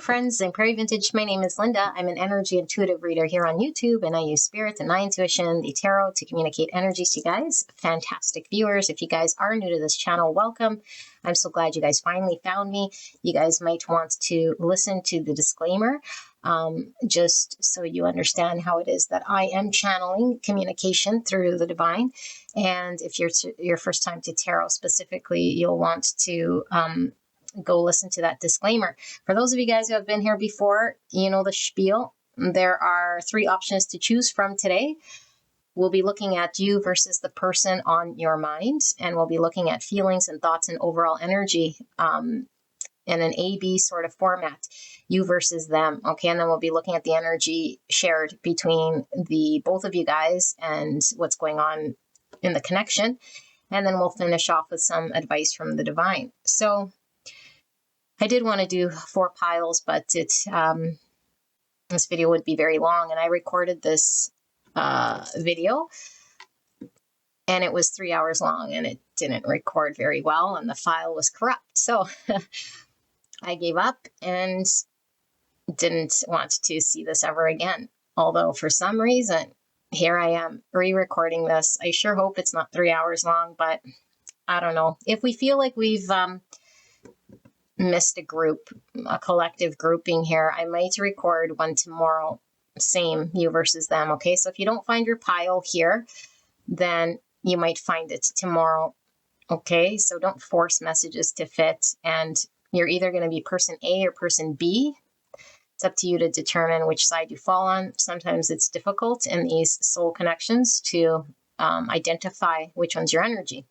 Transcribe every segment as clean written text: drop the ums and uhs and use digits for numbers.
friends, I'm Prairie Vintage. My name is Linda. I'm an energy intuitive reader here on YouTube, and I use spirit and my intuition, the tarot, to communicate energies to you guys. Fantastic viewers. If you guys are new to this channel, welcome. I'm so glad you guys finally found me. You guys might want to listen to the disclaimer, just so you understand how it is that I am channeling communication through the divine. And if you're your first time to tarot specifically, you'll want to go listen to that disclaimer. For those of you guys who have been here before, you know the spiel. There are 3 options to choose from today. We'll be looking at you versus the person on your mind, and we'll be looking at feelings and thoughts and overall energy in an A-B sort of format, you versus them. Okay, and then we'll be looking at the energy shared between the both of you guys and what's going on in the connection. And then we'll finish off with some advice from the divine. So I did want to do 4 piles, but this video would be very long, and I recorded this video and it was 3 hours long, and it didn't record very well, and the file was corrupt. So I gave up and didn't want to see this ever again. Although for some reason, here I am re-recording this. I sure hope it's not 3 hours long, but I don't know. If we feel like we've missed a collective grouping here, I might record one tomorrow, same you versus them. Okay, so if you don't find your pile here, then you might find it tomorrow. Okay, so don't force messages to fit, and you're either going to be person A or person B. It's up to you to determine which side you fall on. Sometimes it's difficult in these soul connections to identify which one's your energy.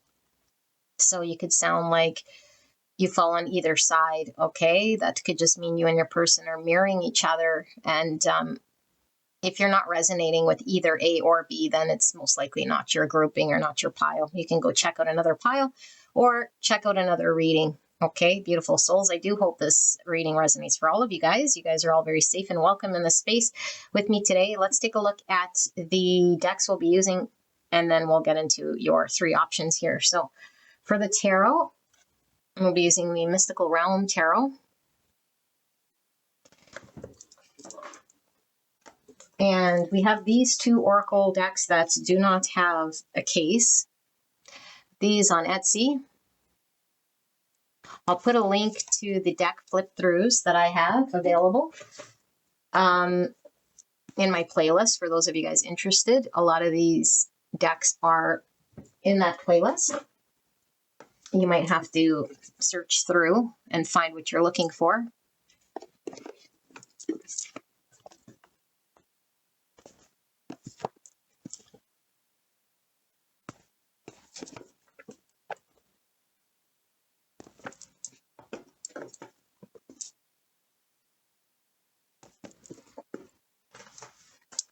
So you could sound like you fall on either side, okay? That could just mean you and your person are mirroring each other. And if you're not resonating with either A or B, then it's most likely not your grouping or not your pile. You can go check out another pile or check out another reading. Okay, beautiful souls. I do hope this reading resonates for all of you guys. You guys are all very safe and welcome in this space with me today. Let's take a look at the decks we'll be using, and then we'll get into your 3 options here. So for the tarot, we'll be using the Mystical Realm Tarot. And we have these 2 oracle decks that do not have a case. These on Etsy. I'll put a link to the deck flip-throughs that I have available in my playlist for those of you guys interested. A lot of these decks are in that playlist. You might have to search through and find what you're looking for.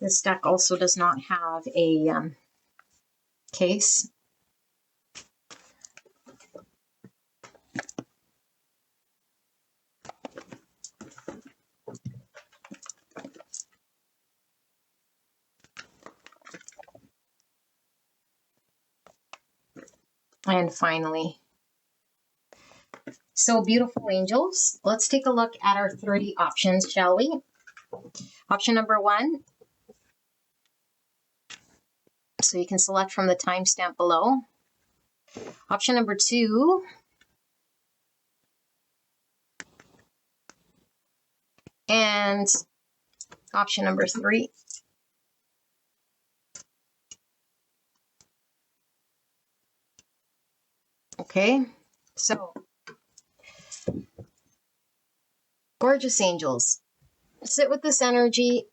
This deck also does not have a case. And finally, so beautiful angels, let's take a look at our 3 options, shall we? Option number 1. So you can select from the timestamp below. Option number 2. And option number 3. Okay, so gorgeous angels, sit with this energy.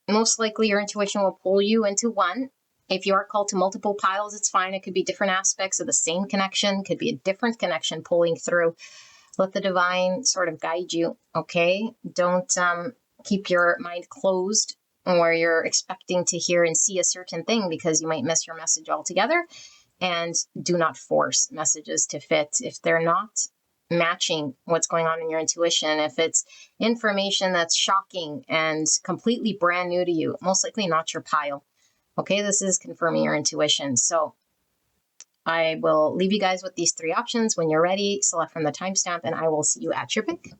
Most likely your intuition will pull you into one. If you are called to multiple piles, it's fine. It could be different aspects of the same connection, could be a different connection pulling through. Let the divine sort of guide you, okay? Don't keep your mind closed where you're expecting to hear and see a certain thing, because you might miss your message altogether. And do not force messages to fit if they're not matching what's going on in your intuition. If it's information that's shocking and completely brand new to you, most likely not your pile. Okay, this is confirming your intuition. So I will leave you guys with these 3 options. When you're ready, select from the timestamp, and I will see you at your pick.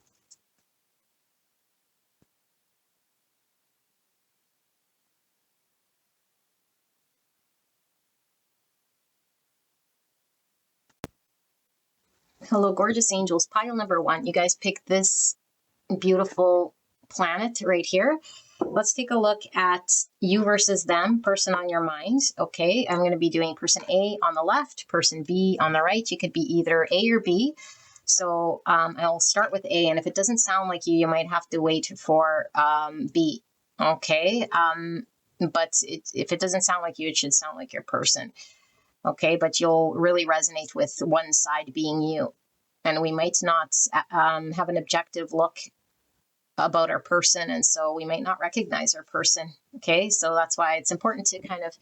Hello, gorgeous angels. Pile number 1. You guys picked this beautiful planet right here. Let's take a look at you versus them, person on your mind. Okay, I'm going to be doing person A on the left, person B on the right. You could be either A or B. So I'll start with A, and if it doesn't sound like you might have to wait for B. Okay, but if it doesn't sound like you, it should sound like your person. Okay, but you'll really resonate with one side being you. And we might not have an objective look about our person, and so we might not recognize our person. Okay, so that's why it's important to kind of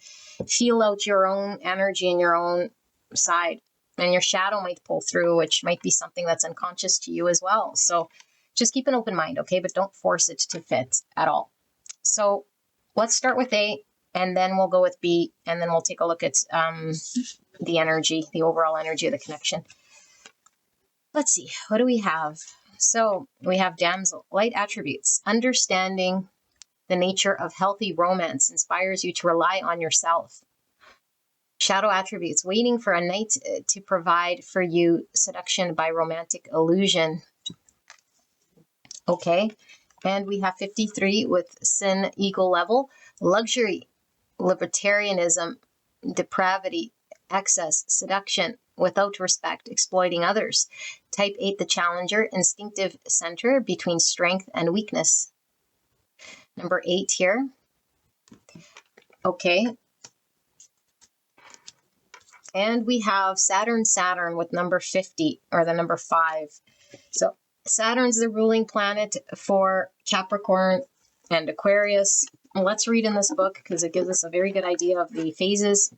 feel out your own energy and your own side, and your shadow might pull through, which might be something that's unconscious to you as well. So just keep an open mind, okay, but don't force it to fit at all. So let's start with A, and then we'll go with B, and then we'll take a look at the energy, the overall energy of the connection. Let's see, what do we have? So we have damsel, light attributes. Understanding the nature of healthy romance inspires you to rely on yourself. Shadow attributes, waiting for a knight to provide for you, seduction by romantic illusion. Okay, and we have 53 with sin, eagle level, luxury, libertarianism, depravity, excess, seduction, without respect, exploiting others. Type 8, the challenger, instinctive center between strength and weakness. Number 8 here. Okay. And we have Saturn with number 50, or the number 5. So Saturn's the ruling planet for Capricorn and Aquarius. Let's read in this book because it gives us a very good idea of the phases,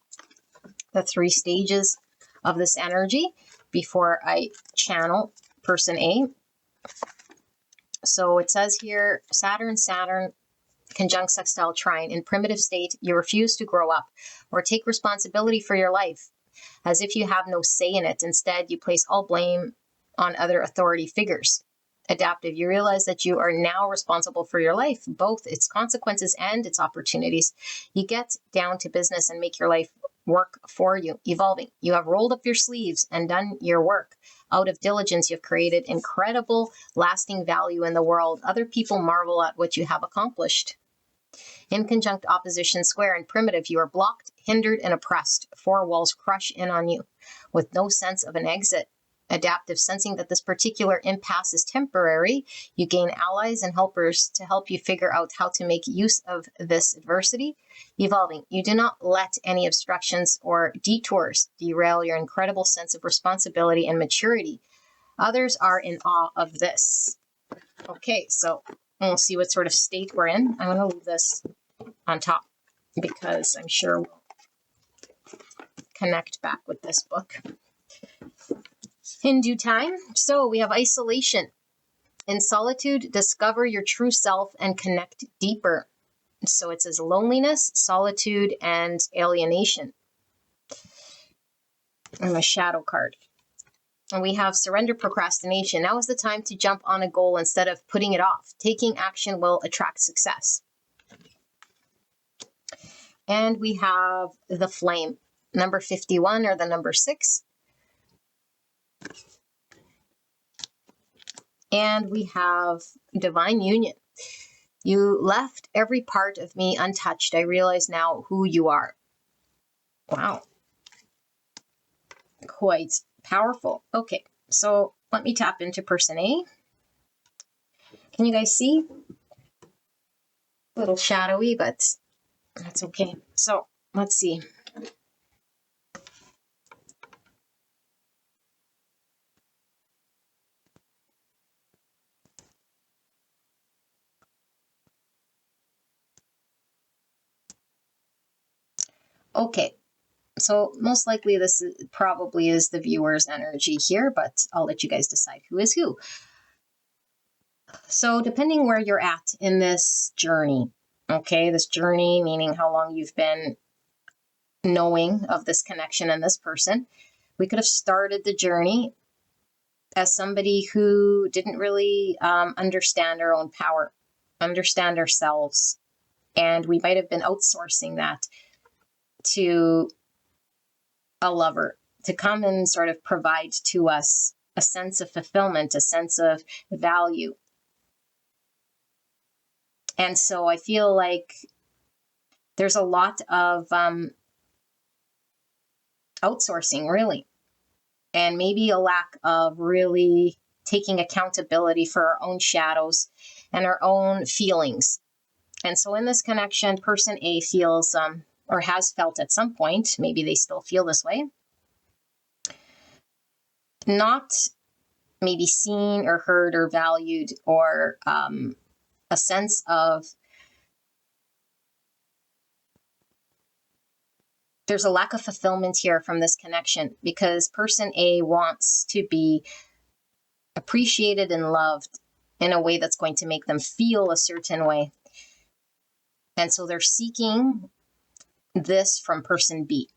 the 3 stages of this energy before I channel person A. So it says here, Saturn, conjunct sextile trine. In primitive state, you refuse to grow up or take responsibility for your life, as if you have no say in it. Instead, you place all blame on other authority figures. Adaptive, you realize that you are now responsible for your life, both its consequences and its opportunities. You get down to business and make your life work for you. Evolving, you have rolled up your sleeves and done your work. Out of diligence, you've created incredible, lasting value in the world. Other people marvel at what you have accomplished. In conjunct opposition square and primitive, you are blocked, hindered, and oppressed. 4 walls crush in on you with no sense of an exit. Adaptive, sensing that this particular impasse is temporary, you gain allies and helpers to help you figure out how to make use of this adversity. Evolving, you do not let any obstructions or detours derail your incredible sense of responsibility and maturity. Others are in awe of this. Okay, so we'll see what sort of state we're in. I'm going to leave this on top because I'm sure we'll connect back with this book in due time. So we have isolation. In solitude, discover your true self and connect deeper. So it says loneliness, solitude, and alienation. And a shadow card. And we have surrender, procrastination. Now is the time to jump on a goal instead of putting it off. Taking action will attract success. And we have the flame. Number 51, or the number 6. And we have divine union. You left every part of me untouched. I realize now who you are. Wow. Quite powerful. Okay, so let me tap into person A. Can you guys see? A little shadowy, but that's okay. So let's see. Okay, so most likely this probably is the viewer's energy here, but I'll let you guys decide who is who. So depending where you're at in this journey, okay, this journey meaning how long you've been knowing of this connection and this person, we could have started the journey as somebody who didn't really understand our own power, understand ourselves, and we might have been outsourcing that to a lover to come and sort of provide to us a sense of fulfillment, a sense of value. And so I feel like there's a lot of outsourcing, really, and maybe a lack of really taking accountability for our own shadows and our own feelings. And so in this connection, person A feels or has felt at some point, maybe they still feel this way, not maybe seen or heard or valued, or a sense of there's a lack of fulfillment here from this connection, because person A wants to be appreciated and loved in a way that's going to make them feel a certain way. And so they're seeking this from person B.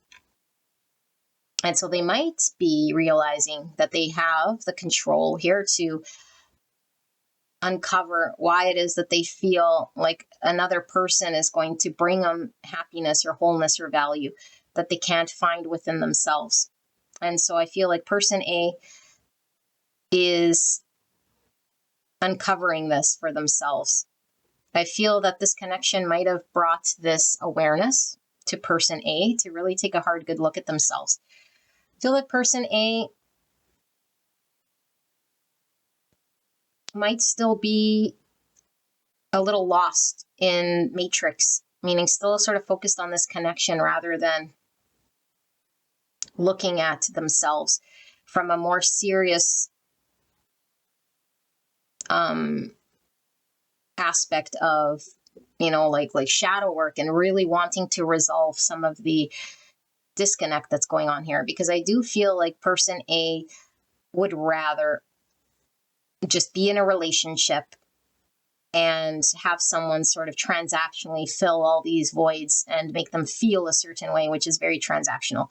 And so they might be realizing that they have the control here to uncover why it is that they feel like another person is going to bring them happiness or wholeness or value that they can't find within themselves. And so I feel like person A is uncovering this for themselves. I feel that this connection might have brought this awareness to person A to really take a hard, good look at themselves. I feel like person A might still be a little lost in matrix, meaning still sort of focused on this connection rather than looking at themselves from a more serious aspect of, like shadow work, and really wanting to resolve some of the disconnect that's going on here. Because I do feel like person A would rather just be in a relationship and have someone sort of transactionally fill all these voids and make them feel a certain way, which is very transactional.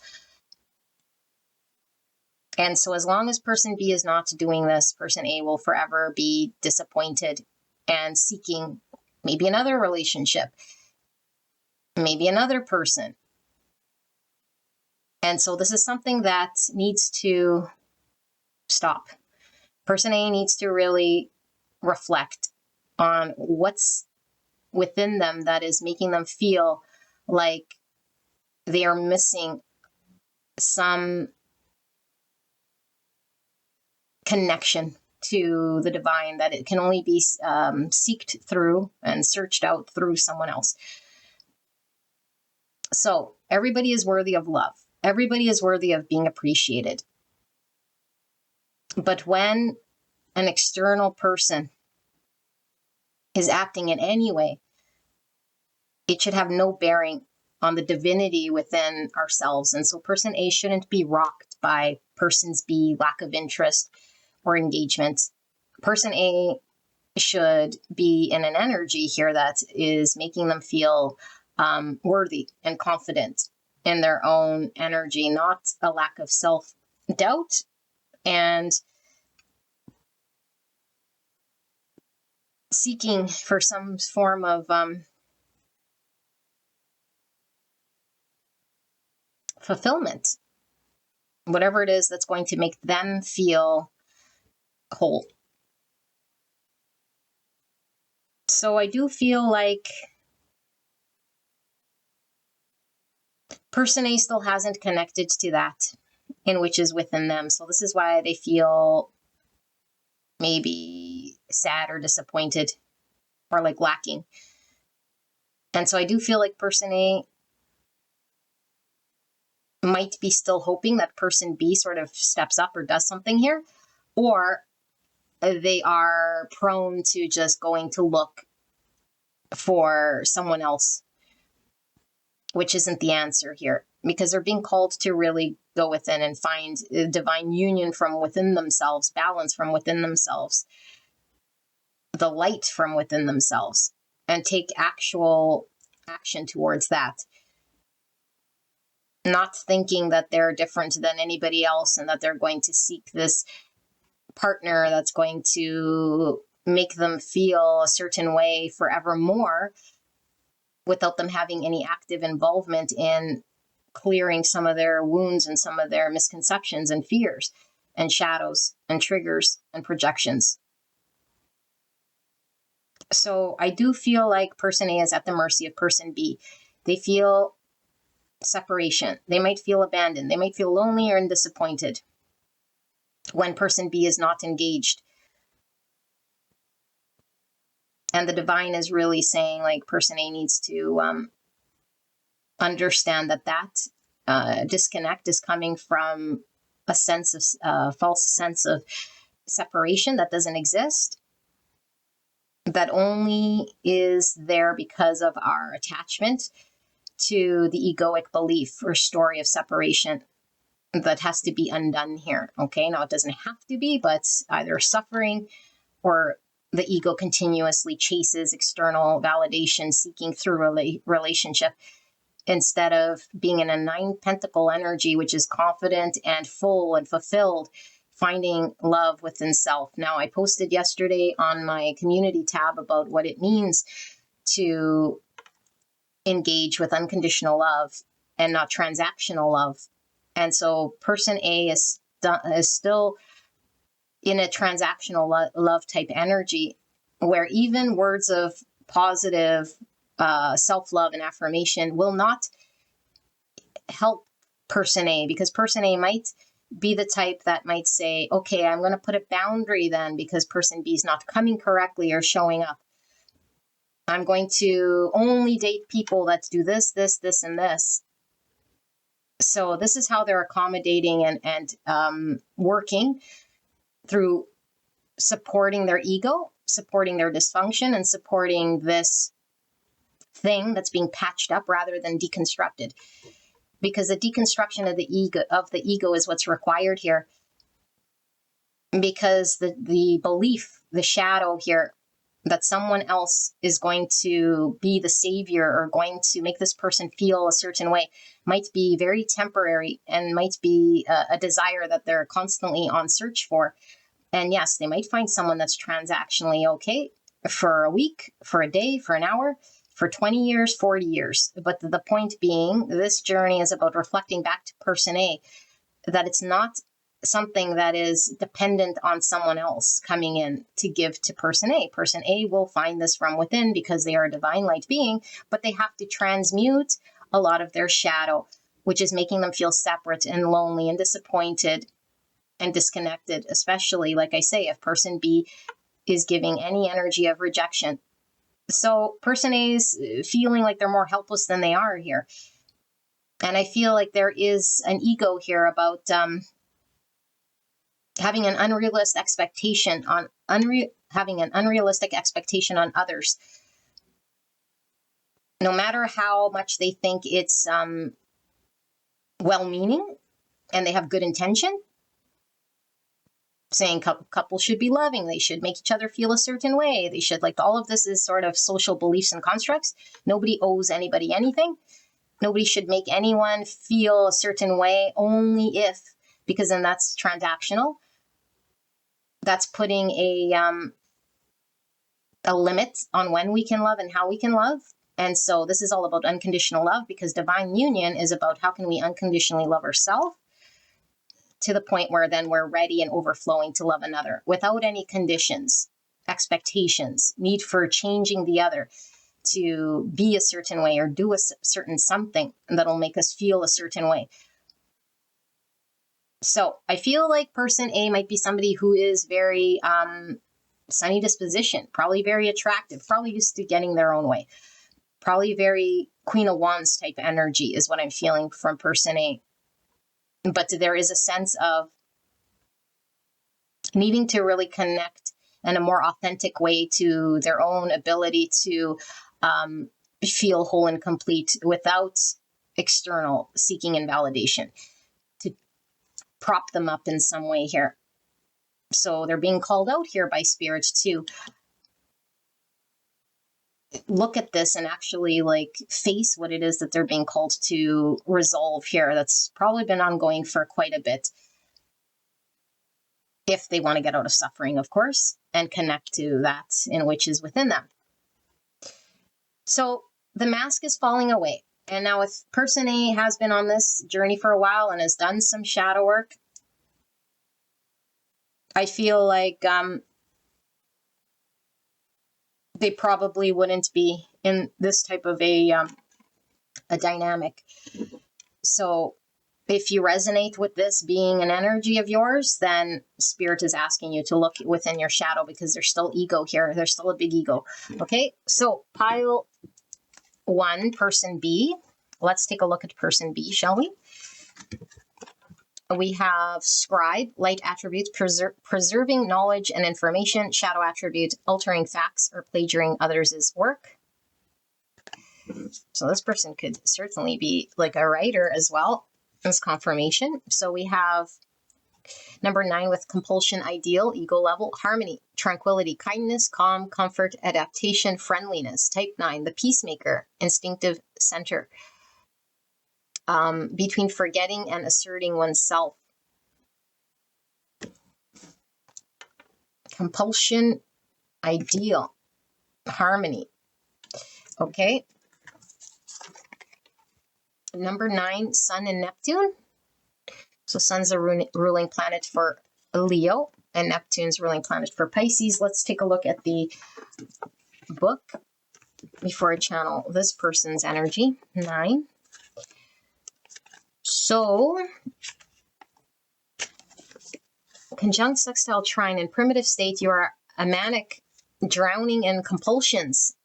And so as long as person B is not doing this, person A will forever be disappointed and seeking maybe another relationship, maybe another person. And so this is something that needs to stop. Person A needs to really reflect on what's within them that is making them feel like they are missing some connection to the divine, that it can only be seeked through and searched out through someone else. So everybody is worthy of love. Everybody is worthy of being appreciated. But when an external person is acting in any way, it should have no bearing on the divinity within ourselves. And so person A shouldn't be rocked by person's B lack of interest or engagement. Person A should be in an energy here that is making them feel worthy and confident in their own energy, not a lack of self-doubt and seeking for some form of fulfillment, whatever it is that's going to make them feel whole. So I do feel like person A still hasn't connected to that in which is within them. So this is why they feel maybe sad or disappointed or like lacking. And so I do feel like person A might be still hoping that person B sort of steps up or does something here, or they are prone to just going to look for someone else, which isn't the answer here, because they're being called to really go within and find divine union from within themselves, balance from within themselves, the light from within themselves, and take actual action towards that. Not thinking that they're different than anybody else and that they're going to seek this partner that's going to make them feel a certain way forevermore without them having any active involvement in clearing some of their wounds and some of their misconceptions and fears. and shadows and triggers and projections. So I do feel like person A is at the mercy of person B. They feel separation. They might feel abandoned. They might feel lonely or disappointed when person B is not engaged. And the divine is really saying, like, person A needs to understand that disconnect is coming from a sense of false sense of separation that doesn't exist, that only is there because of our attachment to the egoic belief or story of separation that has to be undone here. Okay, now it doesn't have to be, but either suffering or the ego continuously chases external validation, seeking through relationship, instead of being in a 9 pentacle energy, which is confident and full and fulfilled, finding love within self. Now, I posted yesterday on my community tab about what it means to engage with unconditional love and not transactional love. And so person A is still in a transactional love type energy, where even words of positive self-love and affirmation will not help person A, because person A might be the type that might say, okay, I'm going to put a boundary then because person B is not coming correctly or showing up. I'm going to only date people that do this, this, this, and this. So this is how they're accommodating and working through supporting their ego, supporting their dysfunction, and supporting this thing that's being patched up rather than deconstructed. Because the deconstruction of the ego is what's required here. Because the belief, the shadow here, that someone else is going to be the savior or going to make this person feel a certain way might be very temporary and might be a desire that they're constantly on search for. And yes, they might find someone that's transactionally okay for a week, for a day, for an hour, for 20 years, 40 years. But the point being, this journey is about reflecting back to person A, that it's not something that is dependent on someone else coming in to give to person A. Person A will find this from within because they are a divine light being, but they have to transmute a lot of their shadow, which is making them feel separate and lonely and disappointed and disconnected, especially, like I say, if person B is giving any energy of rejection. So person A is feeling like they're more helpless than they are here. And I feel like there is an ego here about having an unrealistic expectation on others, no matter how much they think it's well-meaning and they have good intention, saying couples should be loving, they should make each other feel a certain way, they should, like, all of this is sort of social beliefs and constructs. Nobody owes anybody anything. Nobody should make anyone feel a certain way, only if, because then that's transactional. That's putting a limit on when we can love and how we can love. And so this is all about unconditional love, because divine union is about how can we unconditionally love ourselves to the point where then we're ready and overflowing to love another without any conditions, expectations, need for changing the other to be a certain way or do a certain something that'll make us feel a certain way. So I feel like person A might be somebody who is very sunny disposition, probably very attractive, probably used to getting their own way, probably very Queen of Wands type energy is what I'm feeling from person A. But there is a sense of needing to really connect in a more authentic way to their own ability to feel whole and complete without external seeking and validation, to prop them up in some way here. So they're being called out here by spirits to look at this and actually, like, face what it is that they're being called to resolve here. That's probably been ongoing for quite a bit, if they want to get out of suffering, of course, and connect to that in which is within them. So the mask is falling away. And now if person A has been on this journey for a while and has done some shadow work, I feel like they probably wouldn't be in this type of a dynamic. So if you resonate with this being an energy of yours, then Spirit is asking you to look within your shadow, because there's still ego here. There's still a big ego. Okay, so pile 1, person B. Let's take a look at person B, shall we? We have scribe, light attributes, preserving knowledge and information, shadow attribute, altering facts or plagiarizing others' work. So this person could certainly be like a writer as well as confirmation. So we have number 9 with compulsion, ideal, ego level, harmony, tranquility, kindness, calm, comfort, adaptation, friendliness. Type 9, the peacemaker, instinctive center, between forgetting and asserting oneself. Compulsion, ideal, harmony. Okay. Number 9, Sun and Neptune. So Sun's a ruling planet for Leo, and Neptune's ruling planet for Pisces. Let's take a look at the book before I channel this person's energy. 9. So, conjunct sextile trine in primitive state, you are a manic, drowning in compulsions.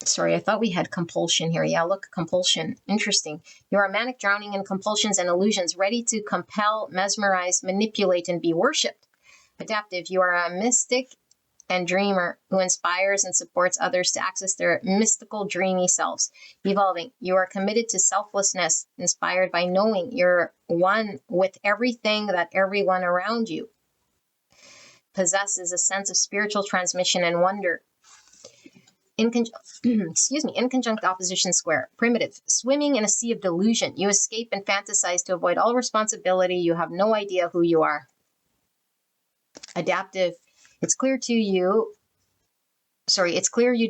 Sorry, I thought we had compulsion here. Yeah, look, compulsion. Interesting. You are manic, drowning in compulsions and illusions, ready to compel, mesmerize, manipulate, and be worshipped. Adaptive. You are a mystic and dreamer who inspires and supports others to access their mystical, dreamy selves. Evolving. You are committed to selflessness, inspired by knowing you're one with everything that everyone around you possesses, a sense of spiritual transmission and wonder. In conjunct opposition square, primitive, swimming in a sea of delusion. You escape and fantasize to avoid all responsibility. You have no idea who you are. Adaptive, it's clear you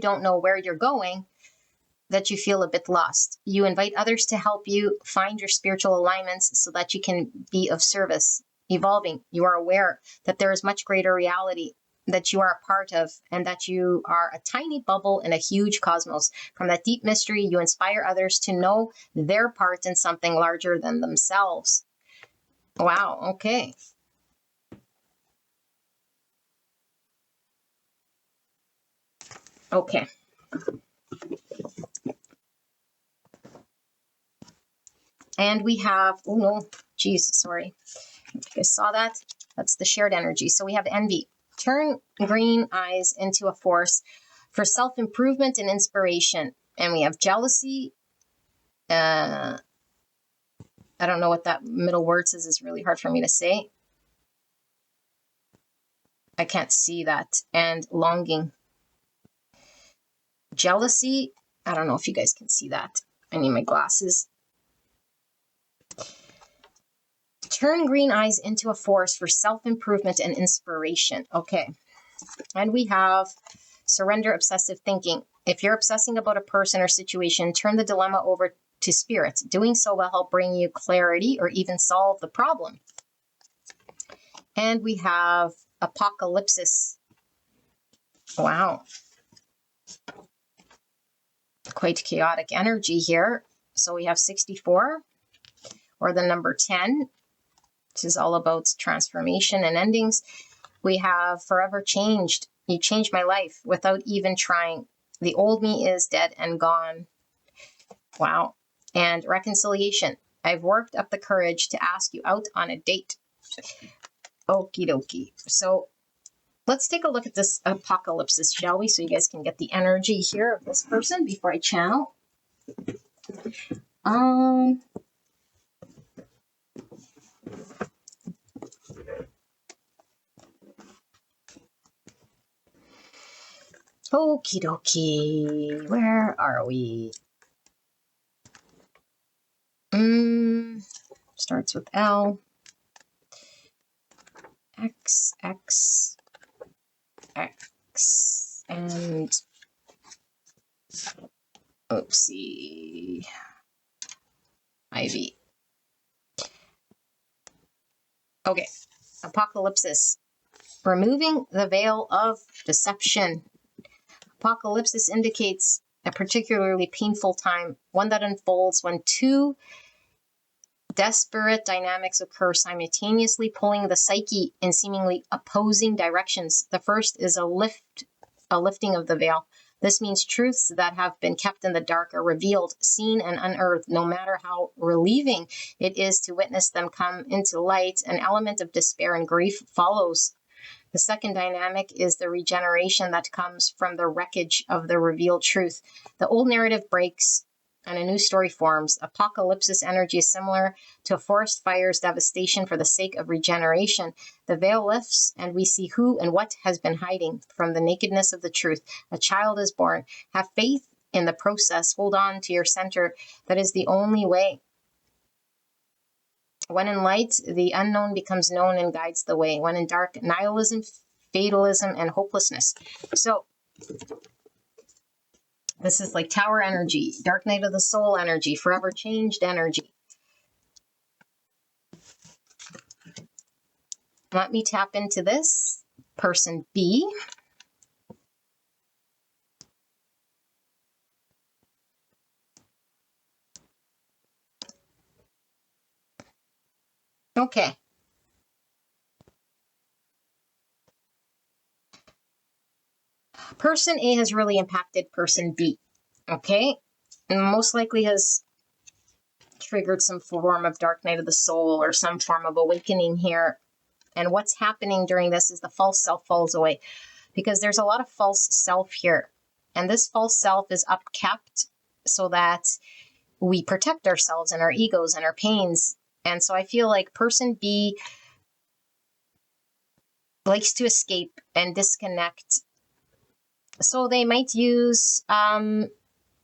don't know where you're going, that you feel a bit lost. You invite others to help you find your spiritual alignments so that you can be of service. Evolving, you are aware that there is much greater reality that you are a part of, and that you are a tiny bubble in a huge cosmos. From that deep mystery, you inspire others to know their part in something larger than themselves. Wow, okay. Okay. And we have, oh no, geez, sorry. You guys saw that? That's the shared energy. So we have envy. Turn green eyes into a force for self-improvement and inspiration. And we have jealousy. I don't know what that middle word says. It's really hard for me to say. I can't see that. And longing. Jealousy. I don't know if you guys can see that. I need my glasses. Turn green eyes into a force for self-improvement and inspiration. Okay. And we have surrender obsessive thinking. If you're obsessing about a person or situation, turn the dilemma over to spirit. Doing so will help bring you clarity or even solve the problem. And we have apocalypsis. Wow. Quite chaotic energy here. So we have 64, or the number 10. This is all about transformation and endings. We have forever changed. You changed my life without even trying. The old me is dead and gone. Wow. And reconciliation. I've worked up the courage to ask you out on a date. Okie dokie. So let's take a look at this apocalypse, shall we? So you guys can get the energy here of this person before I channel. Okie dokie. Where are we? Starts with L. X, X, X, and oopsie, IV. Okay, apocalypsis. Removing the veil of deception. Apocalypsis indicates a particularly painful time, one that unfolds when two desperate dynamics occur simultaneously, pulling the psyche in seemingly opposing directions. The first is a lifting of the veil. This means truths that have been kept in the dark are revealed, seen, and unearthed. No matter how relieving it is to witness them come into light, an element of despair and grief follows. The second dynamic is the regeneration that comes from the wreckage of the revealed truth. The old narrative breaks and a new story forms. Apocalypsis energy is similar to a forest fire's devastation for the sake of regeneration. The veil lifts and we see who and what has been hiding from the nakedness of the truth. A child is born. Have faith in the process. Hold on to your center. That is the only way. When in light, the unknown becomes known and guides the way. When in dark, nihilism, fatalism, and hopelessness. So this is like tower energy, dark night of the soul energy, forever changed energy. Let me tap into this. Person B. Okay. Person A has really impacted person B. Okay. And most likely has triggered some form of dark night of the soul or some form of awakening here. And what's happening during this is the false self falls away, because there's a lot of false self here. And this false self is upkept so that we protect ourselves and our egos and our pains. And so I feel like person B likes to escape and disconnect. So they might use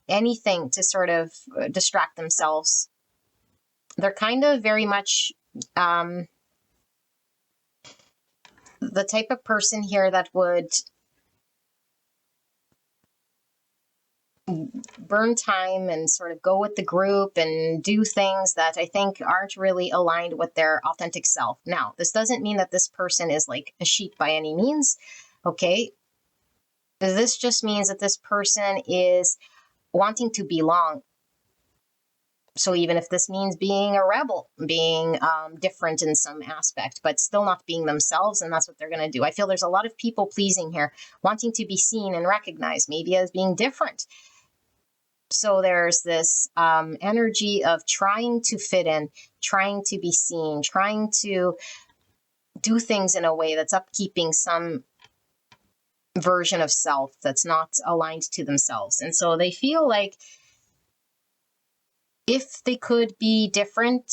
anything to sort of distract themselves. They're kind of very much the type of person here that would burn time and sort of go with the group and do things that I think aren't really aligned with their authentic self. Now, this doesn't mean that this person is like a sheep by any means. Okay. This just means that this person is wanting to belong. So even if this means being a rebel, being different in some aspect, but still not being themselves, and that's what they're going to do. I feel there's a lot of people pleasing here, wanting to be seen and recognized, maybe as being different. So there's this energy of trying to fit in, trying to be seen, trying to do things in a way that's upkeeping some version of self that's not aligned to themselves. And so they feel like if they could be different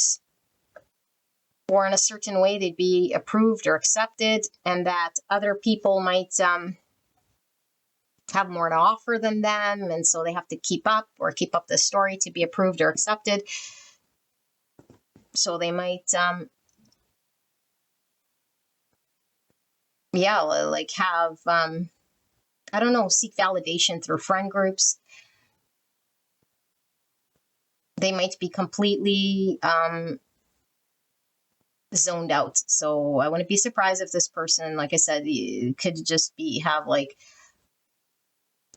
or in a certain way, they'd be approved or accepted, and that other people might have more to offer than them. And so they have to keep up the story to be approved or accepted. So they might, like have, I don't know, seek validation through friend groups. They might be completely zoned out. So I wouldn't be surprised if this person, like I said, could just have like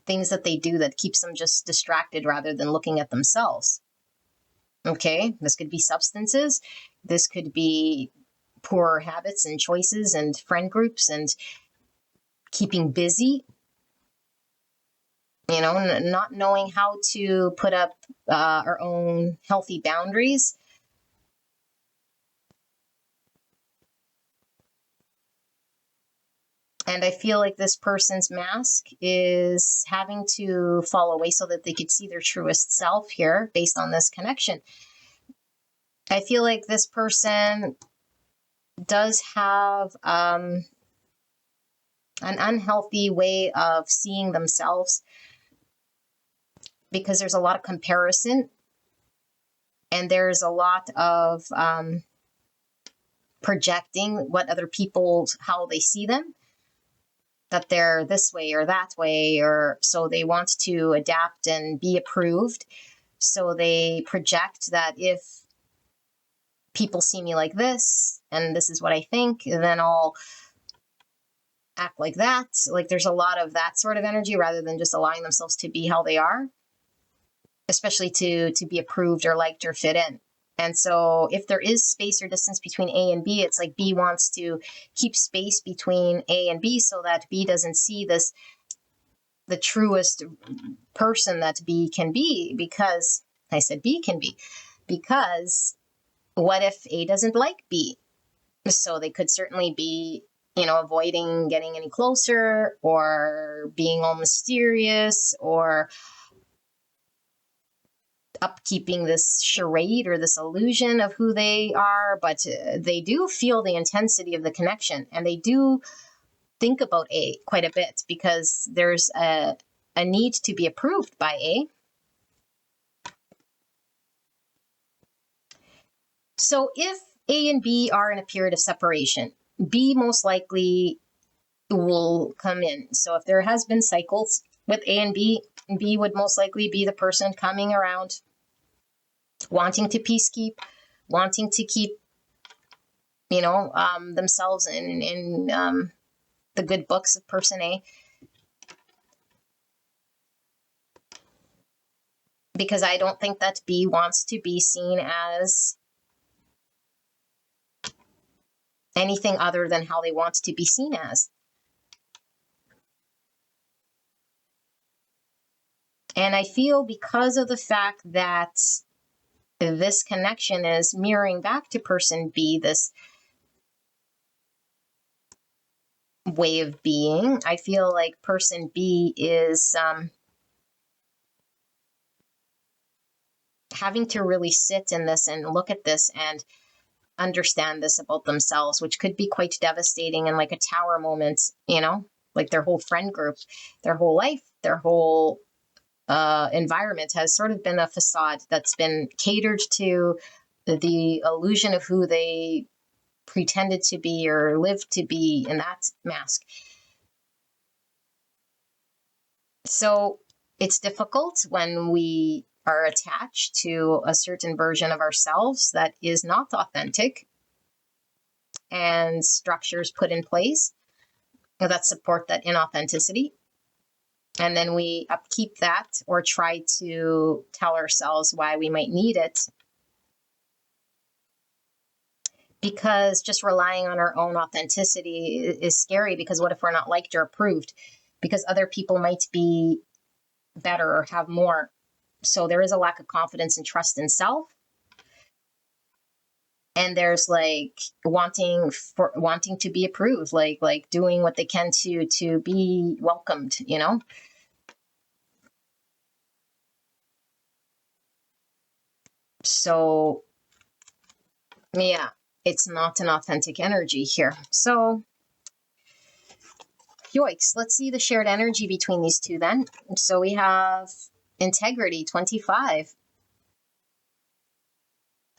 things that they do that keeps them just distracted rather than looking at themselves. Okay, this could be substances. This could be poor habits and choices and friend groups and keeping busy. You know, not knowing how to put up our own healthy boundaries. And I feel like this person's mask is having to fall away so that they could see their truest self here based on this connection. I feel like this person does have an unhealthy way of seeing themselves, because there's a lot of comparison and there's a lot of projecting what other people, how they see them, that they're this way or that way, or so they want to adapt and be approved. So they project that if people see me like this, and this is what I think, and then I'll act like that. Like there's a lot of that sort of energy rather than just allowing themselves to be how they are, especially to be approved or liked or fit in. And so if there is space or distance between A and B, it's like B wants to keep space between A and B so that B doesn't see this, the truest person that B can be, because I said B can be, because what if A doesn't like B? So they could certainly be, avoiding getting any closer or being all mysterious or upkeeping this charade or this illusion of who they are. But they do feel the intensity of the connection, and they do think about A quite a bit because there's a need to be approved by A. So if A and B are in a period of separation, B most likely will come in. So if there has been cycles with A and B would most likely be the person coming around, wanting to peacekeep, wanting to keep, themselves in the good books of person A. Because I don't think that B wants to be seen as anything other than how they want to be seen as. And I feel because of the fact that this connection is mirroring back to person B, this way of being, I feel like person B is having to really sit in this and look at this and understand this about themselves, which could be quite devastating and like a tower moment, like their whole friend group, their whole life, their whole environment has sort of been a facade that's been catered to the illusion of who they pretended to be or lived to be in that mask. So it's difficult when we are attached to a certain version of ourselves that is not authentic, and structures put in place that support that inauthenticity. And then we upkeep that or try to tell ourselves why we might need it. Because just relying on our own authenticity is scary, because what if we're not liked or approved? Because other people might be better or have more. So there is a lack of confidence and trust in self. And there's like wanting to be approved, like doing what they can to be welcomed, So yeah, it's not an authentic energy here. So yikes, let's see the shared energy between these two then. So we have integrity, 25.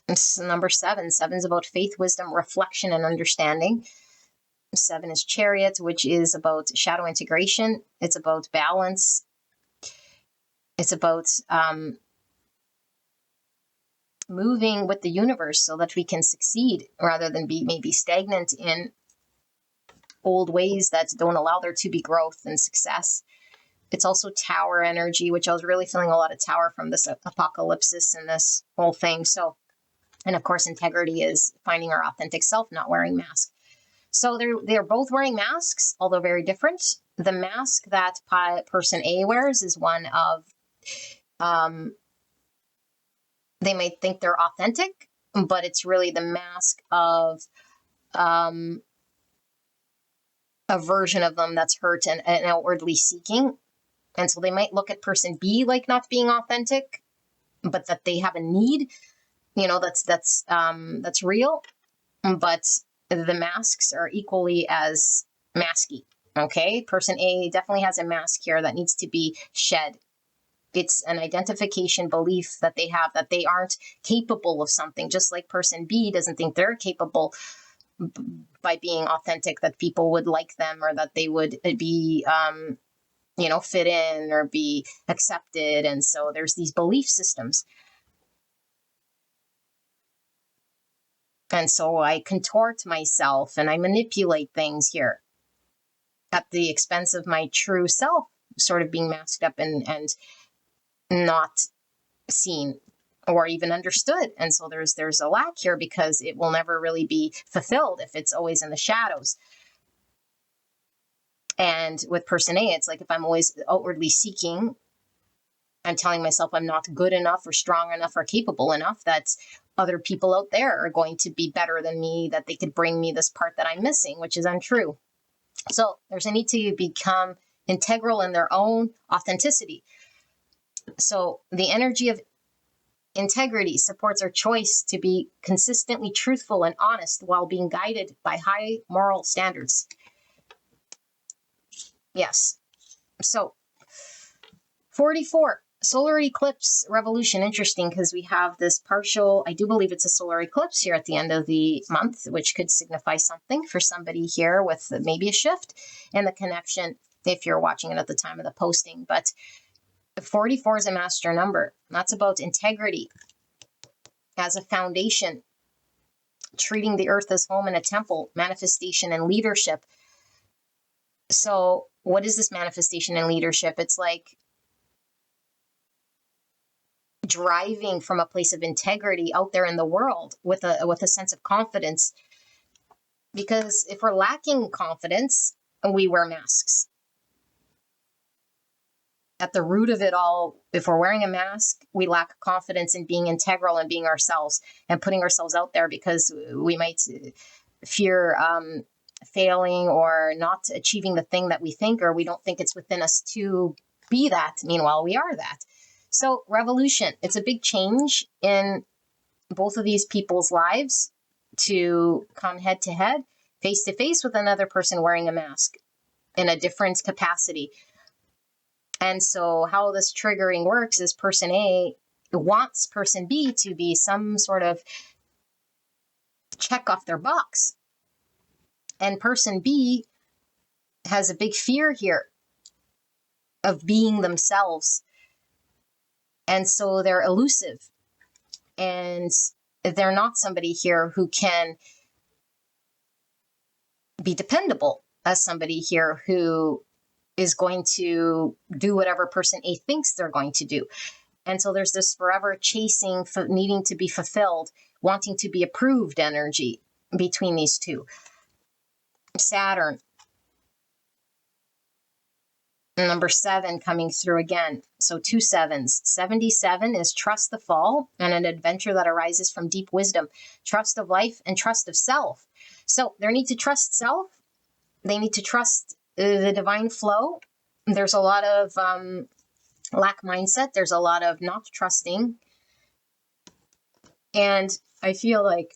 It's number 7. 7 is about faith, wisdom, reflection, and understanding. 7 is chariot, which is about shadow integration. It's about balance. It's about moving with the universe so that we can succeed rather than be maybe stagnant in old ways that don't allow there to be growth and success. It's also tower energy, which I was really feeling a lot of tower from this apocalypse and this whole thing. So, and of course, integrity is finding our authentic self, not wearing masks. So they're both wearing masks, although very different. The mask that person A wears is one of, they might think they're authentic, but it's really the mask of a version of them that's hurt and outwardly seeking. And so they might look at person B like not being authentic, but that they have a need, that's real. But the masks are equally as masky. Okay, person A definitely has a mask here that needs to be shed. It's an identification belief that they have that they aren't capable of something, just like person B doesn't think they're capable by being authentic, that people would like them or that they would be fit in or be accepted. And so there's these belief systems. And so I contort myself and I manipulate things here at the expense of my true self sort of being masked up and not seen or even understood. And so there's a lack here because it will never really be fulfilled if it's always in the shadows. And with person A, it's like if I'm always outwardly seeking, I'm telling myself I'm not good enough or strong enough or capable enough, that other people out there are going to be better than me, that they could bring me this part that I'm missing, which is untrue. So there's a need to become integral in their own authenticity. So the energy of integrity supports our choice to be consistently truthful and honest while being guided by high moral standards. Yes. So 44, solar eclipse revolution. Interesting because we have this partial, I do believe it's a solar eclipse here at the end of the month, which could signify something for somebody here with maybe a shift in the connection if you're watching it at the time of the posting. But 44 is a master number. That's about integrity as a foundation, treating the earth as home and a temple, manifestation and leadership. So what is this manifestation and leadership? It's like driving from a place of integrity out there in the world with a sense of confidence. Because if we're lacking confidence, we wear masks. At the root of it all, if we're wearing a mask, we lack confidence in being integral and being ourselves and putting ourselves out there because we might fear failing or not achieving the thing that we think, or we don't think it's within us to be that. Meanwhile, we are that. So revolution, it's a big change in both of these people's lives to come head to head, face to face with another person wearing a mask in a different capacity. And so how this triggering works is person A wants person B to be some sort of check off their box. And person B has a big fear here of being themselves. And so they're elusive. And they're not somebody here who can be dependable as somebody here who is going to do whatever person A thinks they're going to do. And so there's this forever chasing, needing to be fulfilled, wanting to be approved energy between these two. Saturn, number 7 coming through again. So 2 7s. 77 is trust the fall and an adventure that arises from deep wisdom, trust of life and trust of self. So they need to trust self. They need to trust the divine flow. There's a lot of lack mindset. There's a lot of not trusting. And I feel like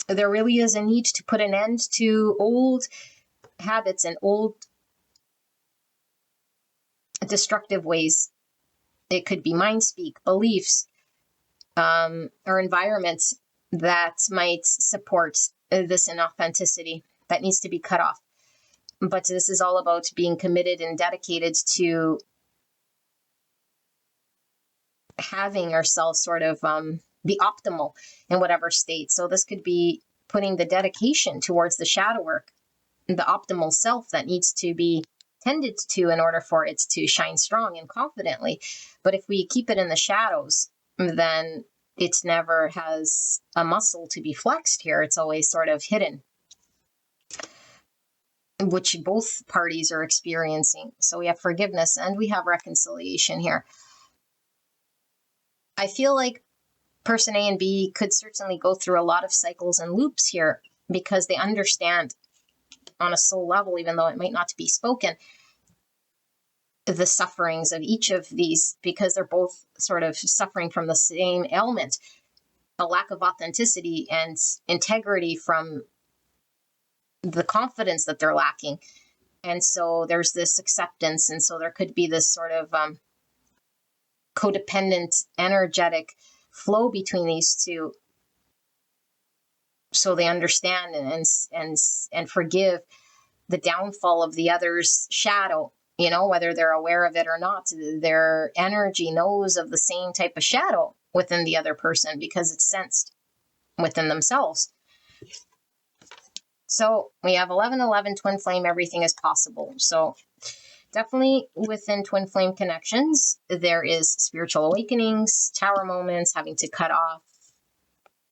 there really is a need to put an end to old habits and old destructive ways. It could be mind speak, beliefs, or environments that might support this inauthenticity that needs to be cut off. But this is all about being committed and dedicated to having ourselves sort of be optimal in whatever state. So this could be putting the dedication towards the shadow work, the optimal self that needs to be tended to in order for it to shine strong and confidently. But if we keep it in the shadows, then it never has a muscle to be flexed here. It's always sort of hidden, which both parties are experiencing. So we have forgiveness and we have reconciliation here. I feel like person A and B could certainly go through a lot of cycles and loops here because they understand on a soul level, even though it might not be spoken, the sufferings of each of these, because they're both sort of suffering from the same ailment, a lack of authenticity and integrity from the confidence that they're lacking. And so there's this acceptance. And so there could be this sort of codependent, energetic flow between these two. So they understand and forgive the downfall of the other's shadow whether they're aware of it or not, their energy knows of the same type of shadow within the other person because it's sensed within themselves. So we have 1111, twin flame, everything is possible. So definitely within twin flame connections, there is spiritual awakenings, tower moments, having to cut off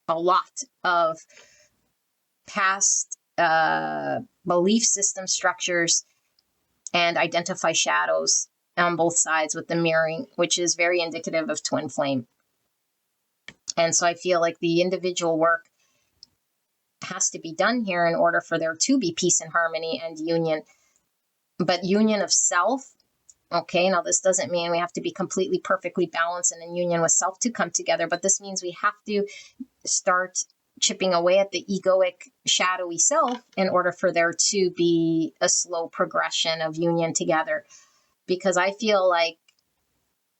a lot of past belief system structures and identify shadows on both sides with the mirroring, which is very indicative of twin flame. And so I feel like the individual work has to be done here in order for there to be peace and harmony and union. But union of self, okay, now this doesn't mean we have to be completely perfectly balanced and in union with self to come together, but this means we have to start chipping away at the egoic, shadowy self in order for there to be a slow progression of union together. Because I feel like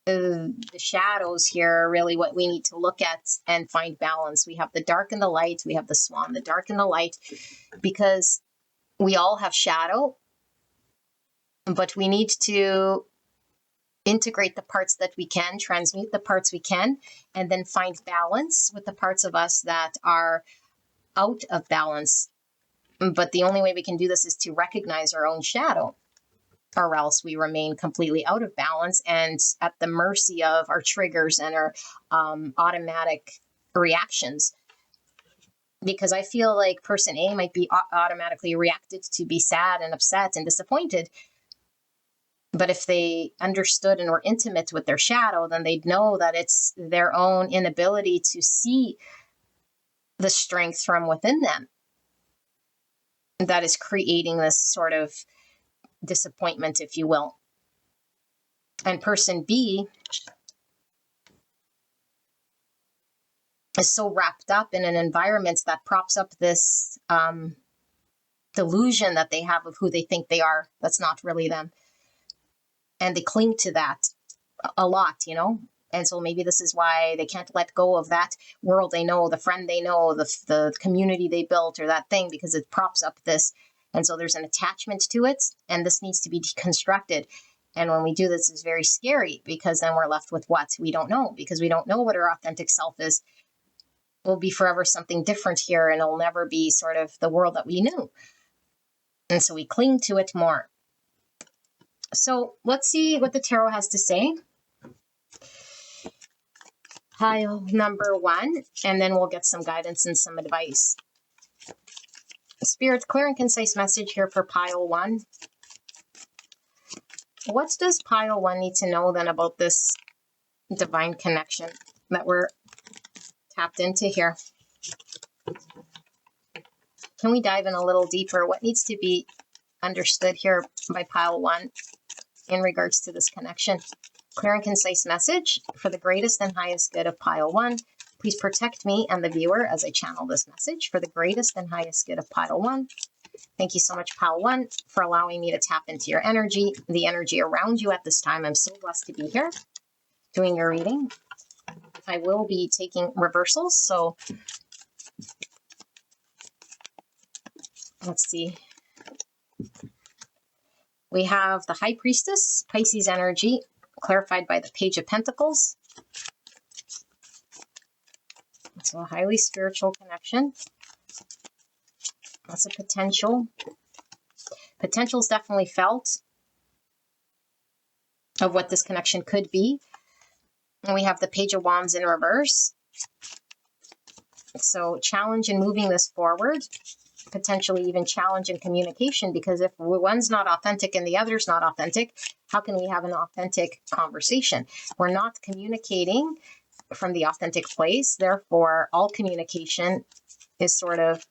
the shadows here are really what we need to look at and find balance. We have the dark and the light. We have the swan, the dark and the light, because we all have shadow, but we need to integrate the parts that we can, transmute the parts we can, and then find balance with the parts of us that are out of balance. But the only way we can do this is to recognize our own shadow, or else we remain completely out of balance and at the mercy of our triggers and our automatic reactions. Because I feel like person A might be automatically reacted to be sad and upset and disappointed. But if they understood and were intimate with their shadow, then they'd know that it's their own inability to see the strength from within them that is creating this sort of disappointment, if you will. And person B is so wrapped up in an environment that props up this delusion that they have of who they think they are. That's not really them. And they cling to that a lot, And so maybe this is why they can't let go of that world they know, the friend they know, the community they built, or that thing, because it props up this. And so there's an attachment to it, and this needs to be deconstructed. And when we do this, it's very scary, because then we're left with what? We don't know, because we don't know what our authentic self is. We'll be forever something different here, and it'll never be sort of the world that we knew. And so we cling to it more. So let's see what the tarot has to say. Pile number 1, and then we'll get some guidance and some advice. Spirit, clear and concise message here for pile 1. What does pile 1 need to know then about this divine connection that we're tapped into here? Can we dive in a little deeper? What needs to be understood here by pile 1 in regards to this connection? Clear and concise message for the greatest and highest good of pile 1. Please protect me and the viewer as I channel this message for the greatest and highest good of pile 1. Thank you so much, pile 1, for allowing me to tap into your energy, the energy around you at this time. I'm so blessed to be here doing your reading. I will be taking reversals, so let's see. We have the High Priestess, Pisces energy, clarified by the Page of Pentacles. So a highly spiritual connection. That's a potential. Potential is definitely felt of what this connection could be. And we have the Page of Wands in reverse. So challenge in moving this forward. Potentially even challenge in communication, because if one's not authentic and the other's not authentic, how can we have an authentic conversation? We're not communicating from the authentic place. Therefore, all communication is sort of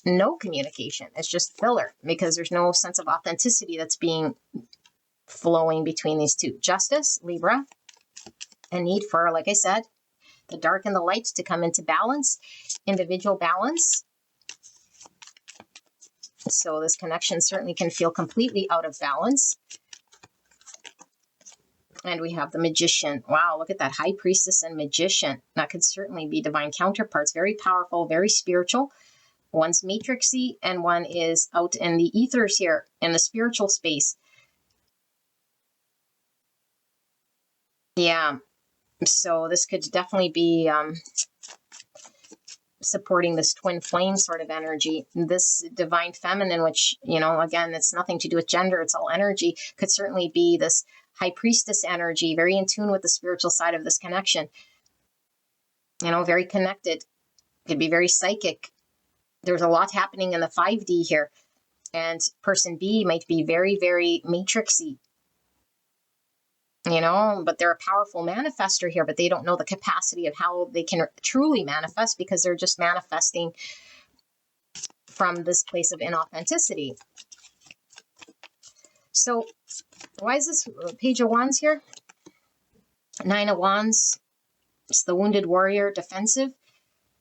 no communication. It's just filler, because there's no sense of authenticity that's being flowing between these two. Justice, Libra, a need for, like I said, the dark and the light to come into balance, individual balance. So this connection certainly can feel completely out of balance. And we have the Magician. Wow, look at that. High Priestess and Magician. That could certainly be divine counterparts. Very powerful, very spiritual. One's matrixy and one is out in the ethers here, in the spiritual space. Yeah. So this could definitely be supporting this twin flame sort of energy. This divine feminine, which, again, it's nothing to do with gender, it's all energy, could certainly be this high priestess energy, very in tune with the spiritual side of this connection. Very connected, could be very psychic. There's a lot happening in the 5D here. And person B might be very, very matrixy, but they're a powerful manifester here, but they don't know the capacity of how they can truly manifest because they're just manifesting from this place of inauthenticity. So why is this Page of Wands here? 9 of Wands. It's the wounded warrior, defensive.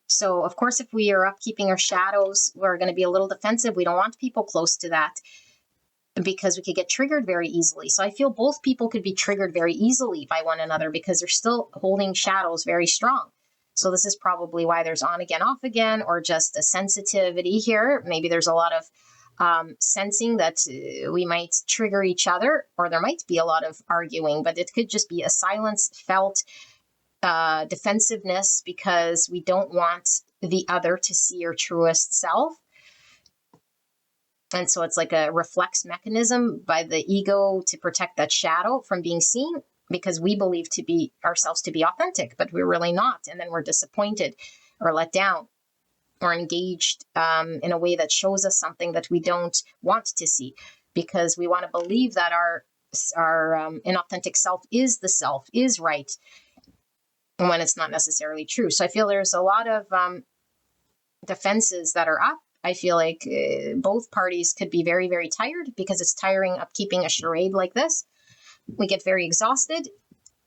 So, of course, if we are up keeping our shadows, we're going to be a little defensive. We don't want people close to that because we could get triggered very easily. So I feel both people could be triggered very easily by one another because they're still holding shadows very strong. So this is probably why there's on again, off again, or just a sensitivity here. Maybe there's a lot of sensing that we might trigger each other, or there might be a lot of arguing, but it could just be a silence felt defensiveness because we don't want the other to see your truest self. And so it's like a reflex mechanism by the ego to protect that shadow from being seen because we believe ourselves to be authentic, but we're really not. And then we're disappointed or let down or engaged in a way that shows us something that we don't want to see because we want to believe that our inauthentic self is right when it's not necessarily true. So I feel there's a lot of defenses that are up. I feel like both parties could be very, very tired because it's tiring up keeping a charade like this. We get very exhausted,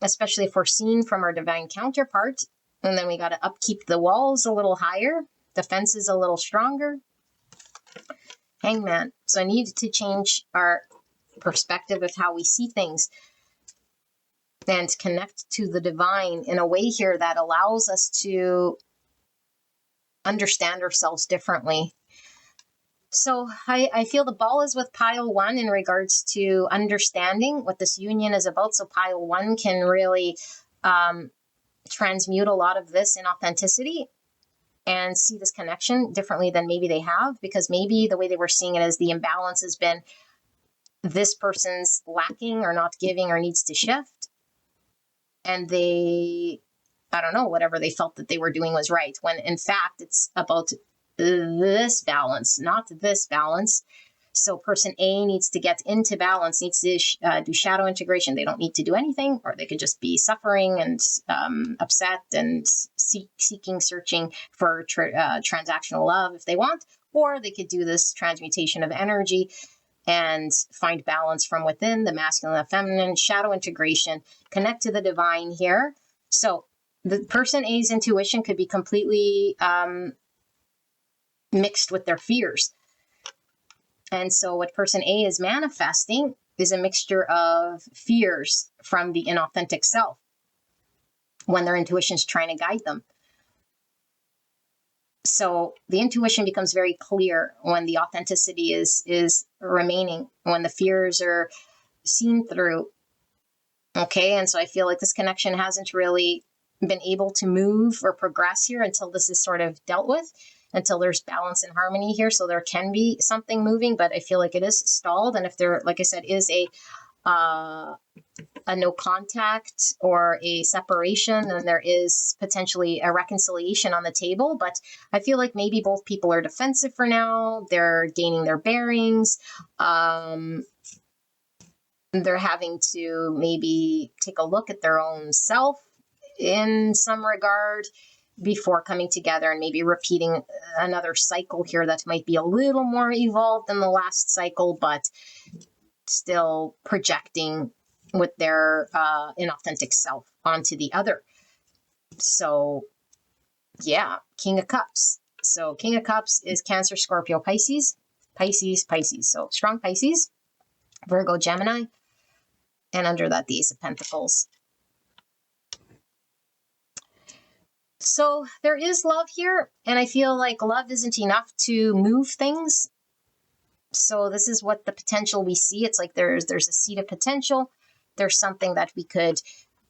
especially if we're seen from our divine counterpart. And then we got to upkeep the walls a little higher, the fences a little stronger. Hangman. So I need to change our perspective of how we see things and connect to the divine in a way here that allows us to understand ourselves differently. So I feel the ball is with pile 1 in regards to understanding what this union is about. So pile 1 can really transmute a lot of this in authenticity and see this connection differently than maybe they have, because maybe the way they were seeing it as the imbalance has been this person's lacking or not giving or needs to shift. And they, I don't know, whatever they felt that they were doing was right, when in fact it's about this balance, not this balance. So person A needs to get into balance, needs to do shadow integration. They don't need to do anything, or they could just be suffering and upset and searching for transactional love if they want, or they could do this transmutation of energy and find balance from within, the masculine and the feminine, shadow integration, connect to the divine here. So the person A's intuition could be completely mixed with their fears. And so what person A is manifesting is a mixture of fears from the inauthentic self when their intuition is trying to guide them. So the intuition becomes very clear when the authenticity is remaining, when the fears are seen through. Okay, and so I feel like this connection hasn't really been able to move or progress here until this is sort of dealt with, until there's balance and harmony here. So there can be something moving, but I feel like it is stalled. And if there, like I said, is a no contact or a separation, then there is potentially a reconciliation on the table. But I feel like maybe both people are defensive for now. They're gaining their bearings. They're having to maybe take a look at their own self in some regard before coming together and maybe repeating another cycle here that might be a little more evolved than the last cycle, but still projecting with their inauthentic self onto the other. So yeah, King of Cups. So King of Cups is Cancer, Scorpio, Pisces. So strong Pisces, Virgo, Gemini, and under that, the Ace of Pentacles. So there is love here, and I feel like love isn't enough to move things. So this is what the potential we see. It's like there's a seed of potential. There's something that we could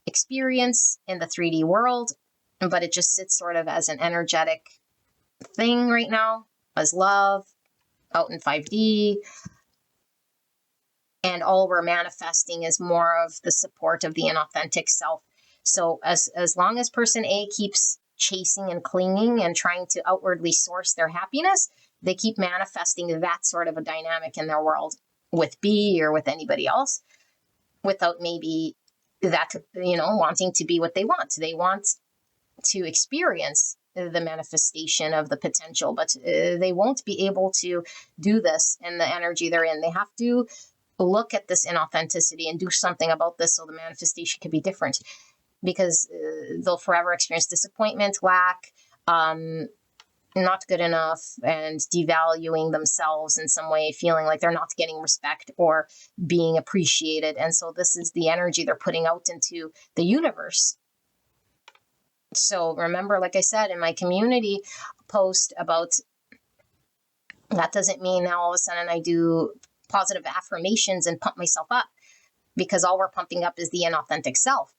experience in the 3D world, but it just sits sort of as an energetic thing right now, as love out in 5D. And all we're manifesting is more of the support of the inauthentic self. So as long as person A keeps chasing and clinging and trying to outwardly source their happiness, they keep manifesting that sort of a dynamic in their world with B or with anybody else, without maybe that, wanting to be what they want. They want to experience the manifestation of the potential, but they won't be able to do this in the energy they're in. They have to look at this inauthenticity and do something about this so the manifestation can be different, because they'll forever experience disappointment, lack, not good enough, and devaluing themselves in some way, feeling like they're not getting respect or being appreciated. And so this is the energy they're putting out into the universe. So remember, like I said in my community post about, that doesn't mean now all of a sudden I do positive affirmations and pump myself up, because all we're pumping up is the inauthentic self.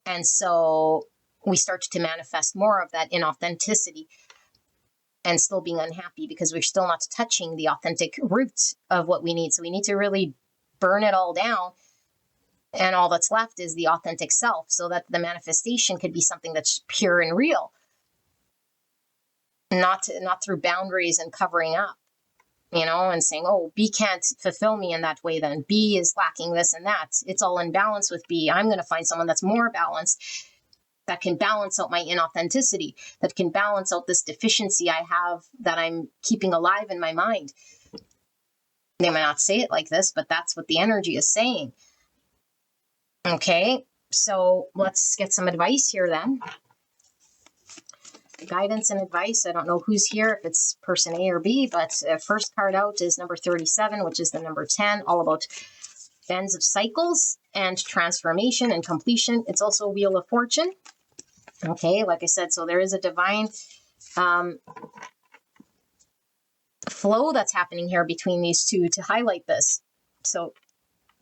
And so we start to manifest more of that inauthenticity and still being unhappy because we're still not touching the authentic root of what we need. So we need to really burn it all down. And all that's left is the authentic self, so that the manifestation could be something that's pure and real, not through boundaries and covering up, and saying, oh, B can't fulfill me in that way, then B is lacking this and that. It's all in balance with B. I'm going to find someone that's more balanced, that can balance out my inauthenticity, that can balance out this deficiency I have that I'm keeping alive in my mind. They might not say it like this, but that's what the energy is saying. Okay, so let's get some advice here then. Guidance and advice. I don't know who's here, if it's person A or B, but first card out is number 37, which is the number 10, all about ends of cycles and transformation and completion. It's also Wheel of Fortune. Okay, like I said, so there is a divine flow that's happening here between these two to highlight this. So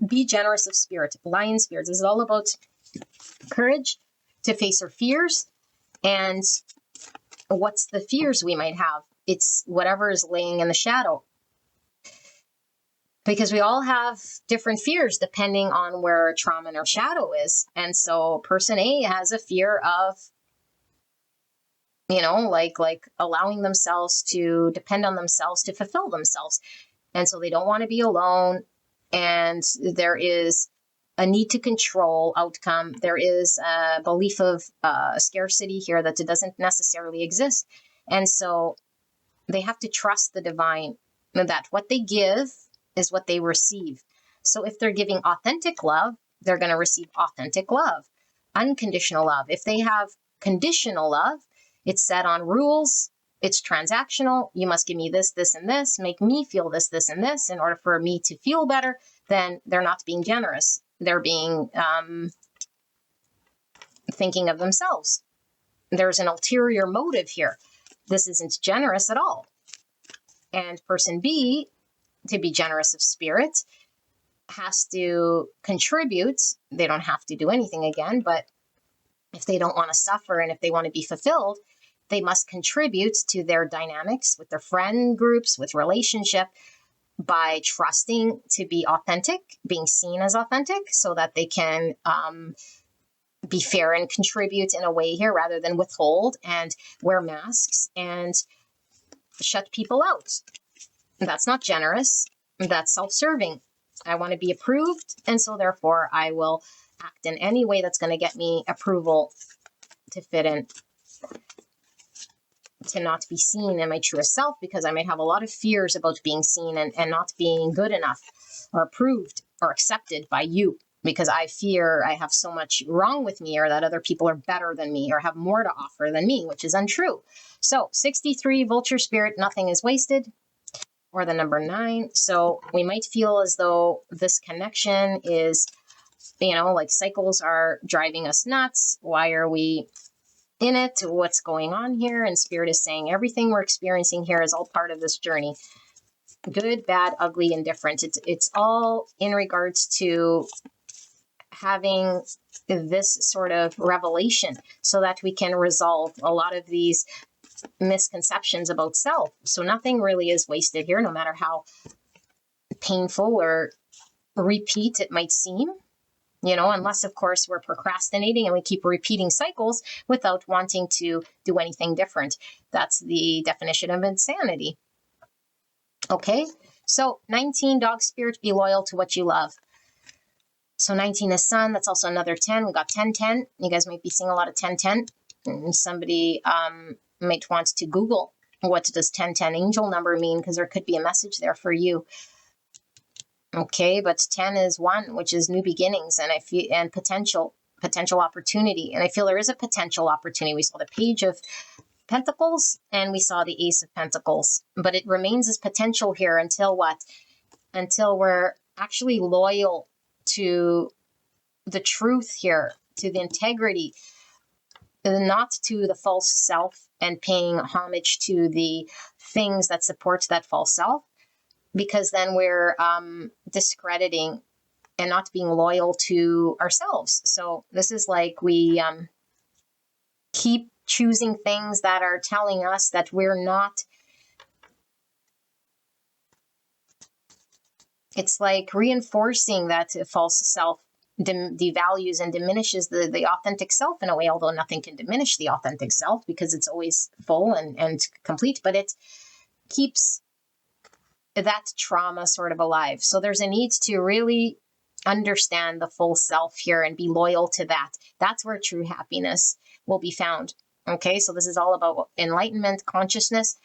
be generous of spirit, lion spirit. This is all about courage to face our fears. And what's the fears we might have? It's whatever is laying in the shadow. Because we all have different fears depending on where trauma in our shadow is. And so person A has a fear of, like allowing themselves to depend on themselves to fulfill themselves. And so they don't want to be alone. And there is a need to control outcome. There is a belief of scarcity here that it doesn't necessarily exist. And so they have to trust the divine, that what they give is what they receive. So if they're giving authentic love, they're going to receive authentic love, unconditional love. If they have conditional love, it's set on rules. It's transactional. You must give me this, this, and this, make me feel this, this, and this in order for me to feel better. Then they're not being generous. They're being thinking of themselves. There's an ulterior motive here. This isn't generous at all. And person B, to be generous of spirit, has to contribute. They don't have to do anything again, but if they don't want to suffer and if they want to be fulfilled, they must contribute to their dynamics with their friend groups, with relationship, by trusting to be authentic, being seen as authentic, so that they can be fair and contribute in a way here rather than withhold and wear masks and shut people out. That's not generous. That's self-serving. I want to be approved, and so therefore I will act in any way that's going to get me approval to fit in, to not be seen in my truest self, because I might have a lot of fears about being seen and not being good enough or approved or accepted by you, because I fear I have so much wrong with me, or that other people are better than me or have more to offer than me, which is untrue. So 63, vulture spirit, nothing is wasted, or the number 9. So we might feel as though this connection is, like cycles are driving us nuts. Why are we in it? What's going on here? And spirit is saying everything we're experiencing here is all part of this journey. Good, bad, ugly, indifferent. It's all in regards to having this sort of revelation so that we can resolve a lot of these misconceptions about self. So nothing really is wasted here, no matter how painful or repeat it might seem, unless of course we're procrastinating and we keep repeating cycles without wanting to do anything different. That's the definition of insanity. Okay, so 19, dog spirit, be loyal to what you love. So 19 is sun. That's also another 10. We got 1010. You guys might be seeing a lot of 1010. And somebody might want to Google, what does 1010 angel number mean? Because there could be a message there for you. Okay, but 10 is 1, which is new beginnings, and potential opportunity. And I feel there is a potential opportunity. We saw the Page of Pentacles and we saw the Ace of Pentacles, but it remains as potential here until what? Until we're actually loyal to the truth here, to the integrity, not to the false self, and paying homage to the things that support that false self, because then we're discrediting and not being loyal to ourselves. So this is like we keep choosing things that are telling us that we're not. It's like reinforcing that false self devalues and diminishes the authentic self in a way, although nothing can diminish the authentic self because it's always full and complete, but it keeps that trauma sort of alive. So there's a need to really understand the full self here and be loyal to that. That's where true happiness will be found. Okay, so this is all about enlightenment, consciousness.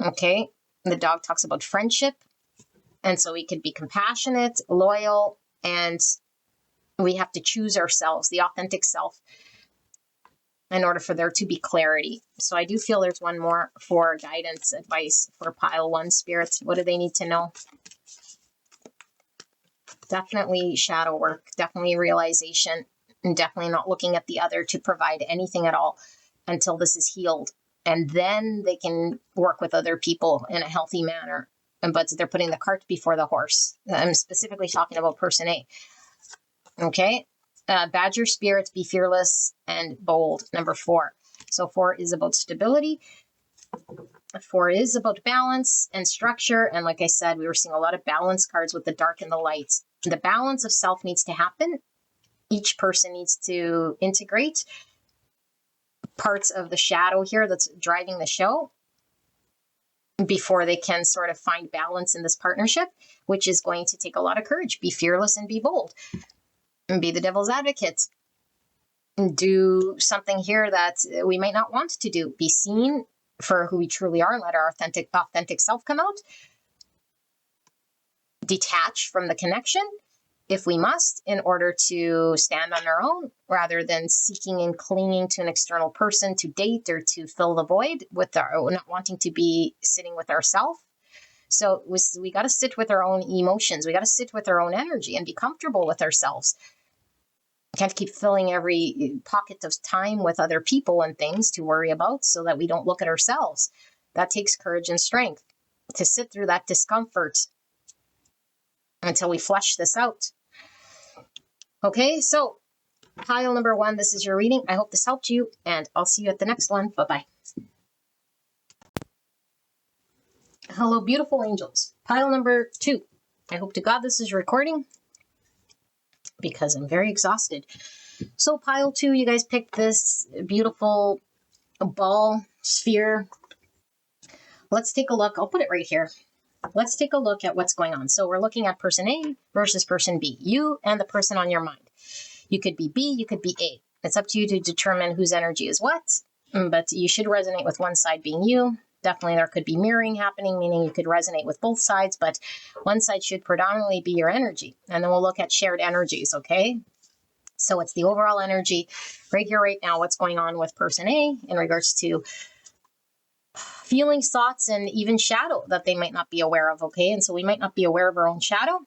Okay, the dog talks about friendship. And so we could be compassionate, loyal, and we have to choose ourselves, the authentic self, in order for there to be clarity. So I do feel there's one more for guidance, advice for pile 1 spirits. What do they need to know? Definitely shadow work, definitely realization, and definitely not looking at the other to provide anything at all until this is healed. And then they can work with other people in a healthy manner. But they're putting the cart before the horse. I'm specifically talking about person A. Okay. Badger spirit, be fearless and bold. Number 4. So 4 is about stability. 4 is about balance and structure. And like I said, we were seeing a lot of balance cards with the dark and the light. The balance of self needs to happen. Each person needs to integrate parts of the shadow here that's driving the show before they can sort of find balance in this partnership, which is going to take a lot of courage. Be fearless and be bold. And be the devil's advocate. Do something here that we might not want to do. Be seen for who we truly are and let our authentic self come out. Detach from the connection if we must, in order to stand on our own, rather than seeking and clinging to an external person to date or to fill the void with not wanting to be sitting with ourselves. So we got to sit with our own emotions. We got to sit with our own energy and be comfortable with ourselves. Can't keep filling every pocket of time with other people and things to worry about so that we don't look at ourselves. That takes courage and strength to sit through that discomfort until we flush this out. Okay, so pile number 1, this is your reading. I hope this helped you, and I'll see you at the next one. Bye-bye. Hello, beautiful angels. Pile number 2. I hope to God this is recording because I'm very exhausted. So pile 2, you guys picked this beautiful ball sphere. Let's take a look. I'll put it right here. Let's take a look at what's going on. So we're looking at person A versus person B. You and the person on your mind. You could be B, you could be A. It's up to you to determine whose energy is what, but you should resonate with one side being you. Definitely there could be mirroring happening, meaning you could resonate with both sides, but one side should predominantly be your energy. And then we'll look at shared energies, okay? So it's the overall energy right here, right now, what's going on with person A in regards to feelings, thoughts, and even shadow that they might not be aware of, okay? And so we might not be aware of our own shadow.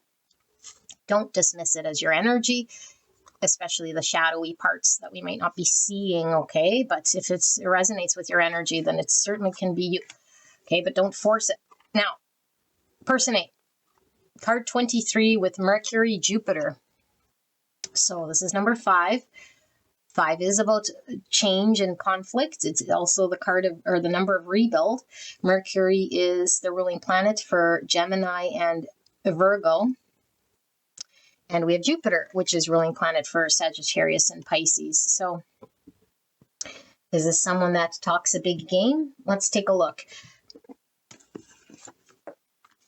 Don't dismiss it as your energy, especially the shadowy parts that we might not be seeing, okay? But if it resonates with your energy, then it certainly can be you, okay? But don't force it. Now, person A, card 23 with Mercury, Jupiter. So this is number 5. 5 is about change and conflict. It's also the card of, or the number of rebuild. Mercury is the ruling planet for Gemini and Virgo. And we have Jupiter, which is ruling planet for Sagittarius and Pisces. So is this someone that talks a big game? Let's take a look.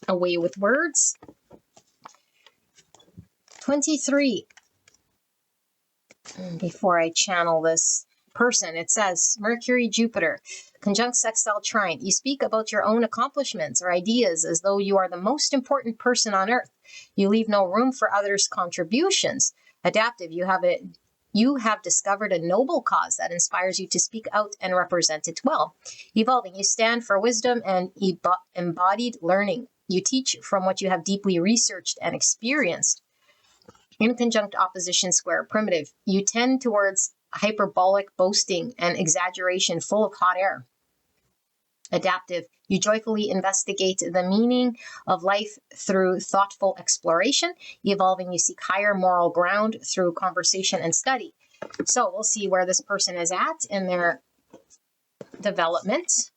Away with words. 23. Before I channel this person, it says Mercury, Jupiter, conjunct sextile trine. You speak about your own accomplishments or ideas as though you are the most important person on earth. You leave no room for others' contributions. Adaptive, you have discovered a noble cause that inspires you to speak out and represent it well. Evolving, you stand for wisdom and embodied learning. You teach from what you have deeply researched and experienced. In conjunct opposition square, primitive, you tend towards hyperbolic boasting and exaggeration full of hot air. Adaptive, you joyfully investigate the meaning of life through thoughtful exploration. Evolving, you seek higher moral ground through conversation and study. So we'll see where this person is at in their development.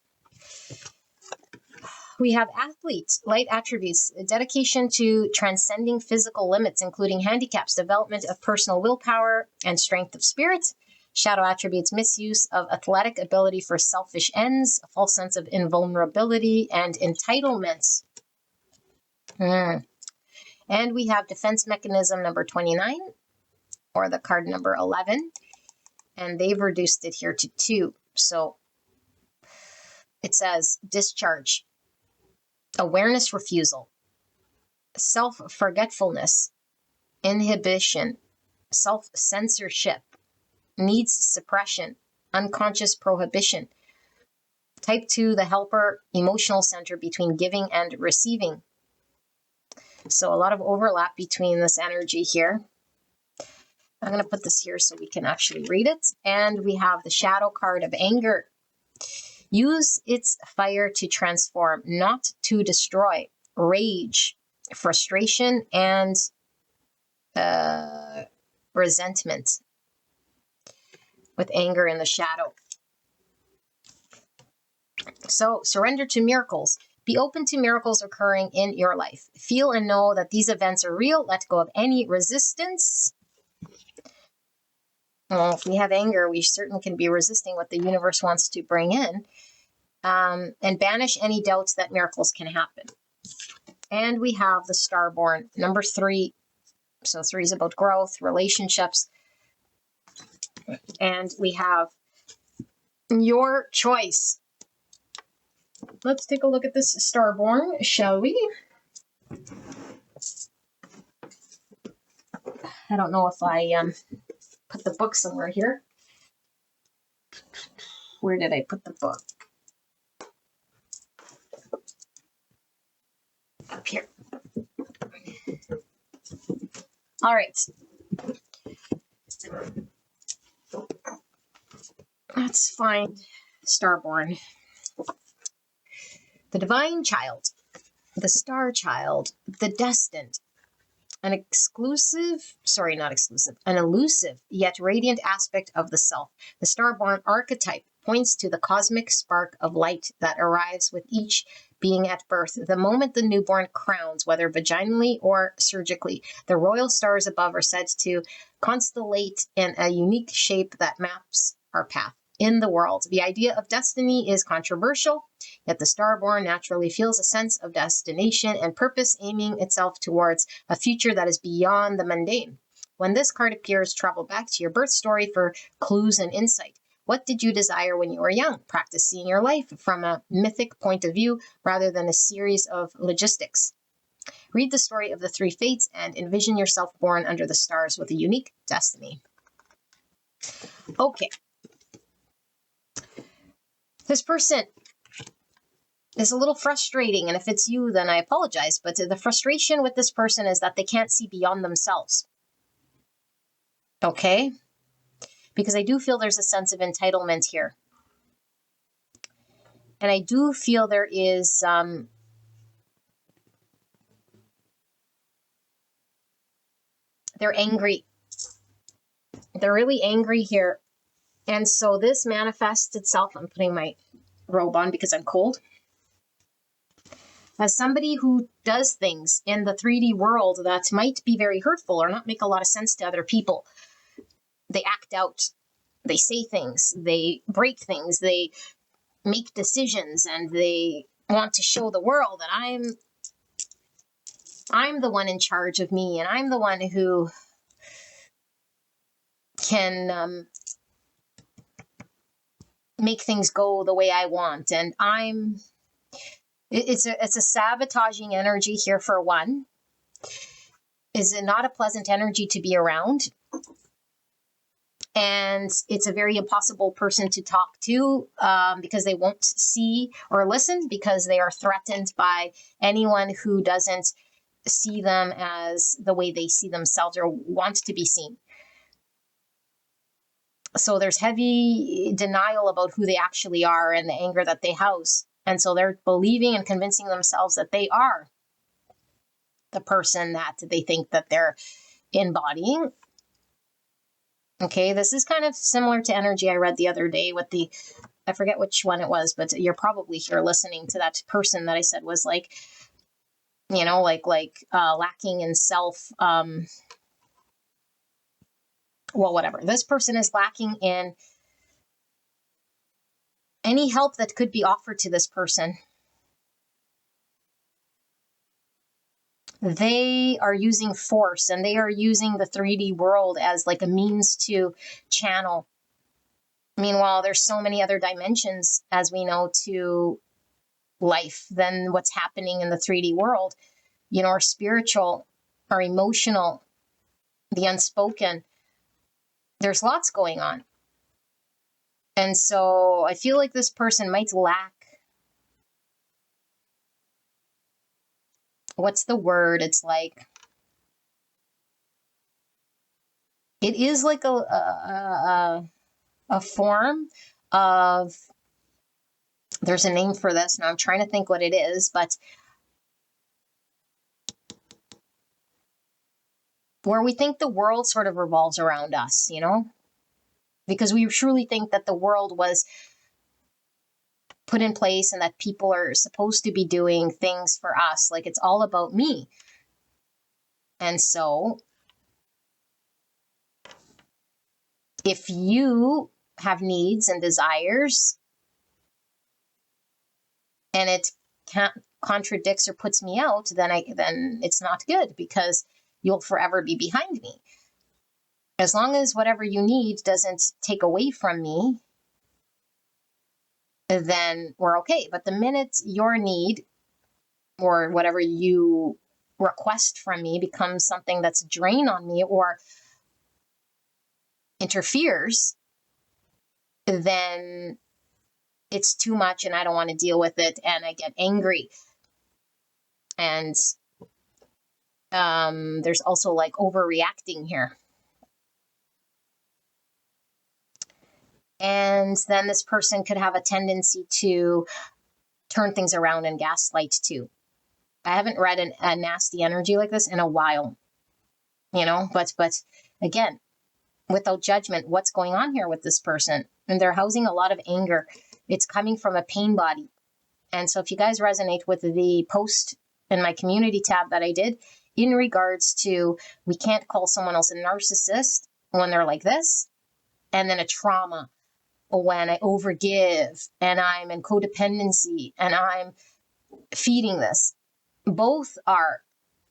We have athlete, light attributes, dedication to transcending physical limits, including handicaps, development of personal willpower and strength of spirit. Shadow attributes, misuse of athletic ability for selfish ends, a false sense of invulnerability and entitlement. And we have defense mechanism number 29, or the card number 11, and they've reduced it here to 2. So it says discharge. Awareness refusal, self-forgetfulness, inhibition, self-censorship, needs suppression, unconscious prohibition. Type 2, the helper, emotional center between giving and receiving. So a lot of overlap between this energy here. I'm going to put this here so we can actually read it. And we have the shadow card of anger. Use its fire to transform, not to destroy. Rage, frustration, and resentment. With anger in the shadow. So, surrender to miracles. Be open to miracles occurring in your life. Feel and know that these events are real. Let go of any resistance. Well, if we have anger, we certainly can be resisting what the universe wants to bring in. And banish any doubts that miracles can happen. And we have the Starborn, number 3. So 3 is about growth, relationships. And we have your choice. Let's take a look at this Starborn, shall we? I don't know if I put the book somewhere here. Where did I put the book? Up here. All right. Let's find Starborn. The divine child, the star child, the destined, an elusive yet radiant aspect of the self. The Starborn archetype points to the cosmic spark of light that arrives with each being at birth. The moment the newborn crowns, whether vaginally or surgically, the royal stars above are said to constellate in a unique shape that maps our path in the world. The idea of destiny is controversial, yet the Starborn naturally feels a sense of destination and purpose, aiming itself towards a future that is beyond the mundane. When this card appears, travel back to your birth story for clues and insight. What did you desire when you were young? Practice seeing your life from a mythic point of view rather than a series of logistics. Read the story of the 3 fates and envision yourself born under the stars with a unique destiny. Okay. This person is a little frustrating, and if it's you, then I apologize, but the frustration with this person is that they can't see beyond themselves. Okay? Because I do feel there's a sense of entitlement here. And I do feel there is they're angry They're really angry here. And so this manifests itself. I'm putting my robe on because I'm cold. As somebody who does things in the 3D world that might be very hurtful or not make a lot of sense to other people. They act out, they say things, they break things, they make decisions, and they want to show the world that I'm the one in charge of me, and I'm the one who can make things go the way I want. And it's a sabotaging energy here for one. Is it not a pleasant energy to be around? And it's a very impossible person to talk to because they won't see or listen because they are threatened by anyone who doesn't see them as the way they see themselves or want to be seen. So there's heavy denial about who they actually are and the anger that they house. And so they're believing and convincing themselves that they are the person that they think that they're embodying. Okay, this is kind of similar to energy I read the other day with I forget which one it was, but you're probably here listening to that person that I said was like, lacking in self, whatever. This person is lacking in any help that could be offered to this person. They are using force, and they are using the 3D world as like a means to channel. Meanwhile, there's so many other dimensions, as we know, to life than what's happening in the 3D world. Our spiritual, our emotional, the unspoken. There's lots going on. And so I feel like this person might lack, what's the word? It's like, it is like a form of, there's a name for this. Now I'm trying to think what it is, but where we think the world sort of revolves around us, because we truly think that the world was put in place and that people are supposed to be doing things for us. Like it's all about me. And so if you have needs and desires and it contradicts or puts me out, then it's not good because you'll forever be behind me. As long as whatever you need doesn't take away from me, then we're okay. But the minute your need or whatever you request from me becomes something that's a drain on me or interferes, then it's too much and I don't want to deal with it and I get angry. And there's also like overreacting here. And then this person could have a tendency to turn things around and gaslight too. I haven't read a nasty energy like this in a while, but again, without judgment, what's going on here with this person? And they're housing a lot of anger. It's coming from a pain body. And so if you guys resonate with the post in my community tab that I did in regards to, we can't call someone else a narcissist when they're like this, and then a trauma when I overgive and I'm in codependency and I'm feeding this. Both are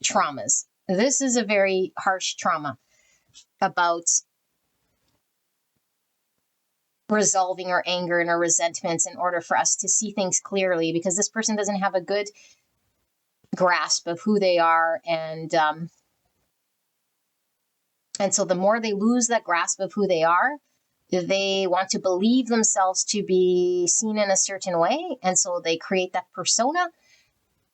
traumas. This is a very harsh trauma about resolving our anger and our resentments in order for us to see things clearly, because this person doesn't have a good grasp of who they are. And so the more they lose that grasp of who they are, they want to believe themselves to be seen in a certain way. And so they create that persona,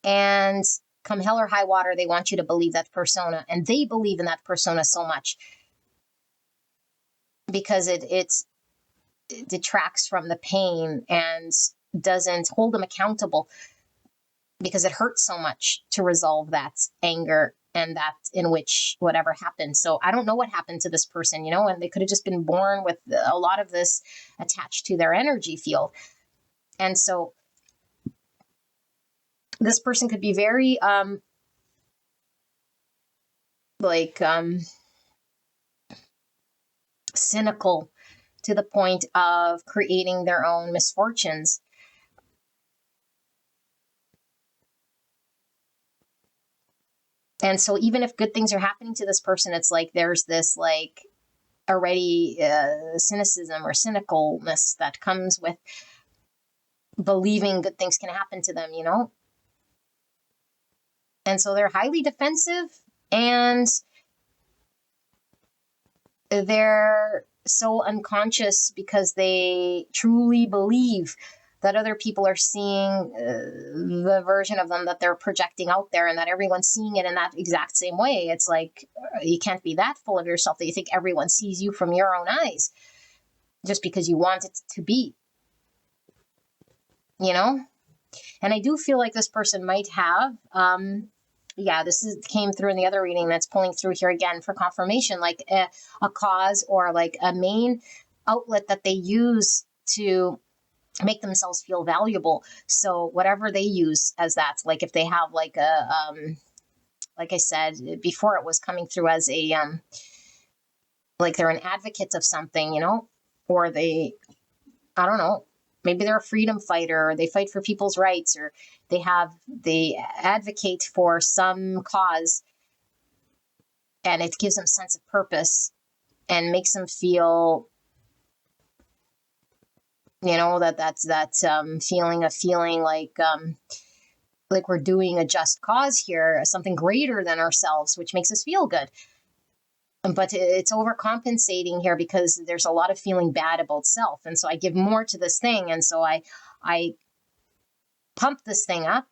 and come hell or high water, they want you to believe that persona. And they believe in that persona so much because it detracts from the pain and doesn't hold them accountable, because it hurts so much to resolve that anger and that in which whatever happened. So I don't know what happened to this person, and they could have just been born with a lot of this attached to their energy field. And so this person could be very cynical to the point of creating their own misfortunes. And so even if good things are happening to this person, it's like there's this like already cynicism or cynicalness that comes with believing good things can happen to them, And so they're highly defensive, and they're so unconscious because they truly believe that other people are seeing the version of them that they're projecting out there, and that everyone's seeing it in that exact same way. It's like, you can't be that full of yourself that you think everyone sees you from your own eyes just because you want it to be, And I do feel like this person might have, came through in the other reading that's pulling through here again for confirmation, like a cause or like a main outlet that they use to make themselves feel valuable. So whatever they use as that, like if they have like like I said before, it was coming through as a, like they're an advocate of something, or they, I don't know, maybe they're a freedom fighter, or they fight for people's rights, or they advocate for some cause, and it gives them a sense of purpose and makes them feel, that's that feeling like we're doing a just cause here, something greater than ourselves, which makes us feel good. But it's overcompensating here because there's a lot of feeling bad about self. And so I give more to this thing. And so I pump this thing up.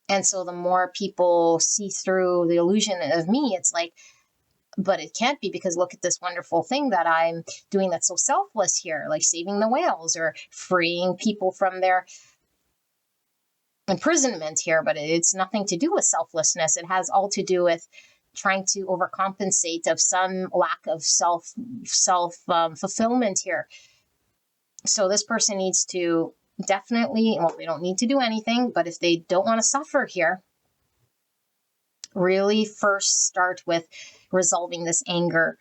And so the more people see through the illusion of me, it's like, but it can't be, because look at this wonderful thing that I'm doing that's so selfless here, like saving the whales or freeing people from their imprisonment here. But it's nothing to do with selflessness. It has all to do with trying to overcompensate of some lack of self fulfillment here. So this person needs to definitely, well, they don't need to do anything, but if they don't want to suffer here, really first start with resolving this anger,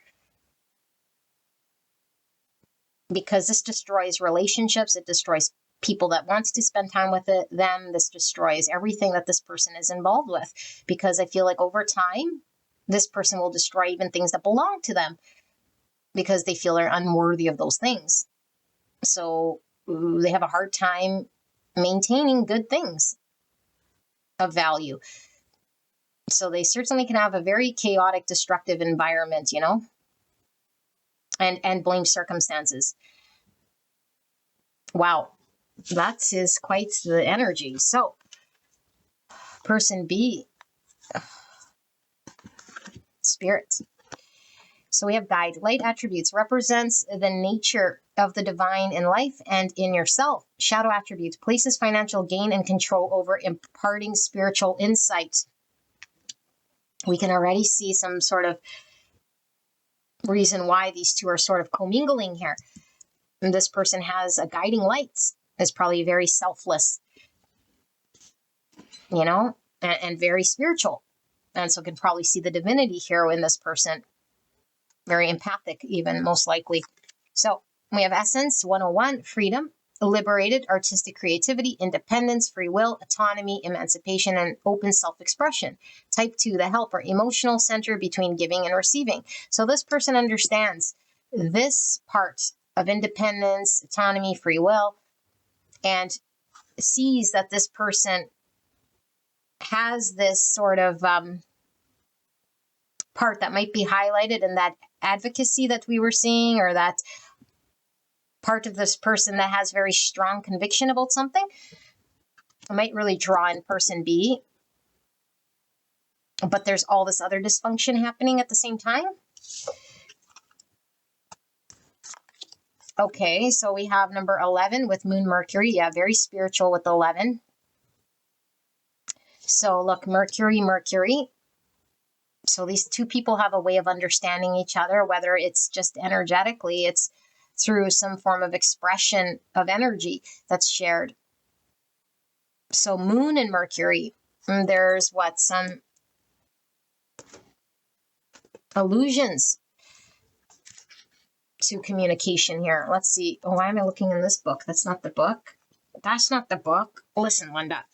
because this destroys relationships. It destroys people that wants to spend time with them. This destroys everything that this person is involved with, because I feel like over time, this person will destroy even things that belong to them because they feel they're unworthy of those things. So they have a hard time maintaining good things of value. So they certainly can have a very chaotic, destructive environment, and blame circumstances. Wow, that is quite the energy. So person B, spirit. So we have guide. Light attributes represents the nature of the divine in life and in yourself. Shadow attributes places financial gain and control over imparting spiritual insight. We can already see some sort of reason why these two are sort of commingling here. And this person has a guiding light, is probably very selfless, and very spiritual. And so can probably see the divinity here in this person. Very empathic, even, most likely. So we have essence 101, freedom, liberated, artistic creativity, independence, free will, autonomy, emancipation, and open self-expression. Type 2, the helper, emotional center between giving and receiving. So this person understands this part of independence, autonomy, free will, and sees that this person has this sort of part that might be highlighted in that advocacy that we were seeing, or that part of this person that has very strong conviction about something. I might really draw in person B, but there's all this other dysfunction happening at the same time. Okay, so we have number 11 with Moon Mercury. Yeah, very spiritual with 11. So look, Mercury, Mercury. So these two people have a way of understanding each other, whether it's just energetically, it's through some form of expression of energy that's shared. So Moon and Mercury, there's some allusions to communication here. Let's see. Oh, why am I looking in this book? That's not the book. That's not the book. Listen, Linda,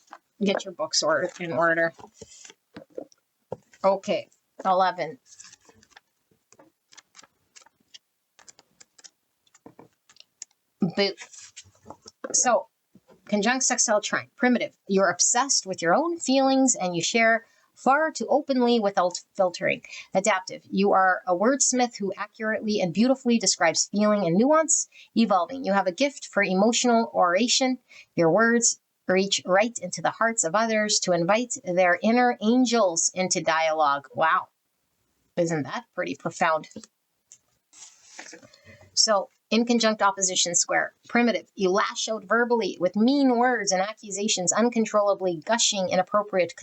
get your books in order. Okay, 11. Boot. So, conjunct sextile trine. Primitive. You're obsessed with your own feelings and you share far too openly without filtering. Adaptive. You are a wordsmith who accurately and beautifully describes feeling and nuance. Evolving. You have a gift for emotional oration. Your words reach right into the hearts of others to invite their inner angels into dialogue. Wow. Isn't that pretty profound? So, in conjunct opposition square. Primitive. You lash out verbally with mean words and accusations, uncontrollably gushing inappropriate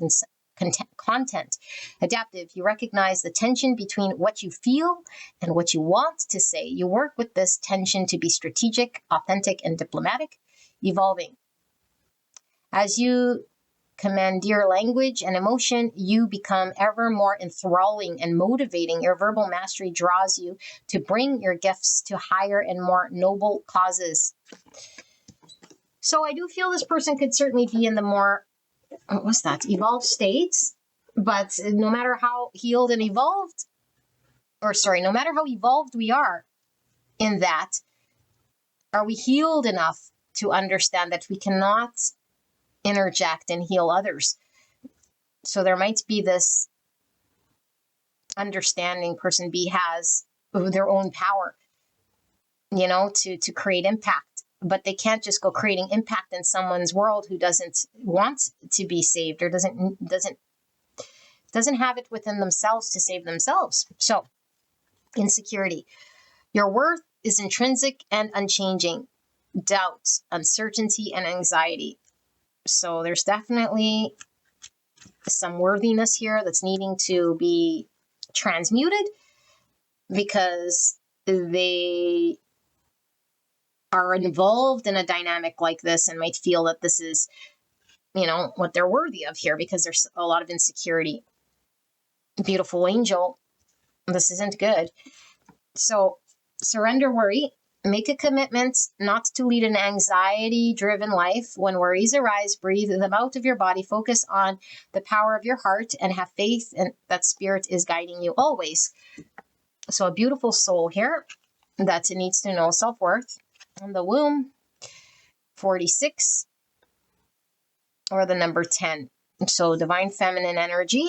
content. Adaptive. You recognize the tension between what you feel and what you want to say. You work with this tension to be strategic, authentic, and diplomatic. Evolving. As you commandeer language and emotion, you become ever more enthralling and motivating. Your verbal mastery draws you to bring your gifts to higher and more noble causes. So I do feel this person could certainly be in the more, evolved states, but no matter how healed and evolved, no matter how evolved we are in that, are we healed enough to understand that we cannot interject and heal others? So there might be this understanding person B has of their own power, to create impact. But they can't just go creating impact in someone's world who doesn't want to be saved or doesn't have it within themselves to save themselves. So, insecurity. Your worth is intrinsic and unchanging. Doubt, uncertainty, and anxiety. So there's definitely some worthiness here that's needing to be transmuted because they are involved in a dynamic like this and might feel that this is, what they're worthy of here because there's a lot of insecurity. Beautiful angel, this isn't good. So surrender worry. Make a commitment not to lead an anxiety-driven life. When worries arise, breathe them out of your body. Focus on the power of your heart and have faith and that spirit is guiding you always. So a beautiful soul here that needs to know self-worth. And the womb, 46, or the number 10. So divine feminine energy.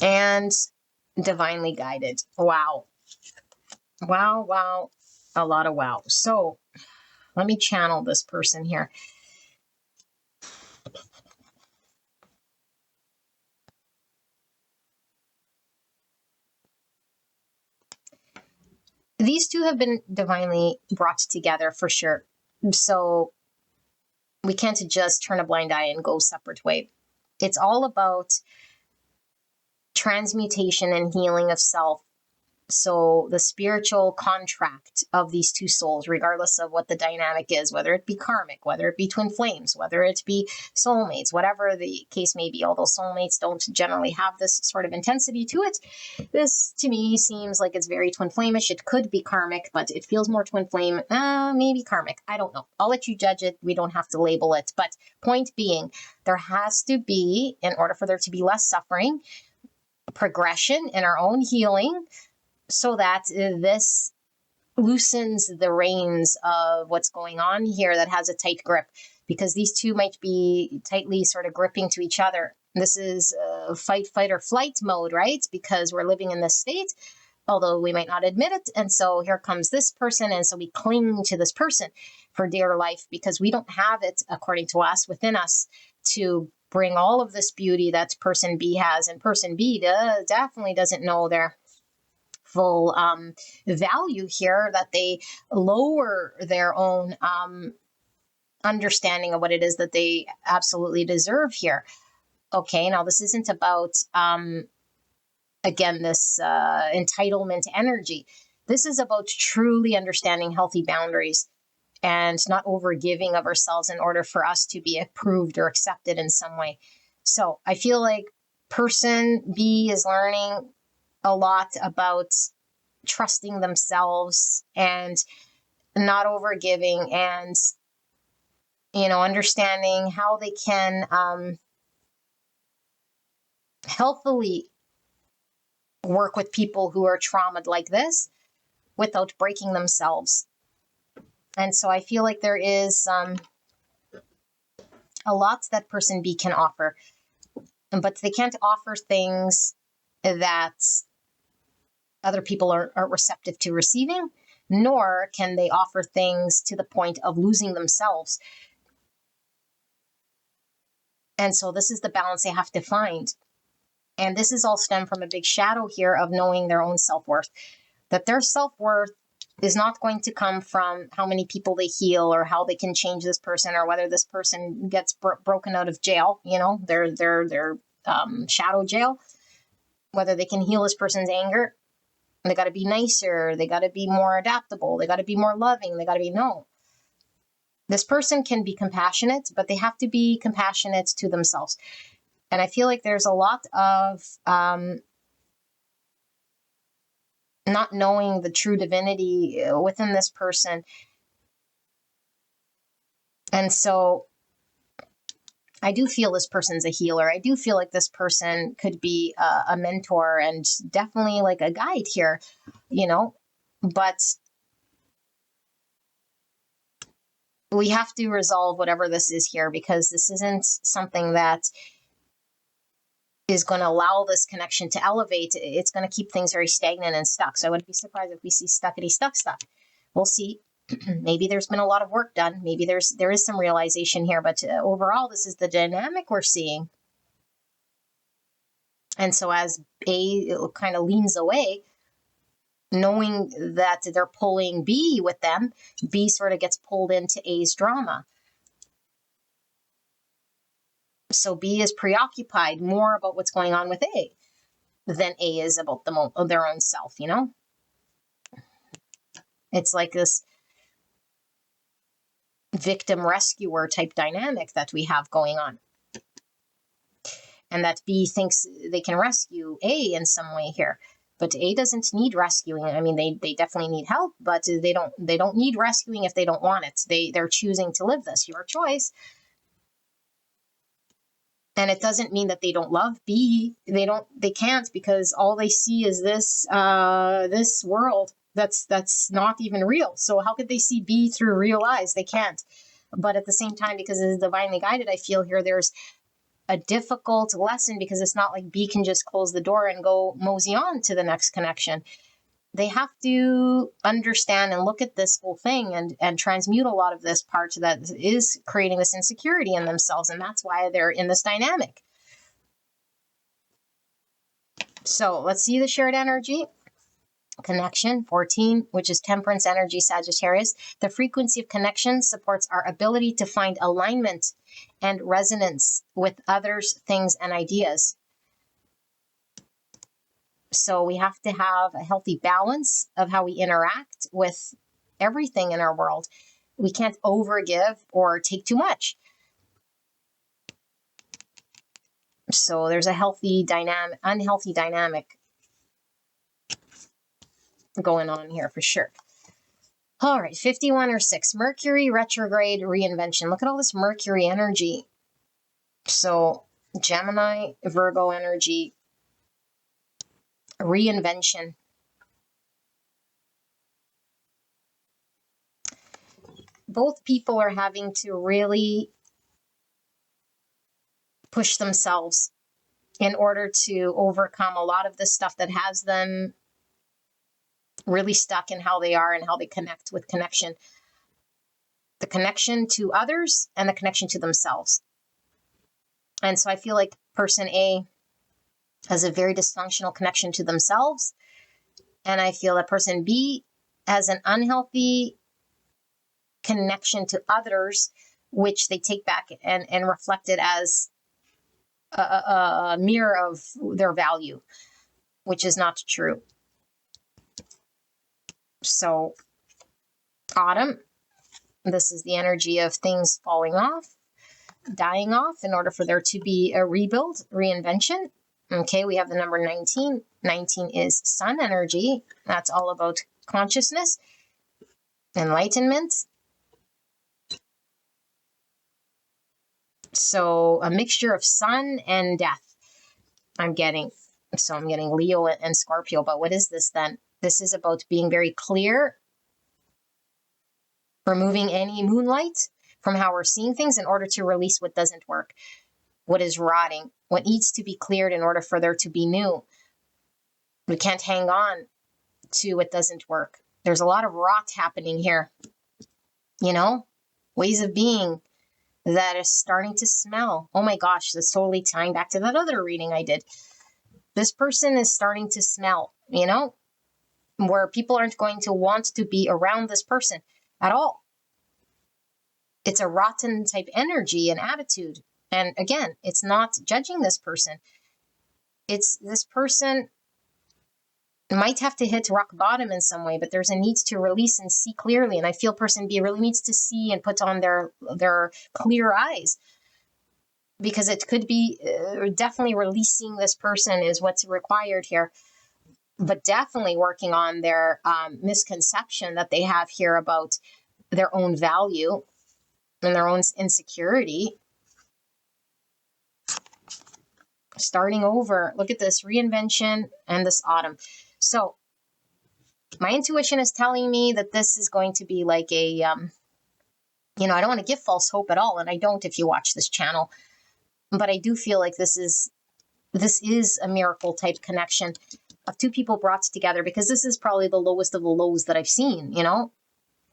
And divinely guided. Wow. Wow, wow. A lot of wow. So let me channel this person here. These two have been divinely brought together for sure. So we can't just turn a blind eye and go separate way. It's all about transmutation and healing of self. So the spiritual contract of these two souls, regardless of what the dynamic is, whether it be karmic, whether it be twin flames, whether it be soulmates, whatever the case may be, although soulmates don't generally have this sort of intensity to it, this to me seems like it's very twin flamish. It could be karmic, but it feels more twin flame, maybe karmic. I don't know. I'll let you judge it. We don't have to label it. But point being, there has to be, in order for there to be less suffering, progression in our own healing, so that this loosens the reins of what's going on here that has a tight grip, because these two might be tightly sort of gripping to each other. This is fight, or flight mode, right? Because we're living in this state, although we might not admit it. And so here comes this person. And so we cling to this person for dear life because we don't have it, according to us, within us to bring all of this beauty that person B has. And person B definitely doesn't know their full value here, that they lower their own understanding of what it is that they absolutely deserve here. Okay, now this isn't about, again, this entitlement energy. This is about truly understanding healthy boundaries and not overgiving of ourselves in order for us to be approved or accepted in some way. So I feel like person B is learning a lot about trusting themselves and not overgiving, and understanding how they can healthily work with people who are traumatized like this without breaking themselves. And so I feel like there is a lot that person B can offer, but they can't offer things that other people are receptive to receiving, nor can they offer things to the point of losing themselves. And so this is the balance they have to find. And this is all stemmed from a big shadow here of knowing their own self-worth, that their self-worth is not going to come from how many people they heal or how they can change this person or whether this person gets broken out of jail, their shadow jail, whether they can heal this person's anger. They got to be nicer. They got to be more adaptable. They got to be more loving. They got to be, no. This person can be compassionate, but they have to be compassionate to themselves. And I feel like there's a lot of not knowing the true divinity within this person. And so I do feel this person's a healer. I do feel like this person could be a mentor and definitely like a guide here, but we have to resolve whatever this is here, because this isn't something that is going to allow this connection to elevate. It's going to keep things very stagnant and stuck. So I wouldn't be surprised if we see stuckity stuck. We'll see. Maybe there's been a lot of work done. Maybe there is some realization here, but overall, this is the dynamic we're seeing. And so as A kind of leans away, knowing that they're pulling B with them, B sort of gets pulled into A's drama. So B is preoccupied more about what's going on with A than A is about their own self, It's like this victim rescuer type dynamic that we have going on. And that B thinks they can rescue A in some way here. But A doesn't need rescuing. I mean, they definitely need help, but they don't need rescuing if they don't want it. They're choosing to live this. Your choice. And it doesn't mean that they don't love B. They can't, because all they see is this world that's not even real. So how could they see B through real eyes? They can't. But at the same time, because it is divinely guided, I feel here there's a difficult lesson, because it's not like B can just close the door and go mosey on to the next connection. They have to understand and look at this whole thing and transmute a lot of this part that is creating this insecurity in themselves. And that's why they're in this dynamic. So let's see the shared energy. Connection 14, which is temperance energy, Sagittarius. The frequency of connection supports our ability to find alignment and resonance with others, things, and ideas. So we have to have a healthy balance of how we interact with everything in our world. We can't overgive or take too much. So there's a unhealthy dynamic going on here for sure. All right, 51 or 6, Mercury retrograde reinvention. Look at all this Mercury energy. So Gemini, Virgo energy, reinvention. Both people are having to really push themselves in order to overcome a lot of the stuff that has them really stuck in how they are and how they connect with connection. The connection to others and the connection to themselves. And so I feel like person A has a very dysfunctional connection to themselves. And I feel that person B has an unhealthy connection to others which they take back and reflect it as a mirror of their value, which is not true. So autumn, this is the energy of things falling off, dying off in order for there to be a rebuild, reinvention. Okay, we have the number 19. 19 is sun energy. That's all about consciousness, enlightenment. So a mixture of sun and death I'm getting. So I'm getting Leo and Scorpio. But what is this then? This is about being very clear, removing any moonlight from how we're seeing things in order to release what doesn't work, what is rotting, what needs to be cleared in order for there to be new. We can't hang on to what doesn't work. There's a lot of rot happening here, you know, ways of being that is starting to smell. Oh my gosh, that's totally tying back to that other reading I did. This person is starting to smell, you know, where people aren't going to want to be around this person at all. It's a rotten type energy and attitude. And again, it's not judging this person. It's this person might have to hit rock bottom in some way, but there's a need to release and see clearly. And I feel person B really needs to see and put on their clear eyes, because it could be definitely releasing this person is what's required here, but definitely working on their misconception that they have here about their own value and their own insecurity. Starting over, look at this reinvention and this autumn. So my intuition is telling me that this is going to be like a, you know, I don't want to give false hope at all. And I don't if you watch this channel, but I do feel like this is a miracle type connection of two people brought together, because this is probably the lowest of the lows that I've seen, you know,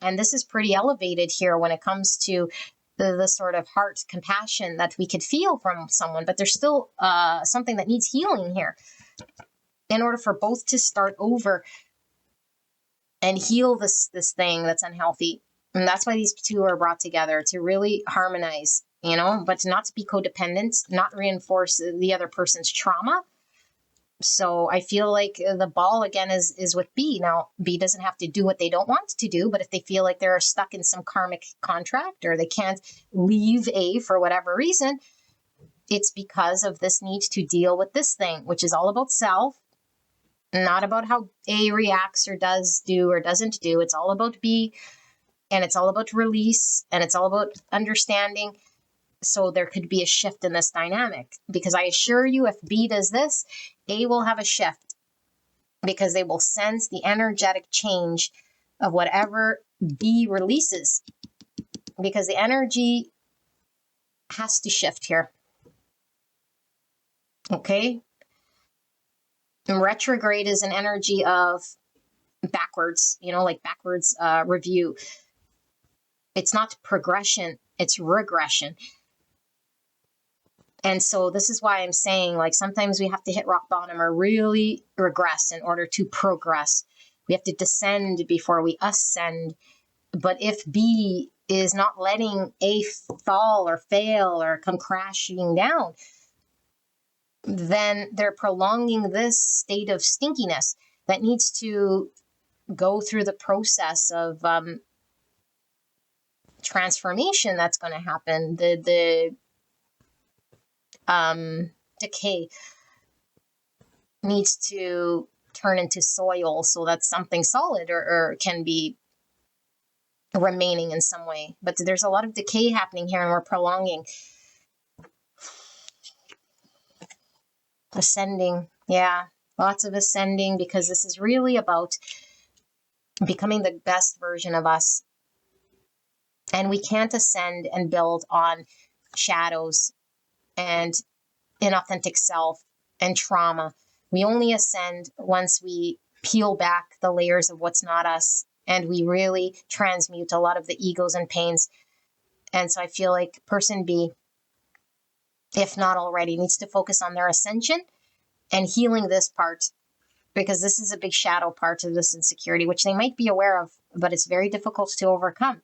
and this is pretty elevated here when it comes to the sort of heart compassion that we could feel from someone, but there's still something that needs healing here in order for both to start over and heal this thing that's unhealthy. And that's why these two are brought together, to really harmonize, you know, but not to be codependent, not reinforce the other person's trauma. So I feel like the ball again is with B. Now, B doesn't have to do what they don't want to do, but if they feel like they're stuck in some karmic contract or they can't leave A for whatever reason, it's because of this need to deal with this thing, which is all about self, not about how A reacts or does do or doesn't do. It's all about B, and it's all about release, and it's all about understanding. So there could be a shift in this dynamic, because I assure you, if B does this, A will have a shift, because they will sense the energetic change of whatever B releases, because the energy has to shift here. Okay. And retrograde is an energy of backwards, you know, like backwards review. It's not progression, it's regression. And so this is why I'm saying, like, sometimes we have to hit rock bottom or really regress in order to progress. We have to descend before we ascend. But if B is not letting A fall or fail or come crashing down, then they're prolonging this state of stinkiness that needs to go through the process of transformation that's going to happen. The decay needs to turn into soil so that something solid or can be remaining in some way. But there's a lot of decay happening here, and we're prolonging. Ascending. Yeah, lots of ascending, because this is really about becoming the best version of us. And we can't ascend and build on shadows and inauthentic self and trauma. We only ascend once we peel back the layers of what's not us, and we really transmute a lot of the egos and pains. And so I feel like person B, if not already, needs to focus on their ascension and healing this part, because this is a big shadow part of this insecurity, which they might be aware of, but it's very difficult to overcome.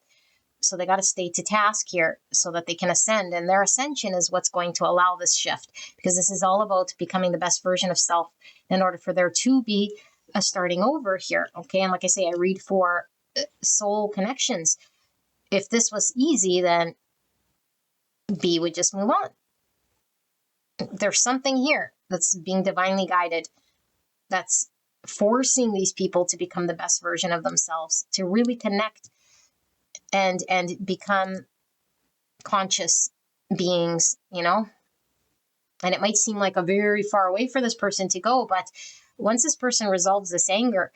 So they got to stay to task here so that they can ascend. And their ascension is what's going to allow this shift, because this is all about becoming the best version of self in order for there to be a starting over here. Okay. And like I say, I read for soul connections. If this was easy, then B would just move on. There's something here that's being divinely guided, that's forcing these people to become the best version of themselves, to really connect and become conscious beings, you know? And it might seem like a very far away for this person to go, but once this person resolves this anger,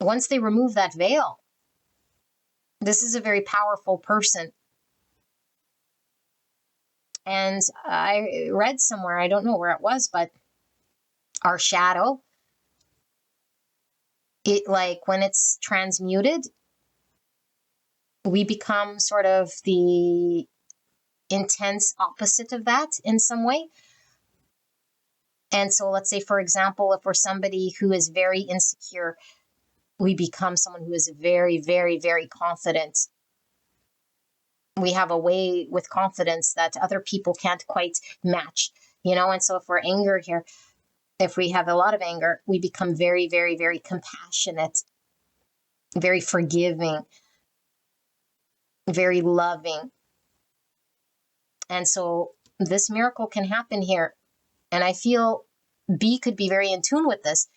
once they remove that veil, this is a very powerful person. And I read somewhere, I don't know where it was, but our shadow, it, like, when it's transmuted, we become sort of the intense opposite of that in some way. And so let's say, for example, if we're somebody who is very insecure, we become someone who is very, very, very confident. We have a way with confidence that other people can't quite match, you know? And so if we're angry here, if we have a lot of anger, we become very, very, very compassionate, very forgiving, very loving. And so this miracle can happen here. And I feel B could be very in tune with this.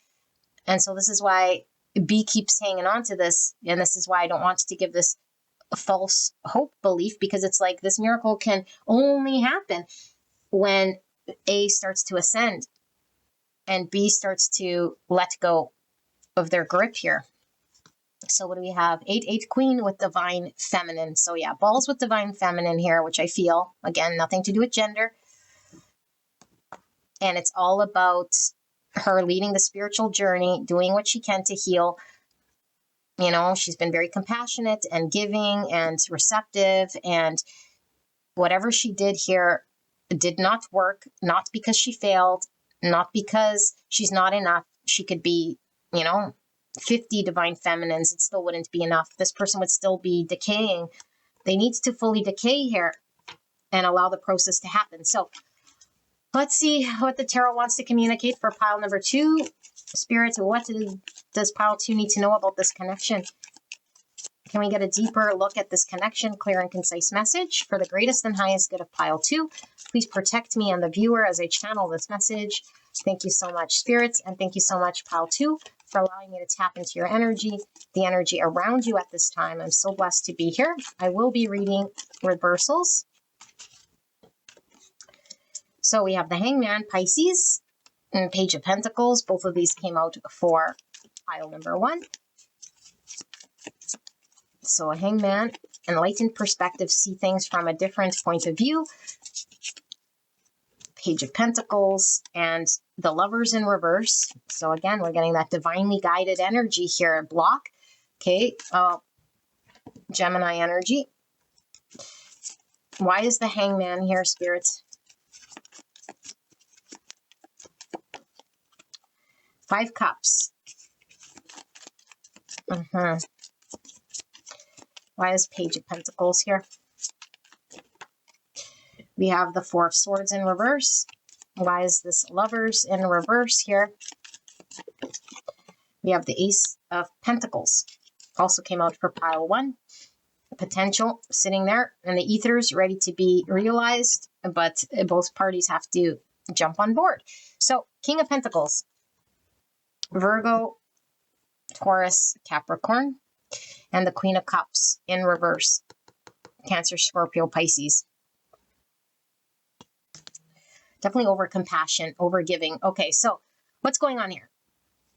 And so this is why B keeps hanging on to this. And this is why I don't want to give this a false hope belief, because it's like this miracle can only happen when A starts to ascend and B starts to let go of their grip here. So what do we have? 8-8 queen with divine feminine. So yeah, balls with divine feminine here, which I feel, again, nothing to do with gender. And it's all about her leading the spiritual journey, doing what she can to heal. You know, she's been very compassionate and giving and receptive, and whatever she did here did not work, not because she failed, not because she's not enough. She could be, 50 divine feminines. It still wouldn't be enough. This person would still be decaying. They need to fully decay here and allow the process to happen. So let's see what the tarot wants to communicate for pile number 2. Spirit, what does pile 2 need to know about this connection? Can we get a deeper look at this connection? Clear and concise message for the greatest and highest good of pile 2. Please protect me and the viewer as I channel this message. Thank you so much, spirits, and thank you so much, pile 2, for allowing me to tap into your energy, the energy around you at this time. I'm so blessed to be here. I will be reading reversals. So we have the Hangman, Pisces, and Page of Pentacles. Both of these came out for pile number 1. So a Hangman, enlightened perspective, see things from a different point of view. Page of Pentacles and the Lovers in reverse. So again, we're getting that divinely guided energy here. Block. Okay. Gemini energy. Why is the Hangman here, spirits? 5 cups. Why is Page of Pentacles here? We have the 4 of Swords in reverse. Why is this Lovers in reverse here? We have the Ace of Pentacles. Also came out for pile 1. Potential sitting there in the ethers, ready to be realized, but both parties have to jump on board. So, King of Pentacles, Virgo, Taurus, Capricorn, and the Queen of Cups in reverse, Cancer, Scorpio, Pisces. Definitely over compassion, over giving. Okay, so what's going on here?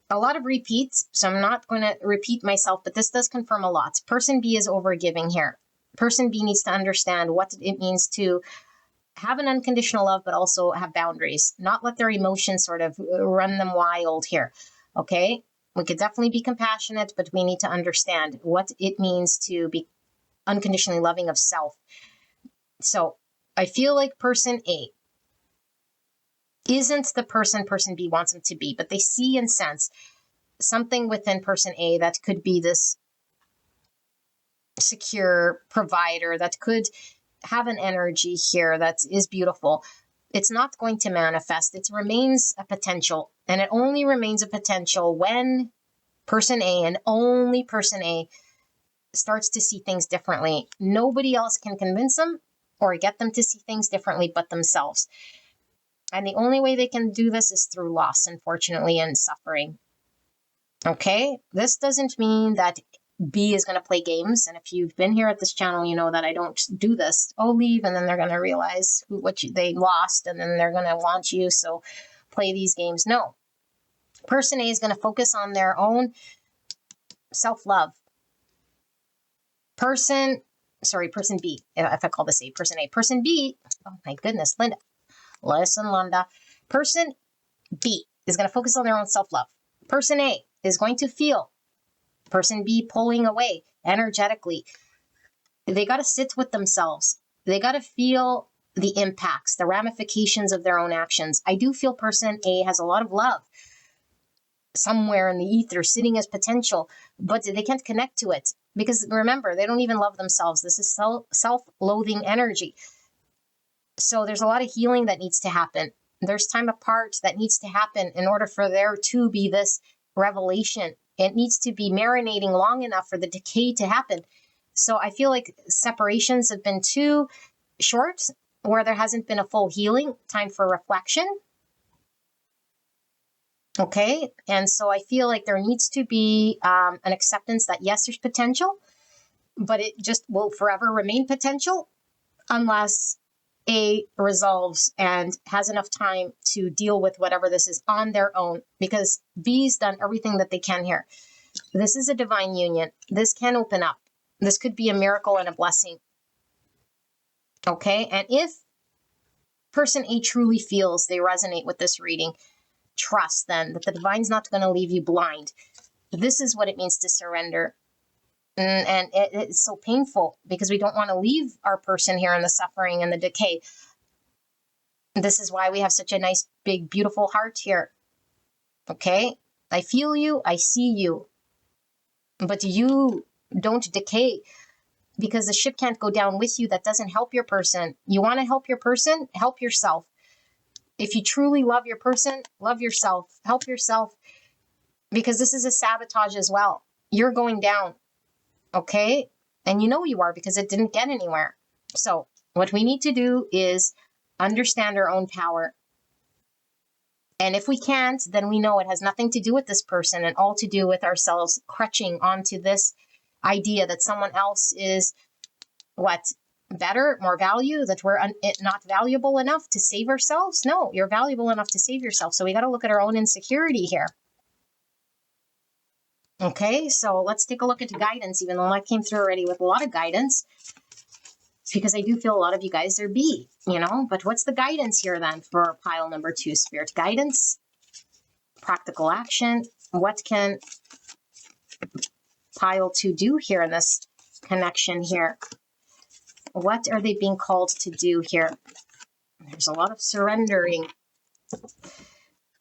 A lot of repeats, so I'm not going to repeat myself, but this does confirm a lot. Person B is over giving here. Person B needs to understand what it means to have an unconditional love, but also have boundaries. Not let their emotions sort of run them wild here. Okay? We could definitely be compassionate, but we need to understand what it means to be unconditionally loving of self. So I feel like person A isn't the person B wants him to be, but they see and sense something within person A that could be this secure provider that could have an energy here that is beautiful, it's not going to manifest. It remains a potential, and it only remains a potential when person A, and only person A, starts to see things differently. Nobody else can convince them or get them to see things differently but themselves. And the only way they can do this is through loss, unfortunately, and suffering. Okay? This doesn't mean that B is going to play games. And if you've been here at this channel, you know that I don't do this. Oh, leave, and then they're going to realize they lost, and then they're going to want you, so play these games. No. Person A is going to focus on their own self-love. Person B, if I call this person A. Person B, oh my goodness, Linda. Listen, Linda. Person B is going to focus on their own self-love. Person A is going to feel person B pulling away energetically. They got to sit with themselves. They got to feel the impacts, the ramifications of their own actions. I do feel person A has a lot of love somewhere in the ether sitting as potential, but they can't connect to it because remember, they don't even love themselves. This is self-loathing energy. So there's a lot of healing that needs to happen. There's time apart that needs to happen in order for there to be this revelation. It needs to be marinating long enough for the decay to happen. So I feel like separations have been too short, where there hasn't been a full healing, time for reflection. Okay, and so I feel like there needs to be an acceptance that yes, there's potential, but it just will forever remain potential unless A resolves and has enough time to deal with whatever this is on their own, because B's done everything that they can here. This is a divine union. This can open up. This could be a miracle and a blessing. Okay, and if person A truly feels they resonate with this reading, trust then that the divine's not going to leave you blind. This is what it means to surrender. And it's so painful because we don't want to leave our person here in the suffering and the decay. This is why we have such a nice, big, beautiful heart here. Okay? I feel you. I see you. But you don't decay because the ship can't go down with you. That doesn't help your person. You want to help your person? Help yourself. If you truly love your person, love yourself. Help yourself, because this is a sabotage as well. You're going down. Okay? And you know you are because it didn't get anywhere. So what we need to do is understand our own power. And if we can't, then we know it has nothing to do with this person and all to do with ourselves crutching onto this idea that someone else is better, more value, that we're not valuable enough to save ourselves. No, you're valuable enough to save yourself. So we got to look at our own insecurity here. Okay, so let's take a look into guidance, even though I came through already with a lot of guidance, because I do feel a lot of you guys are B, but what's the guidance here then for pile number 2, Spirit guidance, practical action? What can pile 2 do here in this connection here? What are they being called to do here? There's a lot of surrendering.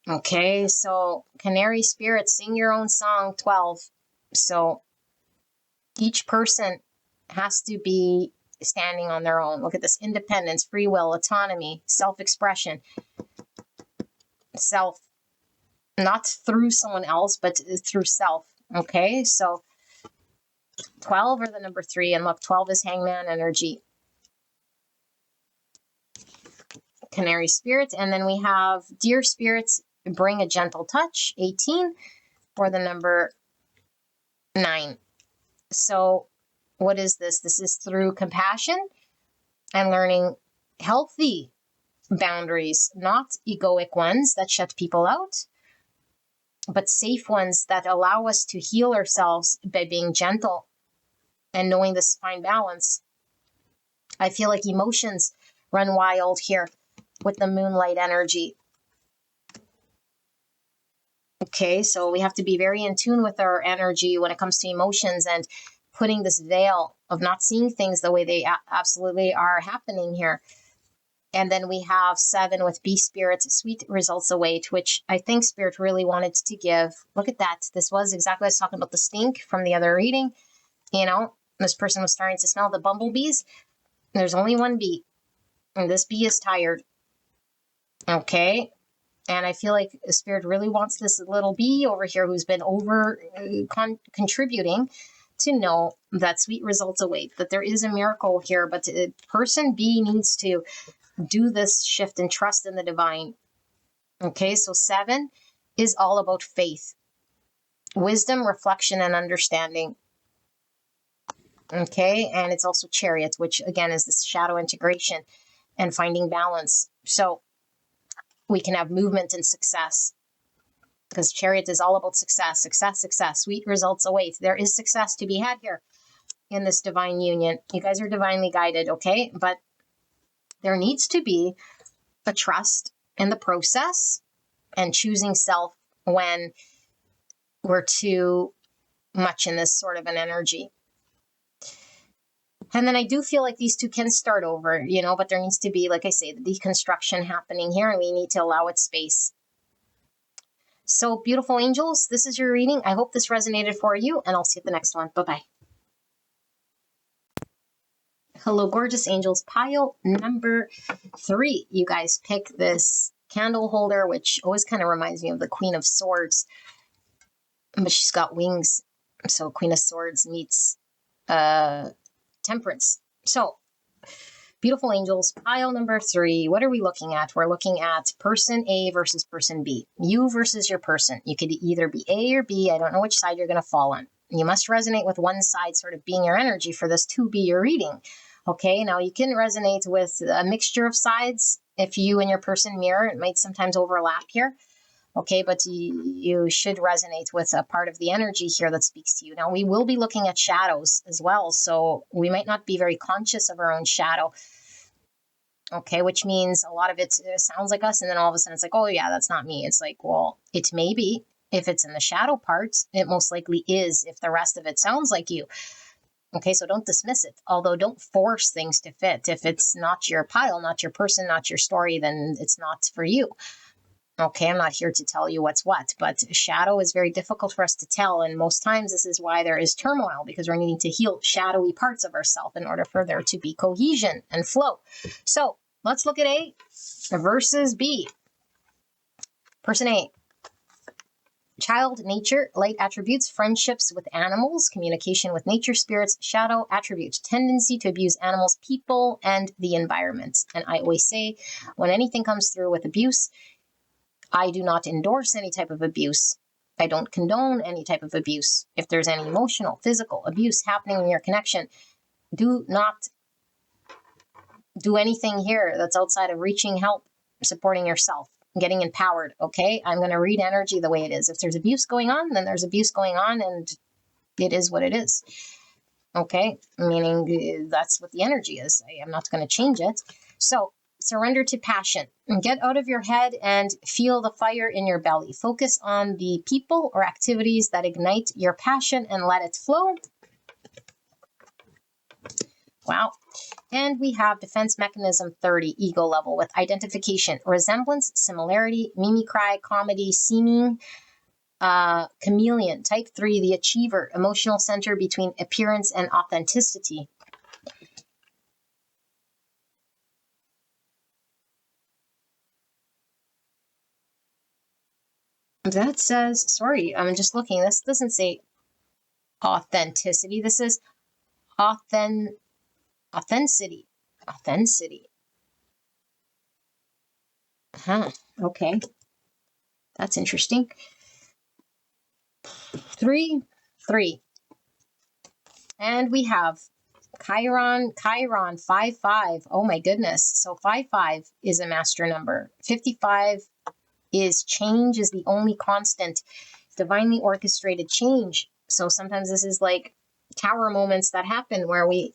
Okay, so Canary Spirit, sing your own song, 12. So each person has to be standing on their own. Look at this: independence, free will, autonomy, self-expression. Self, not through someone else, but through self. Okay, so 12 or the number 3, and look, 12 is hangman energy. Canary Spirit, and then we have Dear Spirits, bring a gentle touch, 18, for the number 9. So what is this? This is through compassion and learning healthy boundaries, not egoic ones that shut people out, but safe ones that allow us to heal ourselves by being gentle and knowing this fine balance. I feel like emotions run wild here with the moonlight energy. Okay, so we have to be very in tune with our energy when it comes to emotions and putting this veil of not seeing things the way they absolutely are happening here. And then we have 7 with B Spirit, sweet results await, which I think Spirit really wanted to give. Look at that. This was exactly what I was talking about, the stink from the other reading. This person was starting to smell the bumblebees. There's only one bee, and this bee is tired. Okay. And I feel like the spirit really wants this little bee over here who's been contributing to know that sweet results await, that there is a miracle here, but person B needs to do this shift and trust in the divine. Okay, so 7 is all about faith, wisdom, reflection, and understanding. Okay, and it's also Chariot, which again is this shadow integration and finding balance. So we can have movement and success, because Chariot is all about success, success, success. Sweet results await. There is success to be had here in this divine union. You guys are divinely guided, okay? But there needs to be a trust in the process and choosing self when we're too much in this sort of an energy. And then I do feel like these two can start over, you know, but there needs to be, like I say, the deconstruction happening here, and we need to allow it space. So, beautiful angels, this is your reading. I hope this resonated for you, and I'll see you at the next one. Bye-bye. Hello, gorgeous angels. Pile number 3. You guys pick this candle holder, which always kind of reminds me of the Queen of Swords, but she's got wings. So Queen of Swords meets Temperance. So, beautiful angels, pile number 3. What are we looking at? We're looking at person A versus person B. You versus your person. You could either be A or B. I don't know which side you're going to fall on. You must resonate with one side sort of being your energy for this to be your reading. Okay, now you can resonate with a mixture of sides. If you and your person mirror, it might sometimes overlap here. Okay, but you should resonate with a part of the energy here that speaks to you. Now, we will be looking at shadows as well, so we might not be very conscious of our own shadow. Okay, which means a lot of it sounds like us, and then all of a sudden it's like, oh yeah, that's not me. It's like, well, it may be. If it's in the shadow part, it most likely is if the rest of it sounds like you. Okay, so don't dismiss it, although don't force things to fit. If it's not your pile, not your person, not your story, then it's not for you. Okay, I'm not here to tell you what's what, but shadow is very difficult for us to tell, and most times this is why there is turmoil, because we're needing to heal shadowy parts of ourselves in order for there to be cohesion and flow. So let's look at A versus B. Person A. Child, nature, light attributes, friendships with animals, communication with nature spirits, shadow attributes, tendency to abuse animals, people, and the environment. And I always say, when anything comes through with abuse, I do not endorse any type of abuse. I don't condone any type of abuse. If there's any emotional, physical abuse happening in your connection, do not do anything here that's outside of reaching help, supporting yourself, getting empowered, okay? I'm going to read energy the way it is. If there's abuse going on, then there's abuse going on, and it is what it is, okay? Meaning that's what the energy is. I'm not going to change it. So, surrender to passion and get out of your head and feel the fire in your belly. Focus on the people or activities that ignite your passion and let it flow. Wow. And we have defense mechanism 30, ego level, with identification, resemblance, similarity, mimicry, comedy, seeming, chameleon. Type 3, the achiever, emotional center between appearance and authenticity. That says, sorry, I'm just looking. This doesn't say authenticity. This is authenticity. Authenticity. Huh. Okay. That's interesting. 3. And we have Chiron 5-5. Oh my goodness. So 5-5 is a master number. 55 is change is the only constant. Divinely orchestrated change. So sometimes this is like tower moments that happen where we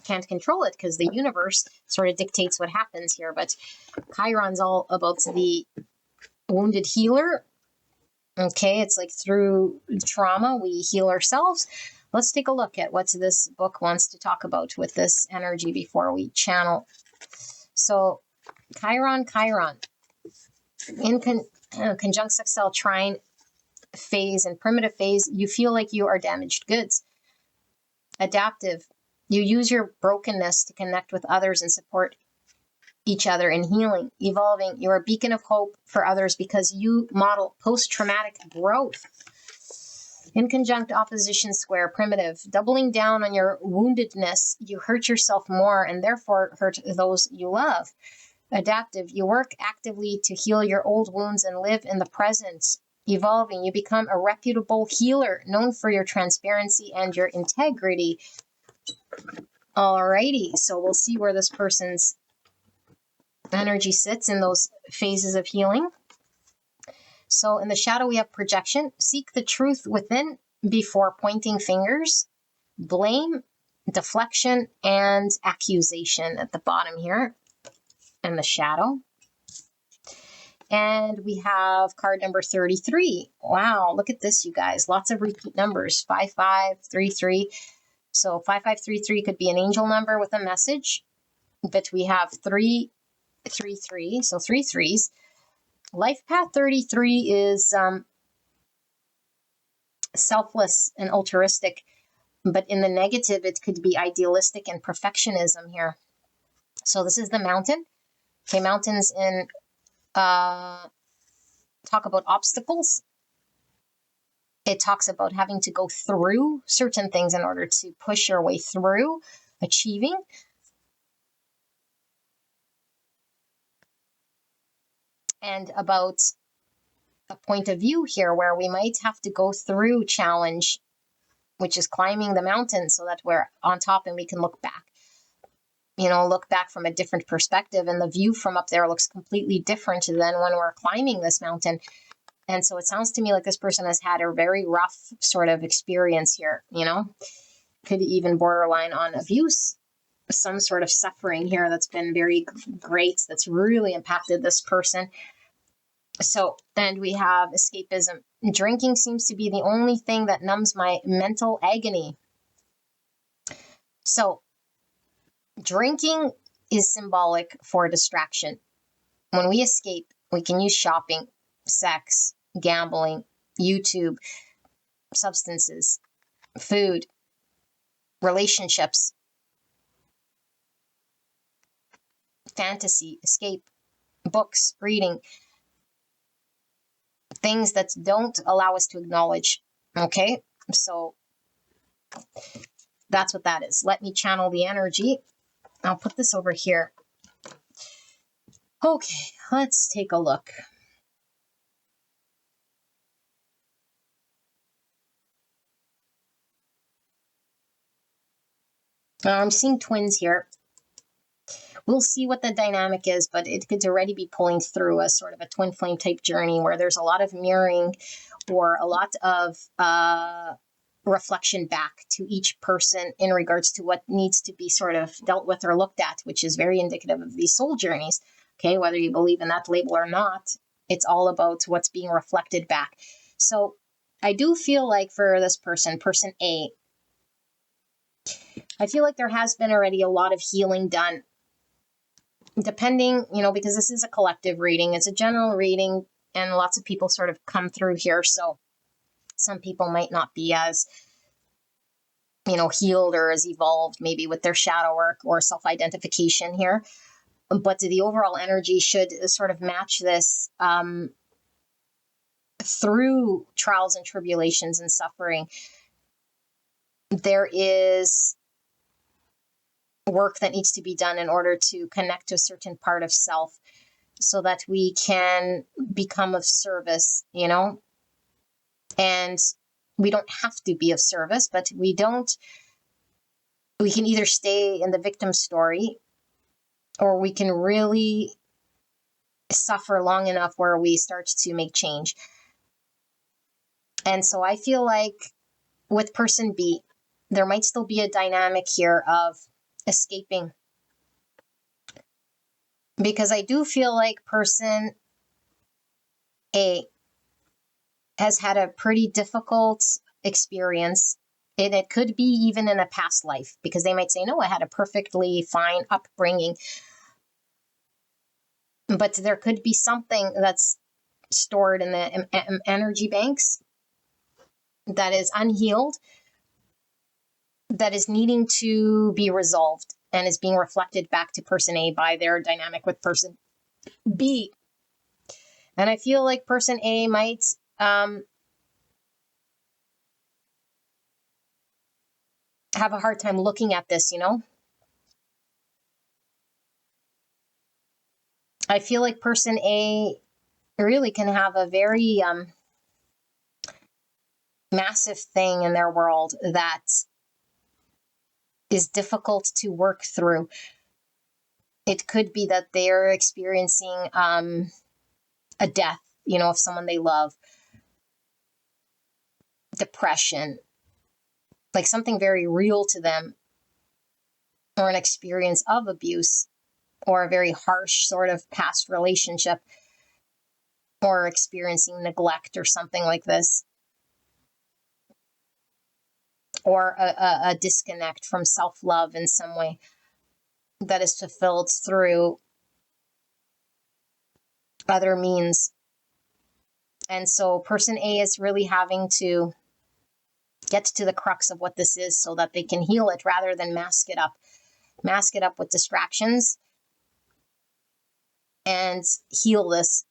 can't control it because the universe sort of dictates what happens here. But Chiron's all about the wounded healer. Okay, it's like through trauma, we heal ourselves. Let's take a look at what this book wants to talk about with this energy before we channel. So, Chiron, in conjunct sextile trine phase and primitive phase, you feel like you are damaged goods. Adaptive, you use your brokenness to connect with others and support each other in healing. Evolving, you're a beacon of hope for others because you model post-traumatic growth. In conjunct opposition square, primitive, doubling down on your woundedness, you hurt yourself more and therefore hurt those you love. Adaptive, you work actively to heal your old wounds and live in the present. Evolving, you become a reputable healer known for your transparency and your integrity. Alrighty, so we'll see where this person's energy sits in those phases of healing. So in the shadow, we have projection. Seek the truth within before pointing fingers. Blame, deflection, and accusation at the bottom here in the shadow. And we have card number 33. Wow, look at this, you guys. Lots of repeat numbers. 5533. So 5533 could be an angel number with a message. But we have 333. So 3 threes. Life path 33 is selfless and altruistic. But in the negative, it could be idealistic and perfectionism here. So this is the mountain. Okay, mountains in talk about obstacles. It talks about having to go through certain things in order to push your way through achieving. And about a point of view here where we might have to go through challenge, which is climbing the mountain so that we're on top and we can look back. You know, look back from a different perspective, and the view from up there looks completely different than when we're climbing this mountain. And so it sounds to me like this person has had a very rough sort of experience here, you know, could even borderline on abuse, some sort of suffering here that's been very great, that's really impacted this person. So, and we have escapism. Drinking seems to be the only thing that numbs my mental agony. So, drinking is symbolic for distraction. When we escape, we can use shopping, sex, gambling, YouTube, substances, food, relationships, fantasy, escape, books, reading, things that don't allow us to acknowledge. Okay, so that's what that is. Let me channel the energy. I'll put this over here. Okay, let's take a look. I'm seeing twins here. We'll see what the dynamic is, but it could already be pulling through a sort of a twin flame type journey where there's a lot of mirroring or a lot of reflection back to each person in regards to what needs to be sort of dealt with or looked at, which is very indicative of these soul journeys. Okay, whether you believe in that label or not, it's all about what's being reflected back. So I do feel like for this person, person A, I feel like there has been already a lot of healing done. Depending, you know, because this is a collective reading, it's a general reading, and lots of people sort of come through here. So some people might not be as, you know, healed or as evolved maybe with their shadow work or self-identification here. But the overall energy should sort of match this through trials and tribulations and suffering. There is work that needs to be done in order to connect to a certain part of self so that we can become of service, you know? And we don't have to be of service, but we can either stay in the victim story or we can really suffer long enough where we start to make change. And so I feel like with person B, there might still be a dynamic here of escaping. Because I do feel like person A has had a pretty difficult experience, and it could be even in a past life, because they might say, no, I had a perfectly fine upbringing. But there could be something that's stored in the energy banks that is unhealed. that is needing to be resolved and is being reflected back to person A by their dynamic with person B. And I feel like person A might have a hard time looking at this, you know? I feel like person A really can have a very massive thing in their world that is difficult to work through. It could be that they're experiencing a death, you know, of someone they love, depression, like something very real to them, or an experience of abuse, or a very harsh sort of past relationship, or experiencing neglect or something like this, or a disconnect from self-love in some way that is fulfilled through other means. And so person A is really having to get to the crux of what this is so that they can heal it rather than mask it up with distractions, and heal this.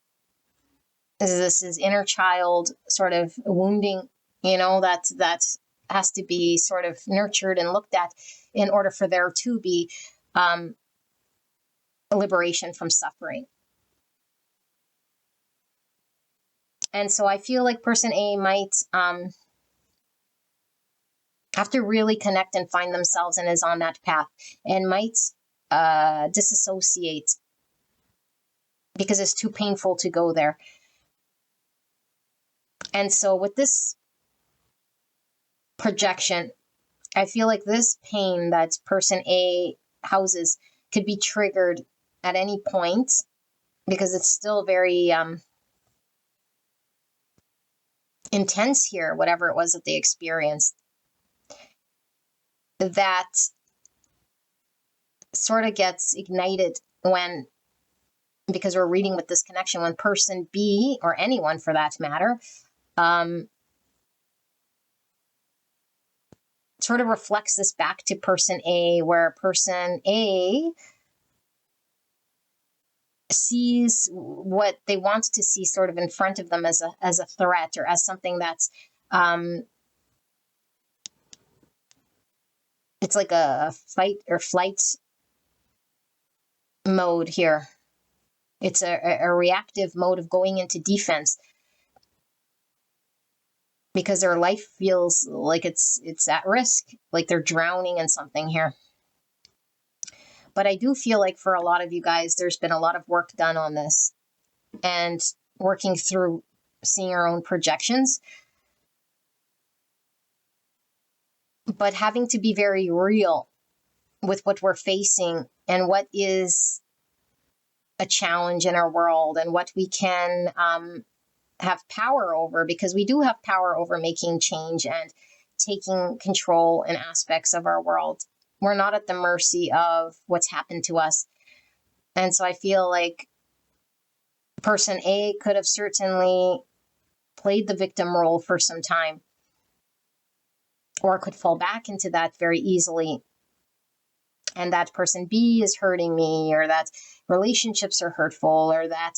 This is inner child sort of wounding, you know, that has to be sort of nurtured and looked at in order for there to be a liberation from suffering. And so I feel like person A might have to really connect and find themselves, and is on that path, and might disassociate because it's too painful to go there. And so with this projection, I feel like this pain that person A houses could be triggered at any point, because it's still very intense here, whatever it was that they experienced, that sort of gets ignited when, because we're reading with this connection, when person B, or anyone for that matter, sort of reflects this back to person A, where person A sees what they want to see sort of in front of them as a threat, or as something that's it's like a fight or flight mode here. It's a reactive mode of going into defense, because their life feels like it's at risk, like they're drowning in something here. But I do feel like for a lot of you guys, there's been a lot of work done on this, and working through seeing our own projections, but having to be very real with what we're facing and what is a challenge in our world, and what we can have power over, because we do have power over making change and taking control in aspects of our world. We're not at the mercy of what's happened to us. And so I feel like person A could have certainly played the victim role for some time, or could fall back into that very easily. And that person B is hurting me, or that relationships are hurtful, or that,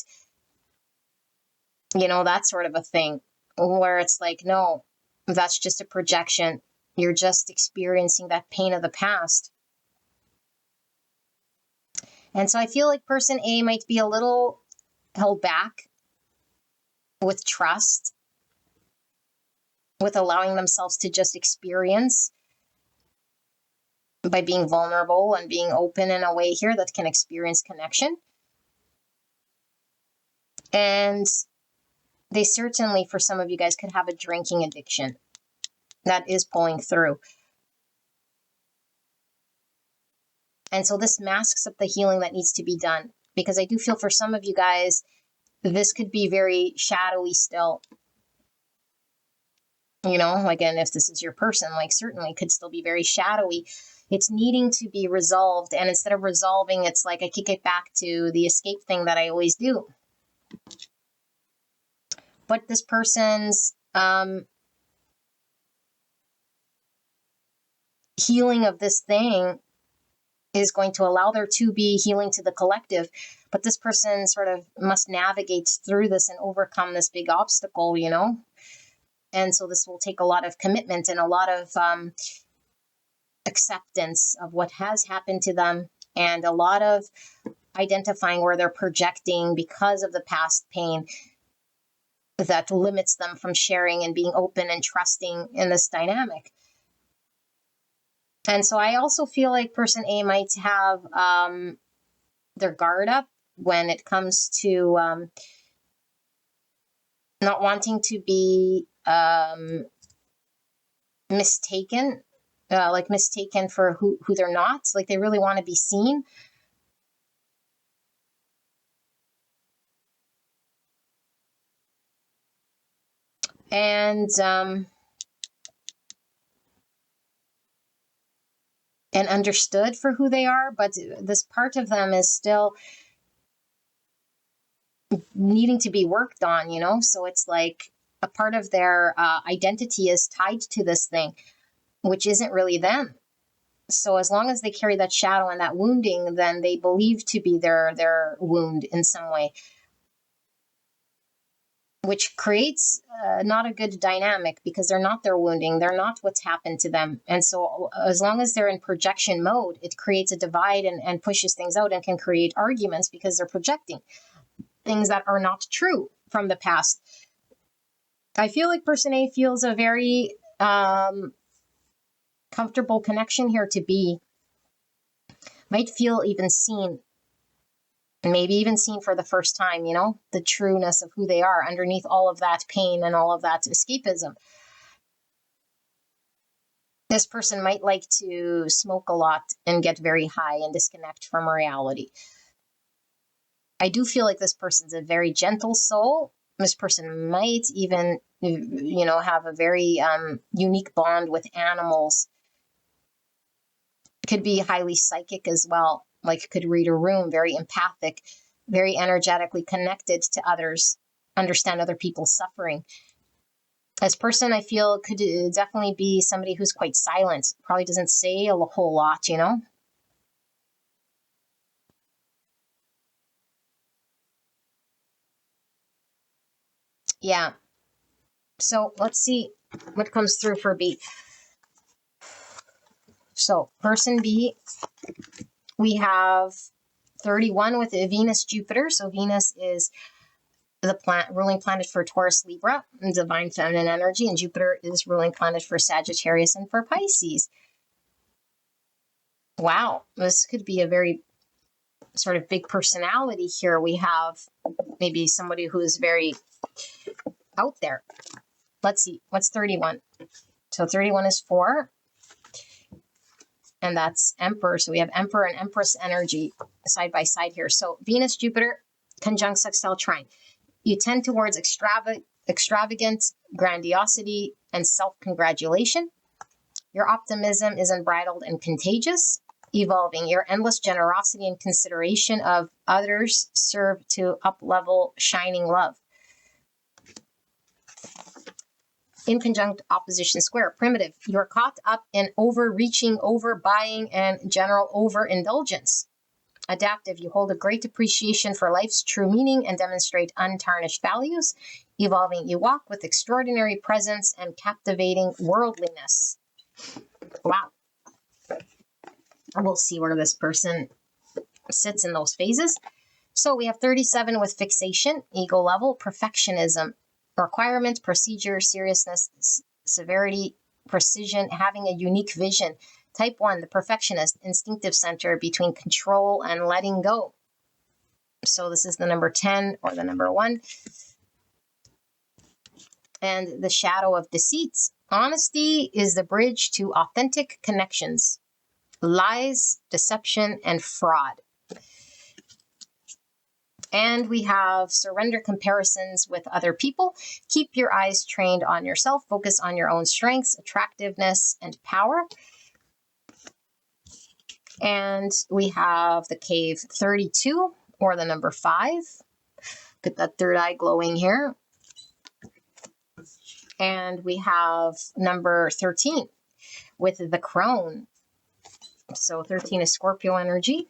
you know, that sort of a thing, where it's like, no, that's just a projection. You're just experiencing that pain of the past. And so I feel like person A might be a little held back with trust, with allowing themselves to just experience, by being vulnerable and being open in a way here that can experience connection. And they certainly, for some of you guys, could have a drinking addiction that is pulling through. And so this masks up the healing that needs to be done, because I do feel for some of you guys, this could be very shadowy still. You know, again, if this is your person, like, certainly could still be very shadowy. It's needing to be resolved. And instead of resolving, it's like I kick it back to the escape thing that I always do. But this person's healing of this thing is going to allow there to be healing to the collective. But this person sort of must navigate through this and overcome this big obstacle, you know? And so this will take a lot of commitment and a lot of acceptance of what has happened to them, and a lot of identifying where they're projecting because of the past pain that limits them from sharing and being open and trusting in this dynamic. And so I also feel like person A might have their guard up when it comes to not wanting to be mistaken, like mistaken for who they're not. Like they really want to be seen. And understood for who they are, but this part of them is still needing to be worked on, you know? So it's like a part of their identity is tied to this thing, which isn't really them. So as long as they carry that shadow and that wounding, then they believe to be their wound in some way, which creates not a good dynamic, because they're not their wounding. They're not what's happened to them. And so as long as they're in projection mode, it creates a divide and pushes things out and can create arguments because they're projecting things that are not true from the past. I feel like person A feels a very comfortable connection here to B. Might feel even seen, maybe even seen for the first time, you know, the trueness of who they are underneath all of that pain and all of that escapism. This person might like to smoke a lot and get very high and disconnect from reality. I do feel like this person's a very gentle soul. This person might even, you know, have a very unique bond with animals. Could be highly psychic as well, like could read a room, very empathic, very energetically connected to others, understand other people's suffering. This person, I feel, could definitely be somebody who's quite silent, probably doesn't say a whole lot, you know? Yeah. So let's see what comes through for B. So person B, we have 31 with Venus Jupiter. So Venus is the ruling planet for Taurus, Libra, and divine feminine energy, and Jupiter is ruling planet for Sagittarius and for Pisces. Wow, this could be a very sort of big personality here. We have maybe somebody who is very out there. Let's see, what's 31? So 31 is 4, and that's Emperor. So we have Emperor and Empress energy side by side here. So Venus, Jupiter, conjunct sextile trine. You tend towards extravagant grandiosity and self-congratulation. Your optimism is unbridled and contagious. Evolving. Your endless generosity and consideration of others serve to up-level shining love. In conjunct opposition square, primitive. You're caught up in overreaching, overbuying, and general overindulgence. Adaptive. You hold a great appreciation for life's true meaning and demonstrate untarnished values. Evolving. You walk with extraordinary presence and captivating worldliness. Wow. We'll see where this person sits in those phases. So we have 37 with fixation, ego level, perfectionism, requirement, procedure, seriousness, severity, precision, having a unique vision. Type 1, the perfectionist, instinctive center between control and letting go. So this is the number 10 or the number 1. And the shadow of deceit. Honesty is the bridge to authentic connections. Lies, deception, and fraud. And we have surrender comparisons with other people. Keep your eyes trained on yourself. Focus on your own strengths, attractiveness, and power. And we have the cave 32 or the number 5. Get that third eye glowing here. And we have number 13. with the crone. So 13 is Scorpio energy.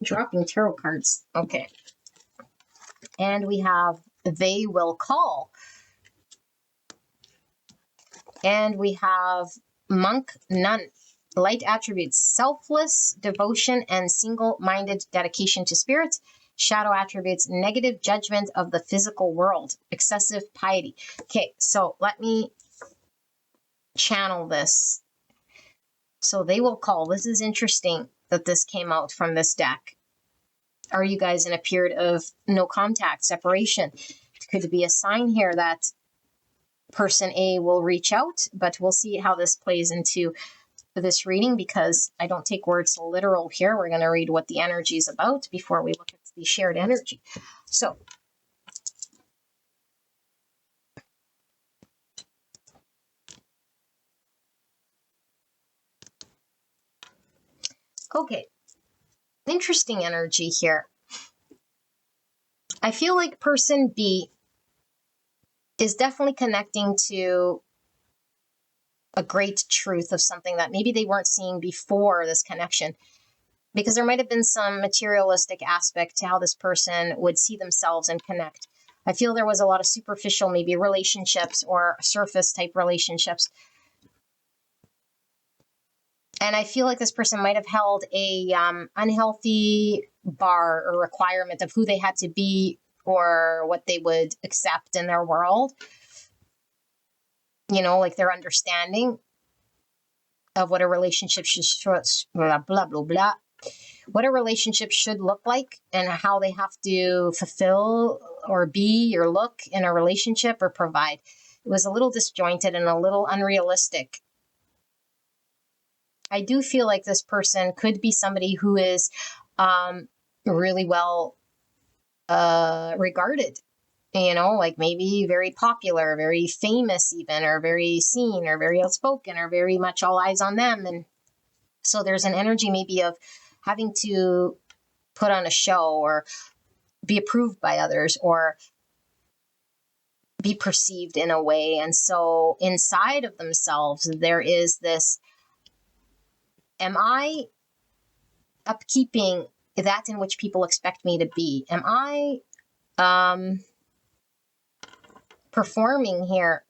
Dropping tarot cards. Okay. And we have they will call. And we have monk, nun. Light attributes, selfless devotion and single-minded dedication to spirit. Shadow attributes, negative judgment of the physical world, excessive piety. Okay, so let me channel this. So they will call. This is interesting that this came out from this deck. Are you guys in a period of no contact, separation? Could be a sign here that person A will reach out, but we'll see how this plays into this reading, because I don't take words literal here. We're going to read what the energy is about before we look at the shared energy. So, okay, interesting energy here. I feel like person B is definitely connecting to a great truth of something that maybe they weren't seeing before this connection, because there might have been some materialistic aspect to how this person would see themselves and connect. I feel there was a lot of superficial, maybe relationships or surface type relationships. And I feel like this person might have held a unhealthy bar or requirement of who they had to be or what they would accept in their world. You know, like their understanding of what a relationship should, blah, blah, blah, blah. What a relationship should look like and how they have to fulfill or be or look in a relationship or provide. It was a little disjointed and a little unrealistic. I do feel like this person could be somebody who is really well regarded, you know, like maybe very popular, very famous even, or very seen, or very outspoken, or very much all eyes on them. And so there's an energy maybe of having to put on a show or be approved by others or be perceived in a way. And so inside of themselves, there is this, am I upkeeping that in which people expect me to be? Am I performing here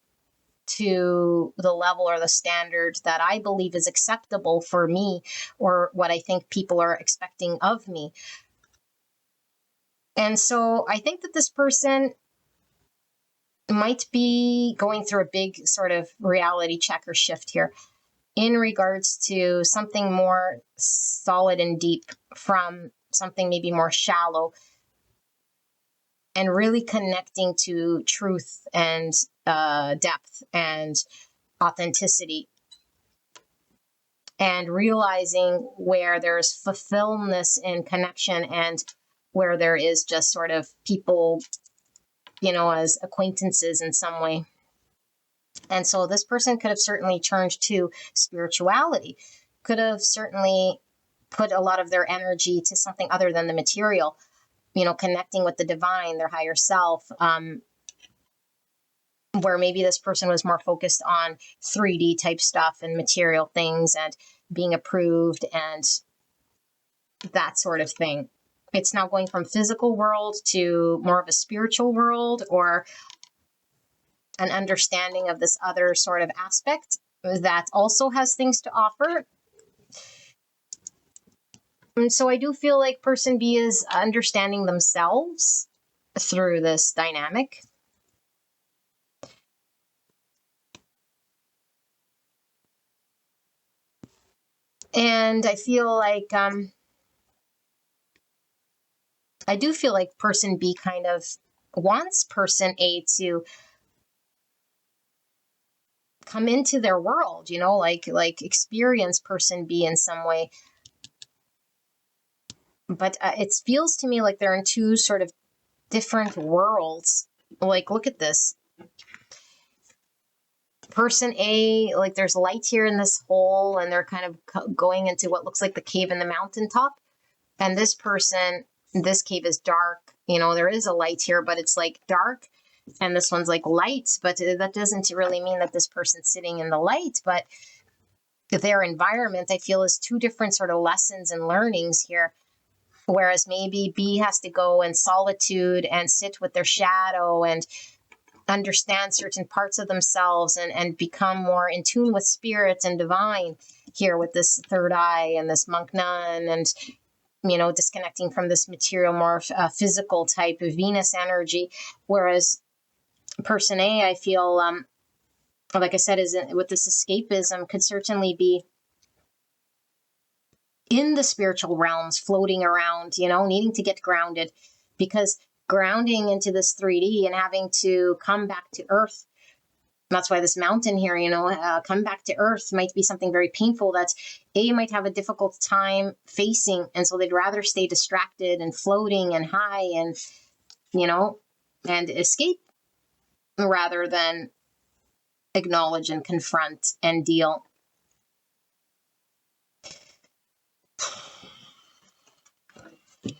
to the level or the standard that I believe is acceptable for me or what I think people are expecting of me? And so I think that this person might be going through a big sort of reality check or shift here in regards to something more solid and deep from something maybe more shallow, and really connecting to truth and depth and authenticity, and realizing where there's fulfillment in connection and where there is just sort of people, you know, as acquaintances in some way. And so this person could have certainly turned to spirituality, could have certainly put a lot of their energy to something other than the material, you know, connecting with the divine, their higher self, where maybe this person was more focused on 3D type stuff and material things and being approved and that sort of thing. It's now going from physical world to more of a spiritual world, or an understanding of this other sort of aspect that also has things to offer. And so I do feel like person B is understanding themselves through this dynamic. And I feel like, I do feel like person B kind of wants person A to come into their world, you know, like experience person B in some way. But it feels to me like they're in two sort of different worlds. Like, look at this. Person A, like there's light here in this hole and they're kind of going into what looks like the cave in the mountaintop. And this person, this cave is dark. You know, there is a light here, but it's like dark. And this one's like light, but that doesn't really mean that this person's sitting in the light, but their environment, I feel, is two different sort of lessons and learnings here. Whereas maybe B has to go in solitude and sit with their shadow and understand certain parts of themselves and become more in tune with spirit and divine here with this third eye and this monk nun, and disconnecting from this material, more physical type of Venus energy. Whereas person A, I feel, like I said, is with this escapism, could certainly be in the spiritual realms, floating around, needing to get grounded, because grounding into this 3D and having to come back to earth. That's why this mountain here, come back to earth might be something very painful that A might have a difficult time facing. And so they'd rather stay distracted and floating and high and, and escape rather than acknowledge and confront and deal.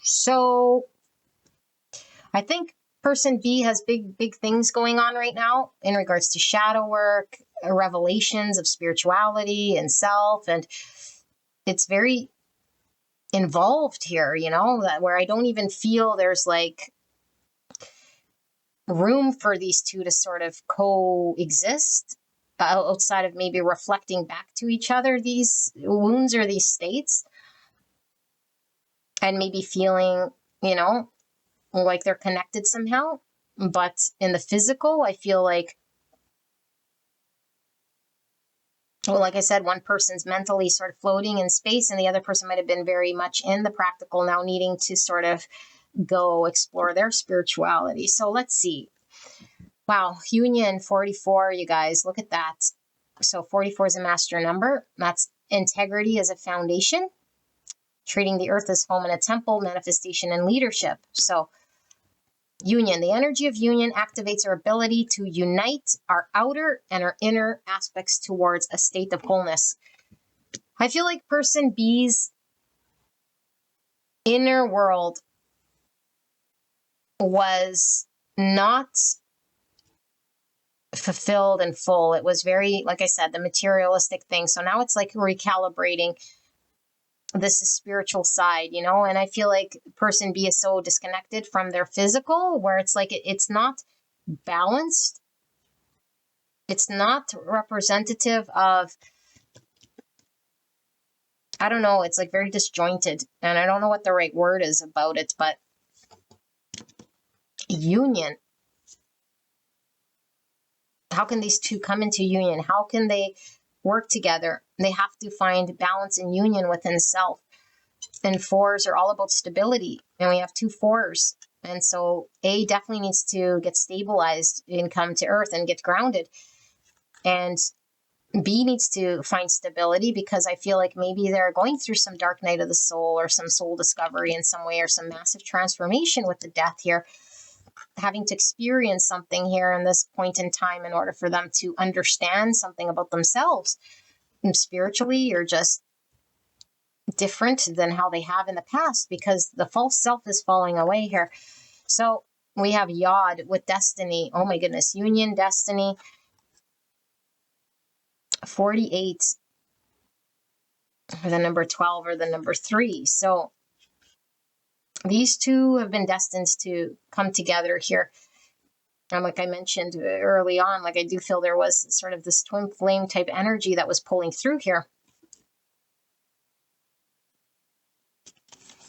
So I think person B has big things going on right now in regards to shadow work, revelations of spirituality and self. And it's very involved here, that where I don't even feel there's like room for these two to sort of coexist outside of maybe reflecting back to each other these wounds or these states, and maybe feeling, like they're connected somehow. But in the physical, I feel like, well, like I said, one person's mentally sort of floating in space and the other person might have been very much in the practical, now needing to sort of go explore their spirituality. So let's see. Wow, Union 44, you guys, look at that. So 44 is a master number. That's integrity as a foundation, treating the earth as home and a temple, manifestation and leadership. So union, the energy of union activates our ability to unite our outer and our inner aspects towards a state of wholeness. I feel like person B's inner world was not fulfilled and full. It was very, like I said, the materialistic thing. So now it's like recalibrating this spiritual side, and I feel like person B is so disconnected from their physical, where it's like it's not balanced. It's not representative of, I don't know, it's like very disjointed, and I don't know what the right word is about it, but union. How can these two come into union? How can they work together? They have to find balance and union within self. And fours are all about stability. And we have 2 4s. And so A definitely needs to get stabilized and come to earth and get grounded. And B needs to find stability, because I feel like maybe they're going through some dark night of the soul or some soul discovery in some way, or some massive transformation with the death here, having to experience something here in this point in time in order for them to understand something about themselves spiritually, or just different than how they have in the past, because the false self is falling away here. So we have Yod with destiny. Oh my goodness. Union, destiny. 48 or the number 12 or the number 3. So these two have been destined to come together here. And like I mentioned early on, like I do feel there was sort of this twin flame type energy that was pulling through here.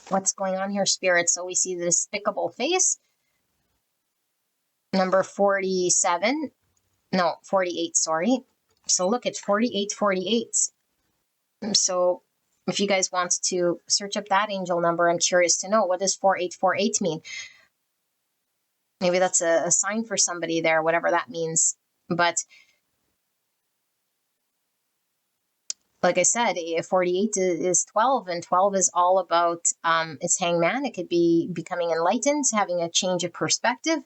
What's going on here, Spirit? So we see the despicable face. Number 47. No, 48, sorry. So look, it's 4848. So if you guys want to search up that angel number, I'm curious to know, what does 4848 mean? Maybe that's a sign for somebody there, whatever that means. But like I said, 48 is 12, and 12 is all about it's hangman. It could be becoming enlightened, having a change of perspective.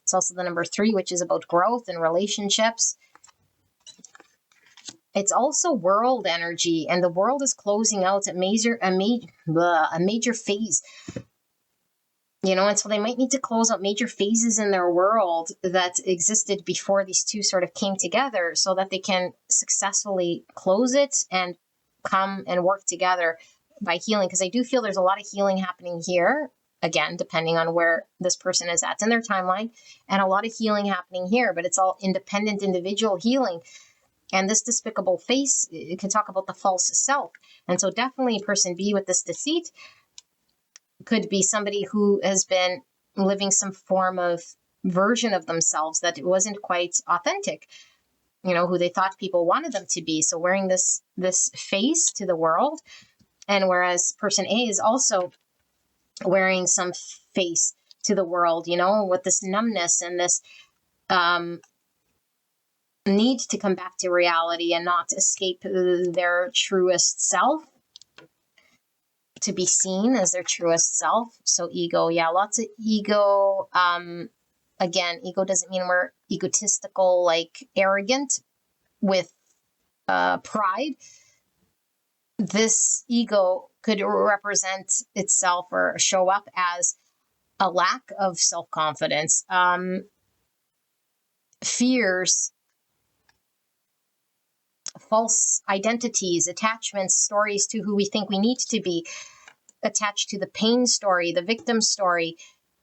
It's also the number 3, which is about growth and relationships. It's also world energy, and the world is closing out a major phase And so they might need to close out major phases in their world that existed before these two sort of came together so that they can successfully close it and come and work together by healing. Because I do feel there's a lot of healing happening here, again, depending on where this person is at in their timeline, and a lot of healing happening here, but it's all independent individual healing. And this despicable face, it can talk about the false self. And so definitely person B with this deceit could be somebody who has been living some form of version of themselves that wasn't quite authentic, who they thought people wanted them to be. So wearing this face to the world. And whereas person A is also wearing some face to the world, with this numbness and this need to come back to reality and not escape their truest self, to be seen as their truest self. So ego, lots of ego. Again, ego doesn't mean we're egotistical, like arrogant with pride. This ego could represent itself or show up as a lack of self-confidence, fears, false identities, attachments, stories to who we think we need to be, attached to the pain story, the victim story.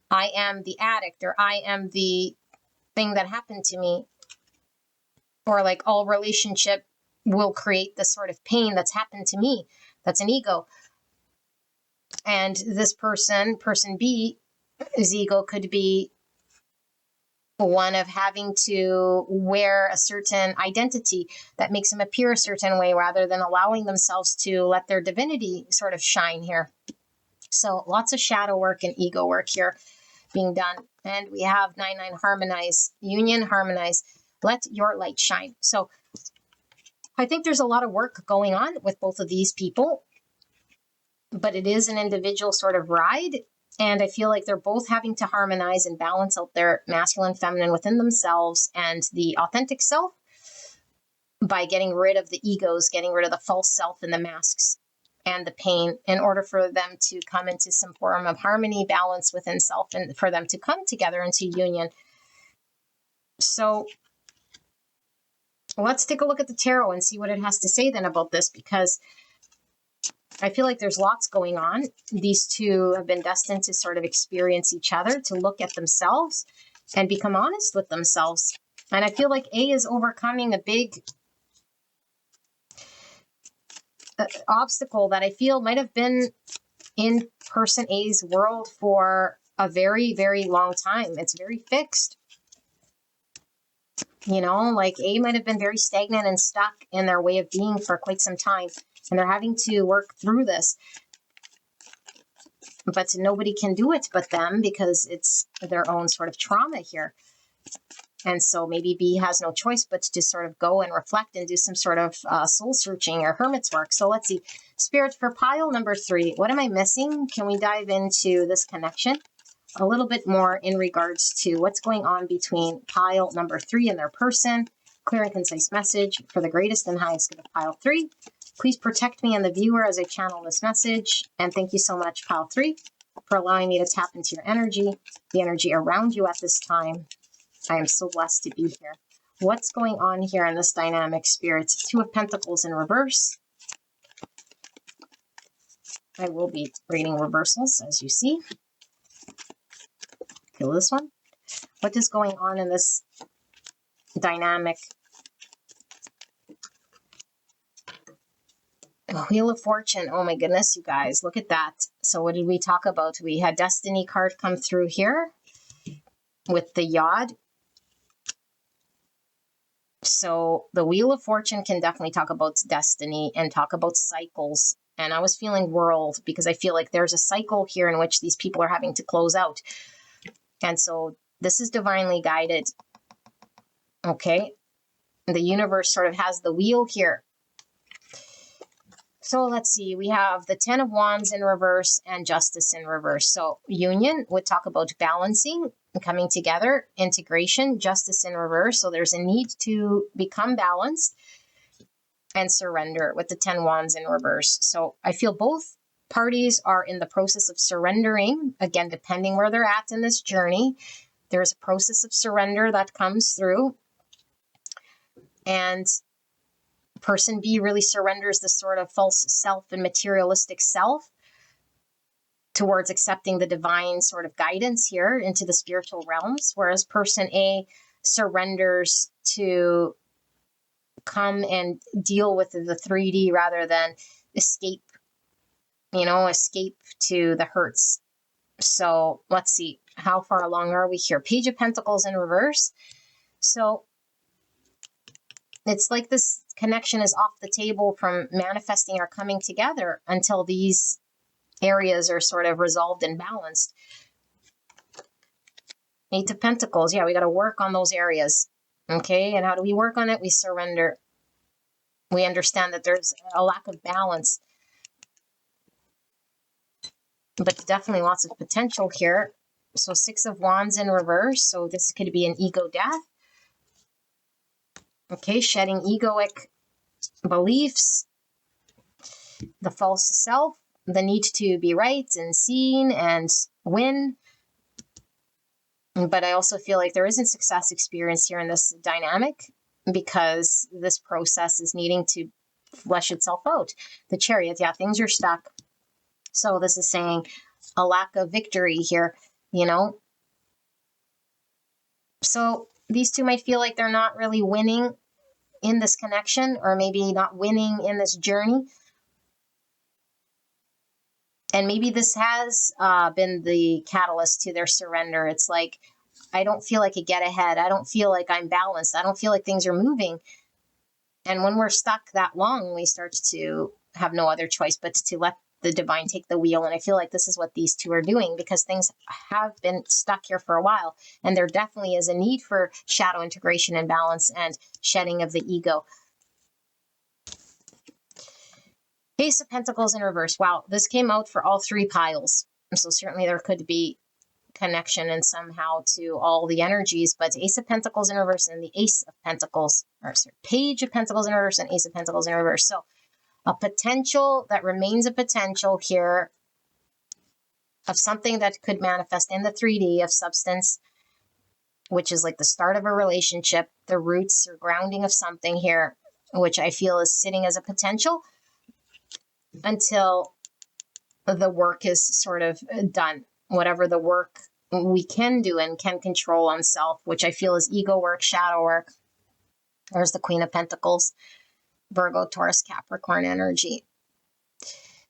I am the addict, or I am the thing that happened to me, or like all relationship will create this sort of pain that's happened to me. That's an ego. And this person B, his ego could be one of having to wear a certain identity that makes them appear a certain way rather than allowing themselves to let their divinity sort of shine here. So lots of shadow work and ego work here being done. And we have 9-9 harmonize, union, harmonize, let your light shine. So I think there's a lot of work going on with both of these people, but it is an individual sort of ride. And I feel like they're both having to harmonize and balance out their masculine, feminine within themselves and the authentic self by getting rid of the egos, getting rid of the false self and the masks and the pain in order for them to come into some form of harmony, balance within self, and for them to come together into union. So let's take a look at the tarot and see what it has to say then about this, because I feel like there's lots going on. These two have been destined to sort of experience each other, to look at themselves and become honest with themselves. And I feel like A is overcoming a big obstacle that I feel might have been in person A's world for a very, very long time. It's very fixed. Like A might have been very stagnant and stuck in their way of being for quite some time. And they're having to work through this. But nobody can do it but them, because it's their own sort of trauma here. And so maybe B has no choice but to sort of go and reflect and do some sort of soul searching or hermit's work. So let's see. Spirit, for pile number 3, what am I missing? Can we dive into this connection a little bit more in regards to what's going on between pile number 3 and their person? Clear and concise message for the greatest and highest good of pile 3. Please protect me and the viewer as I channel this message. And thank you so much, pile 3, for allowing me to tap into your energy, the energy around you at this time. I am so blessed to be here. What's going on here in this dynamic, Spirit? 2 of Pentacles in reverse. I will be reading reversals, as you see. Feel this one. What is going on in this dynamic? Wheel of Fortune. Oh my goodness, you guys, look at that. So what did we talk about? We had Destiny card come through here with the Yod. So the Wheel of Fortune can definitely talk about destiny and talk about cycles. And I was feeling world, because I feel like there's a cycle here in which these people are having to close out. And so this is divinely guided. Okay. The universe sort of has the wheel here. So let's see, we have the 10 of Wands in reverse and Justice in reverse. So union would talk about balancing and coming together, integration, Justice in reverse. So there's a need to become balanced, and surrender with the 10 Wands in reverse. So I feel both parties are in the process of surrendering. Again, depending where they're at in this journey, there's a process of surrender that comes through. And person B really surrenders this sort of false self and materialistic self towards accepting the divine sort of guidance here into the spiritual realms, whereas person A surrenders to come and deal with the 3D rather than escape, escape to the hurts. So let's see, how far along are we here? Page of Pentacles in reverse. So it's like this connection is off the table from manifesting or coming together until these areas are sort of resolved and balanced. 8 of Pentacles. Yeah, we got to work on those areas. Okay, and how do we work on it? We surrender. We understand that there's a lack of balance, but definitely lots of potential here. So 6 of Wands in reverse. So this could be an ego death. Okay, shedding egoic beliefs, the false self, the need to be right and seen and win. But I also feel like there isn't success experienced here in this dynamic because this process is needing to flesh itself out. The Chariot, yeah, things are stuck. So this is saying a lack of victory here, So these two might feel like they're not really winning in this connection, or maybe not winning in this journey. And maybe this has been the catalyst to their surrender. It's like, I don't feel like I get ahead. I don't feel like I'm balanced. I don't feel like things are moving. And when we're stuck that long, we start to have no other choice but to let the divine take the wheel. And I feel like this is what these two are doing, because things have been stuck here for a while. And there definitely is a need for shadow integration and balance and shedding of the ego. Ace of Pentacles in reverse. Wow, this came out for all 3 piles. So certainly there could be connection and somehow to all the energies, but Ace of Pentacles in reverse and the Ace of Pentacles, or sorry, Page of Pentacles in reverse and Ace of Pentacles in reverse. So a potential that remains a potential here of something that could manifest in the 3D of substance, which is like the start of a relationship, the roots or grounding of something here, which I feel is sitting as a potential until the work is sort of done. Whatever the work we can do and can control on self, which I feel is ego work, shadow work. There's the Queen of Pentacles, Virgo, Taurus, Capricorn energy.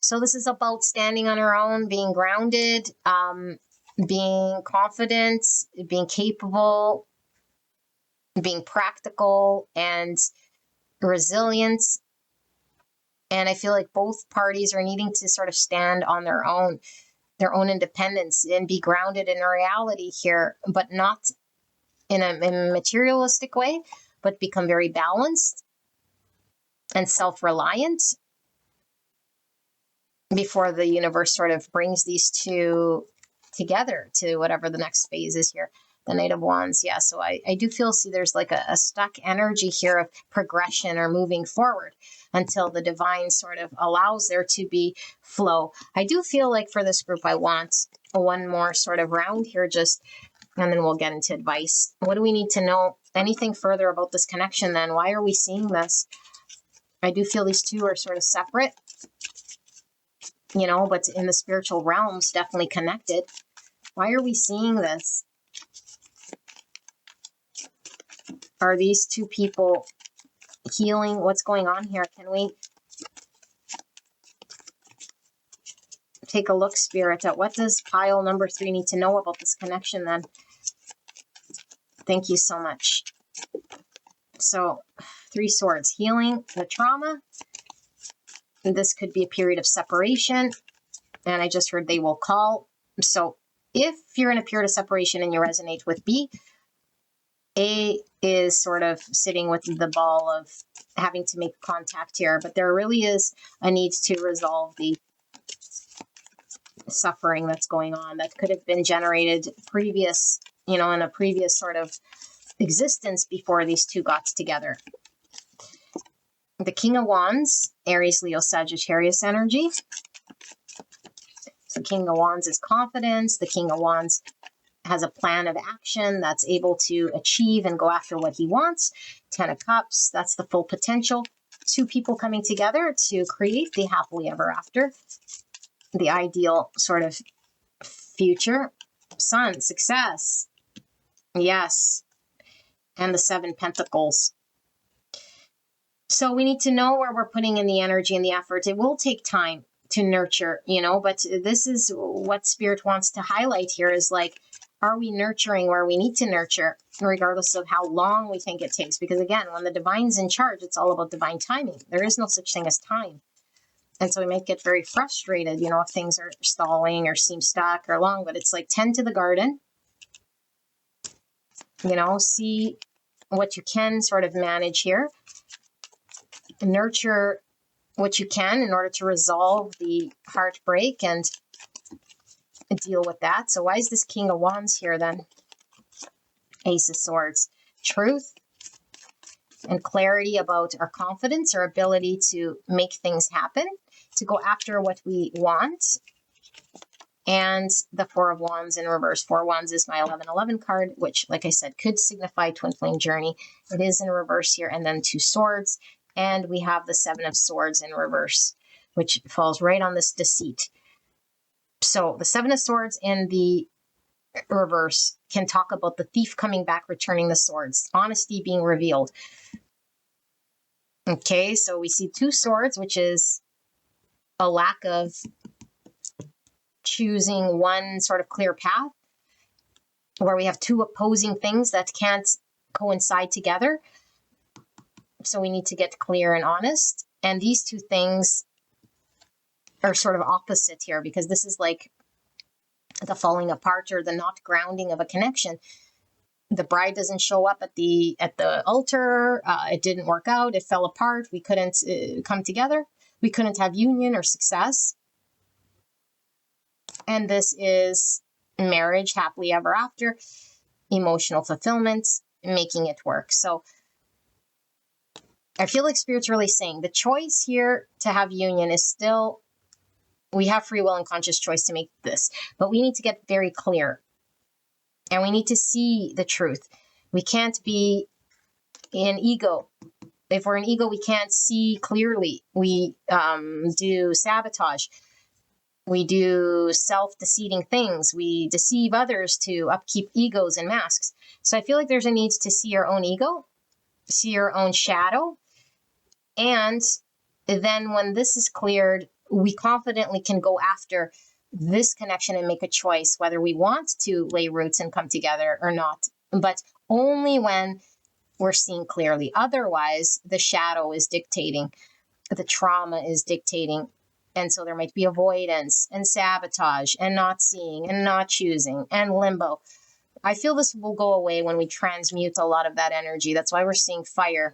So this is about standing on our own, being grounded, being confident, being capable, being practical and resilient. And I feel like both parties are needing to sort of stand on their own independence and be grounded in reality here, but not in a materialistic way, but become very balanced and self-reliant before the universe sort of brings these two together to whatever the next phase is here. The Knight of Wands. Yeah, so I do feel, there's like a stuck energy here of progression or moving forward until the divine sort of allows there to be flow. I do feel like for this group, I want one more sort of round here, and then we'll get into advice. What do we need to know? Anything further about this connection then? Why are we seeing this? I do feel these two are sort of separate, but in the spiritual realms, definitely connected. Why are we seeing this? Are these two people healing? What's going on here? Can we take a look, Spirit, at what does pile number 3 need to know about this connection then? Thank you so much. So 3 swords, healing the trauma. This could be a period of separation. And I just heard they will call. So if you're in a period of separation and you resonate with B, A is sort of sitting with the ball of having to make contact here, but there really is a need to resolve the suffering that's going on that could have been generated previous, in a previous sort of existence before these two got together. The King of Wands, Aries, Leo, Sagittarius energy. The King of Wands is confidence. The King of Wands has a plan of action that's able to achieve and go after what he wants. 10 of Cups, that's the full potential. Two people coming together to create the happily ever after, the ideal sort of future. Sun, success. Yes. And the 7 Pentacles. So we need to know where we're putting in the energy and the effort. It will take time to nurture, you know, but this is what Spirit wants to highlight here is like, are we nurturing where we need to nurture, regardless of how long we think it takes? Because again, when the divine's in charge, it's all about divine timing. There is no such thing as time. And so we might get very frustrated, you know, if things are stalling or seem stuck or long, but it's like tend to the garden, you know, see what you can sort of manage here. Nurture what you can in order to resolve the heartbreak and deal with that. So why is this King of Wands here then? Ace of Swords. Truth and clarity about our confidence, our ability to make things happen, to go after what we want. And the 4 of Wands in reverse. 4 of Wands is my 1111 card, which, like I said, could signify twin flame journey. It is in reverse here. And then 2 swords. And we have the 7 of Swords in reverse, which falls right on this deceit. So the 7 of Swords in the reverse can talk about the thief coming back, returning the swords, honesty being revealed. Okay, so we see 2 swords, which is a lack of choosing one sort of clear path, where we have 2 opposing things that can't coincide together. So we need to get clear and honest. And these 2 things are sort of opposite here, because this is like the falling apart or the not grounding of a connection. The bride doesn't show up at the altar. It didn't work out. It fell apart. We couldn't come together. We couldn't have union or success. And this is marriage, happily ever after, emotional fulfillment, making it work. So I feel like Spirit's really saying the choice here to have union is still, we have free will and conscious choice to make this, but we need to get very clear and we need to see the truth. We can't be in ego. If we're in ego, we can't see clearly. We do sabotage. We do self-deceiving things. We deceive others to upkeep egos and masks. So I feel like there's a need to see your own ego, see your own shadow. And then when this is cleared, we confidently can go after this connection and make a choice whether we want to lay roots and come together or not, but only when we're seeing clearly. Otherwise, the shadow is dictating, the trauma is dictating. And so there might be avoidance and sabotage and not seeing and not choosing and limbo. I feel this will go away when we transmute a lot of that energy. That's why we're seeing fire.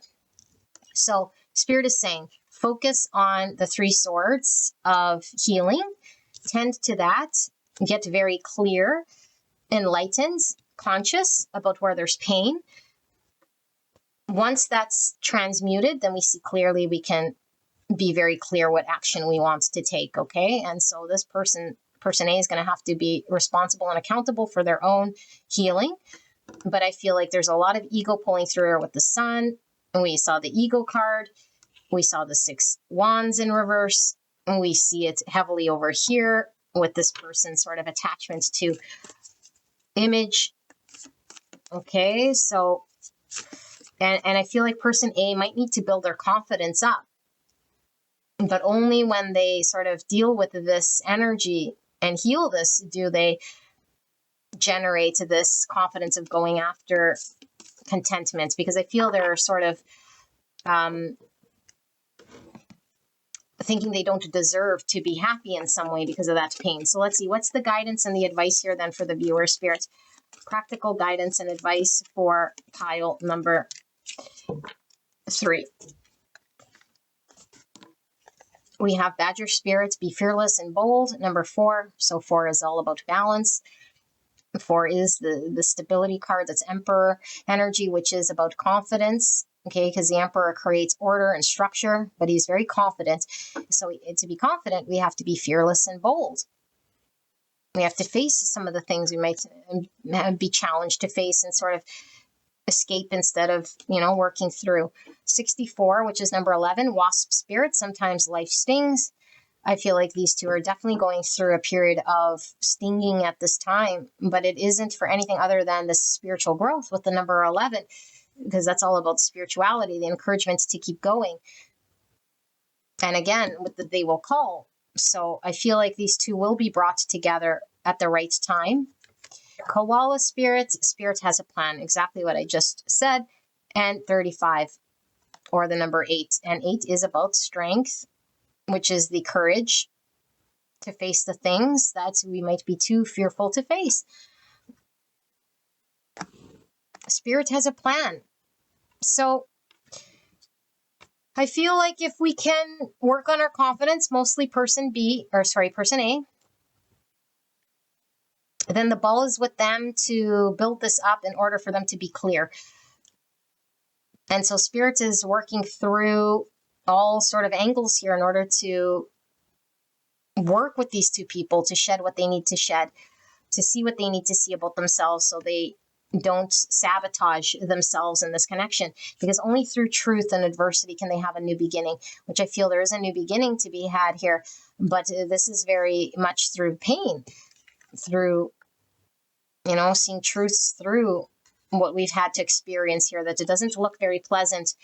So Spirit is saying, focus on the 3 swords of healing. Tend to that. Get very clear, enlightened, conscious about where there's pain. Once that's transmuted, then we see clearly, we can be very clear what action we want to take, okay? And so this person A is going to have to be responsible and accountable for their own healing. But I feel like there's a lot of ego pulling through here with the Sun. And we saw the ego card. We saw the 6 wands in reverse. And we see it heavily over here with this person's sort of attachment to image. Okay, so, and I feel like person A might need to build their confidence up. But only when they sort of deal with this energy and heal this do they generate this confidence of going after contentment. Because I feel they're sort of thinking they don't deserve to be happy in some way because of that pain. So let's see, what's the guidance and the advice here then for the viewer, Spirit? Practical guidance and advice for pile number 3. We have Badger Spirit, be fearless and bold. Number 4. So 4 is all about balance. 4 is the stability card. That's Emperor energy, which is about confidence. Okay, because the Emperor creates order and structure, but he's very confident. So to be confident, we have to be fearless and bold. We have to face some of the things we might be challenged to face and sort of escape instead of, working through. 64, which is number 11, wasp spirit. Sometimes life stings. I feel like these two are definitely going through a period of stinging at this time, but it isn't for anything other than the spiritual growth with the number 11, because that's all about spirituality, the encouragement to keep going. And again, with the they will call. So I feel like these two will be brought together at the right time. Koala spirit has a plan, exactly what I just said. And 35, or the number 8. And 8 is about strength, which is the courage to face the things that we might be too fearful to face. Spirit has a plan. So I feel like if we can work on our confidence, mostly person A, then the ball is with them to build this up in order for them to be clear. And so Spirit is working through all sort of angles here in order to work with these two people to shed what they need to shed, to see what they need to see about themselves so they don't sabotage themselves in this connection, because only through truth and adversity can they have a new beginning, which I feel there is a new beginning to be had here. But this is very much through pain, through, seeing truths through what we've had to experience here, that it doesn't look very pleasant.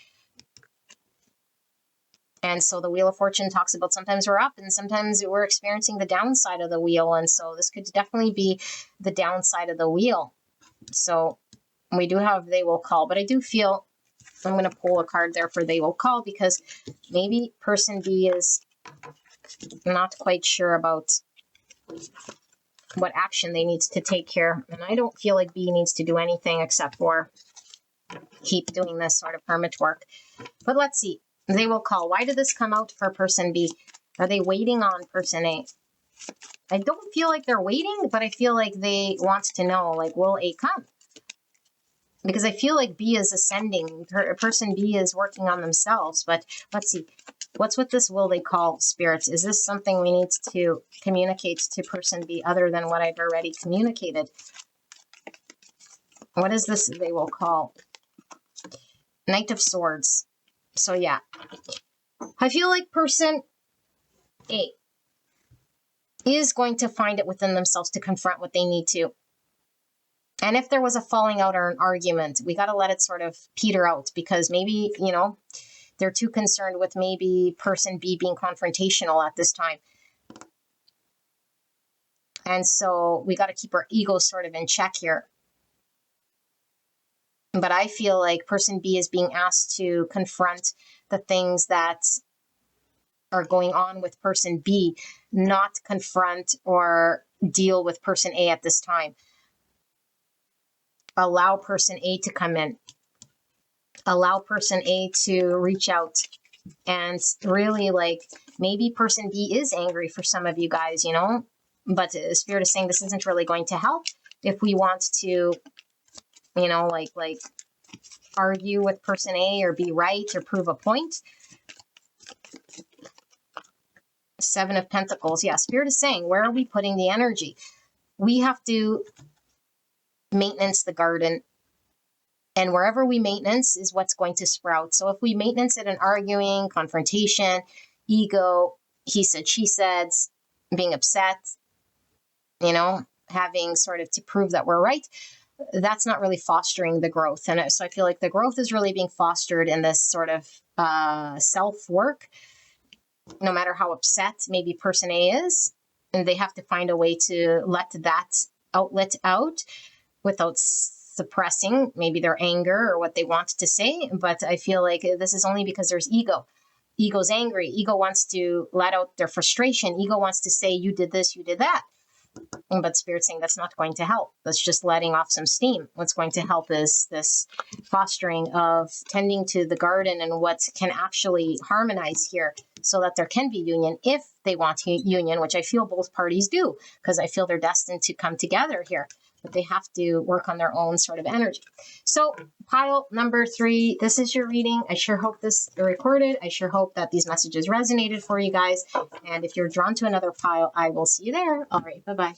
And so the Wheel of Fortune talks about sometimes we're up and sometimes we're experiencing the downside of the wheel. And so this could definitely be the downside of the wheel. So we do have they will call, but I do feel I'm going to pull a card there for they will call, because maybe person B is not quite sure about what action they need to take here. And I don't feel like B needs to do anything except for keep doing this sort of hermit work. But let's see. They will call. Why did this come out for person B? Are they waiting on person A? I don't feel like they're waiting, but I feel like they want to know, like, will A come? Because I feel like B is ascending. Person B is working on themselves. But let's see. What's with this will they call, spirits? Is this something we need to communicate to person B other than what I've already communicated? What is this they will call? Knight of Swords. So yeah, I feel like person A is going to find it within themselves to confront what they need to. And if there was a falling out or an argument, we got to let it sort of peter out, because maybe, they're too concerned with maybe person B being confrontational at this time. And so we got to keep our ego sort of in check here. But I feel like person B is being asked to confront the things that are going on with person B, not confront or deal with person A at this time. Allow person A to come in. Allow person A to reach out. And really, like, maybe person B is angry for some of you guys, but Spirit is saying this isn't really going to help if we want to, like argue with person A or be right or prove a point. 7 of Pentacles. Yeah, Spirit is saying, where are we putting the energy? We have to maintenance the garden. And wherever we maintenance is what's going to sprout. So if we maintenance it in arguing, confrontation, ego, he said, she said, being upset, having sort of to prove that we're right, that's not really fostering the growth. And so I feel like the growth is really being fostered in this sort of self-work, no matter how upset maybe person A is. And they have to find a way to let that outlet out without suppressing maybe their anger or what they want to say. But I feel like this is only because there's ego. Ego's angry. Ego wants to let out their frustration. Ego wants to say, you did this, you did that. But Spirit's saying that's not going to help. That's just letting off some steam. What's going to help is this fostering of tending to the garden and what can actually harmonize here so that there can be union if they want union, which I feel both parties do, because I feel they're destined to come together here. But they have to work on their own sort of energy. So pile number 3, this is your reading. I sure hope this recorded. I sure hope that these messages resonated for you guys. And if you're drawn to another pile, I will see you there. All right, bye-bye.